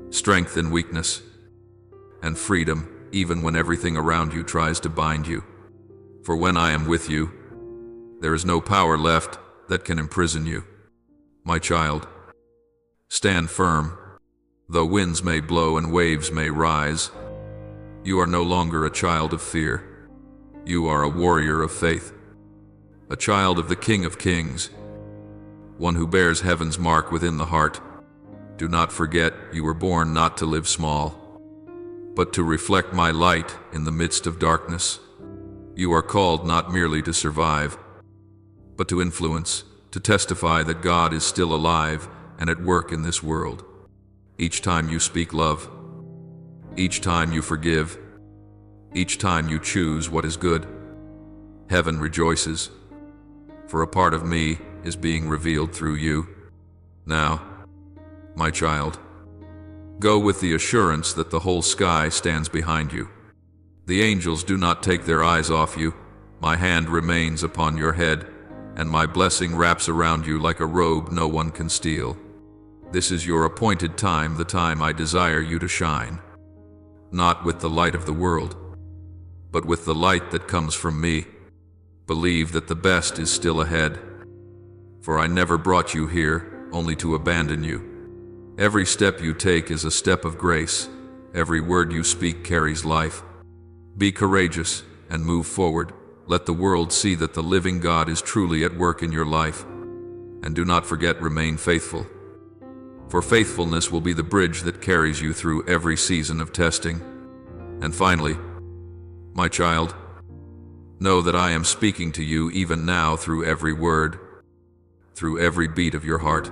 strength in weakness, and freedom even when everything around you tries to bind you. For when I am with you, there is no power left that can imprison you. My child, stand firm. Though winds may blow and waves may rise, you are no longer a child of fear. You are a warrior of faith, a child of the King of Kings, one who bears heaven's mark within the heart. Do not forget, you were born not to live small, but to reflect my light in the midst of darkness. You are called not merely to survive, but to influence, to testify that God is still alive and at work in this world. Each time you speak love, each time you forgive, each time you choose what is good, heaven rejoices, for a part of me is being revealed through you. Now, my child, go with the assurance that the whole sky stands behind you. The angels do not take their eyes off you. My hand remains upon your head, and my blessing wraps around you like a robe no one can steal. This is your appointed time, the time I desire you to shine, not with the light of the world, but with the light that comes from me. Believe that the best is still ahead, for I never brought you here only to abandon you. Every step you take is a step of grace. Every word you speak carries life. Be courageous and move forward. Let the world see that the living God is truly at work in your life. And do not forget, remain faithful. For faithfulness will be the bridge that carries you through every season of testing. And finally, my child, know that I am speaking to you even now through every word, through every beat of your heart.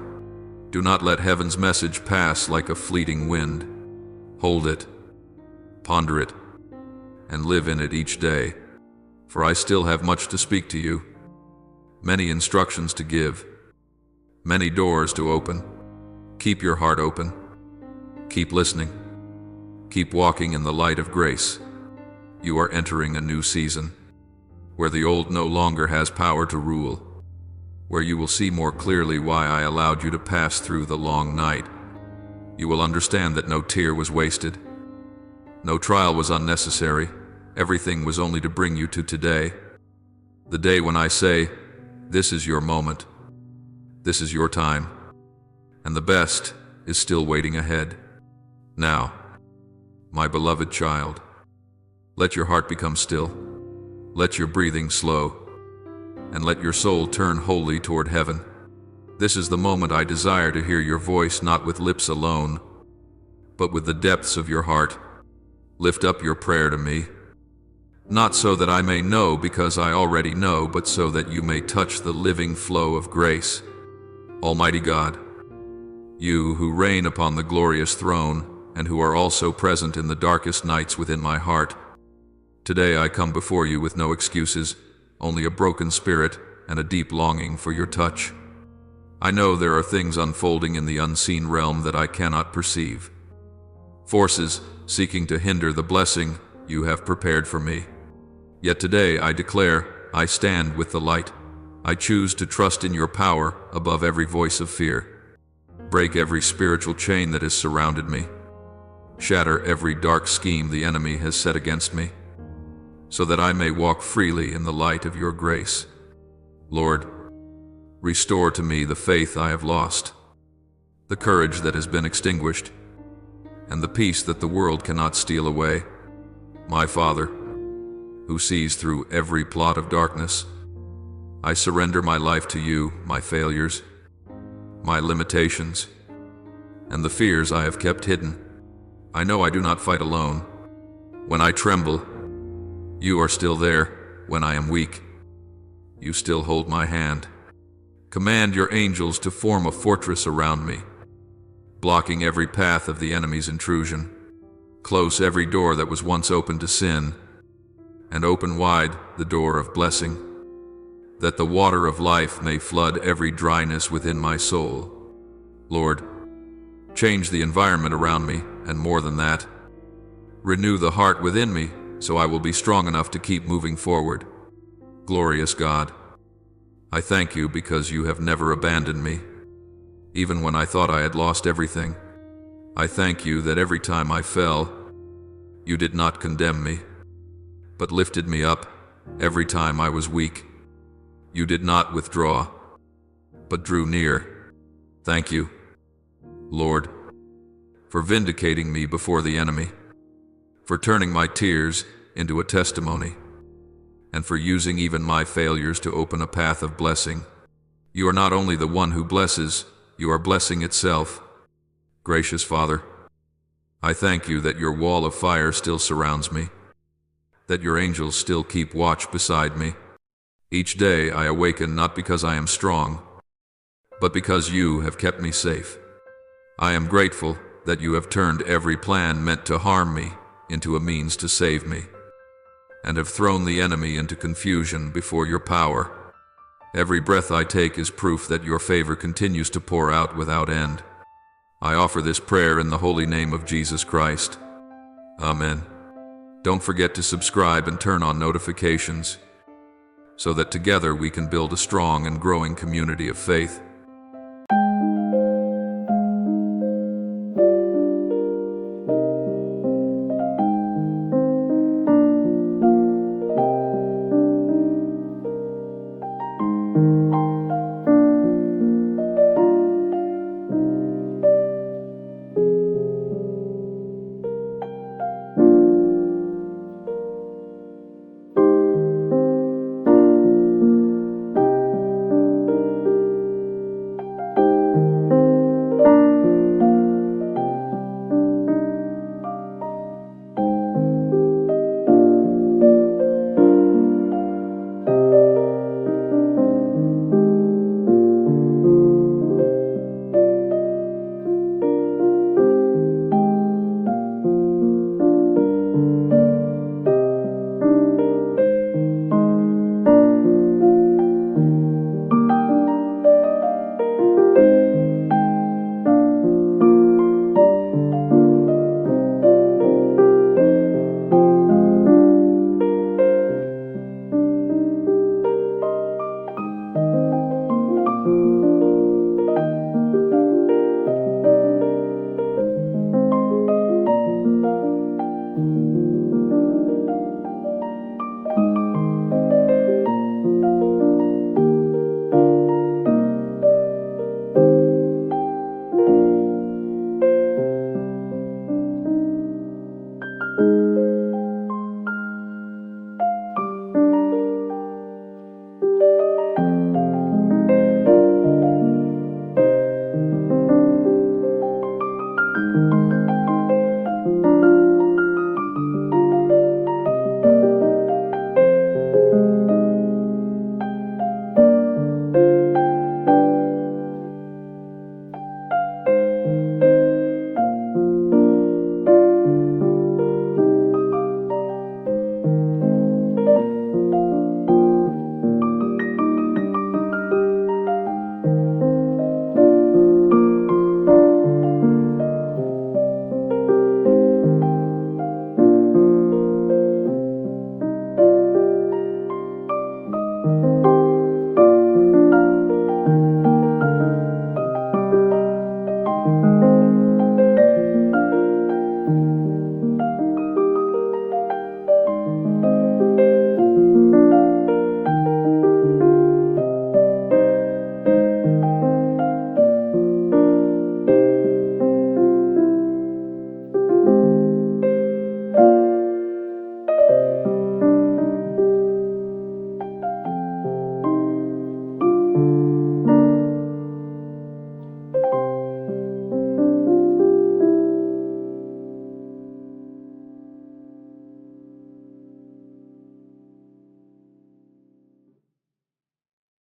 Do not let heaven's message pass like a fleeting wind. Hold it, ponder it, and live in it each day, for I still have much to speak to you, many instructions to give, many doors to open. Keep your heart open. Keep listening. Keep walking in the light of grace. You are entering a new season, where the old no longer has power to rule, where you will see more clearly why I allowed you to pass through the long night. You will understand that no tear was wasted, no trial was unnecessary. Everything was only to bring you to today, the day when I say, this is your moment, this is your time, and the best is still waiting ahead. Now, my beloved child, let your heart become still, let your breathing slow, and let your soul turn wholly toward heaven. This is the moment I desire to hear your voice, not with lips alone, but with the depths of your heart. Lift up your prayer to me, not so that I may know because I already know, but so that you may touch the living flow of grace. Almighty God, you who reign upon the glorious throne and who are also present in the darkest nights within my heart, today I come before you with no excuses, only a broken spirit and a deep longing for your touch. I know there are things unfolding in the unseen realm that I cannot perceive, forces seeking to hinder the blessing you have prepared for me. Yet today I declare, I stand with the light. I choose to trust in your power above every voice of fear. Break every spiritual chain that has surrounded me. Shatter every dark scheme the enemy has set against me, so that I may walk freely in the light of your grace. Lord, restore to me the faith I have lost, the courage that has been extinguished, and the peace that the world cannot steal away. My Father, who sees through every plot of darkness, I surrender my life to you, my failures, my limitations, and the fears I have kept hidden. I know I do not fight alone. When I tremble, you are still there. When I am weak, you still hold my hand. Command your angels to form a fortress around me, blocking every path of the enemy's intrusion. Close every door that was once open to sin, and open wide the door of blessing, that the water of life may flood every dryness within my soul. Lord, change the environment around me, and more than that, renew the heart within me so I will be strong enough to keep moving forward. Glorious God, I thank you because you have never abandoned me, even when I thought I had lost everything. I thank you that every time I fell, you did not condemn me, but lifted me up. Every time I was weak, you did not withdraw, but drew near. Thank you, Lord, for vindicating me before the enemy, for turning my tears into a testimony, and for using even my failures to open a path of blessing. You are not only the one who blesses, you are blessing itself. Gracious Father, I thank you that your wall of fire still surrounds me, that your angels still keep watch beside me. Each day I awaken not because I am strong, but because you have kept me safe. I am grateful that you have turned every plan meant to harm me into a means to save me, and have thrown the enemy into confusion before your power. Every breath I take is proof that your favor continues to pour out without end. I offer this prayer in the holy name of Jesus Christ. Amen. Don't forget to subscribe and turn on notifications, so that together we can build a strong and growing community of faith.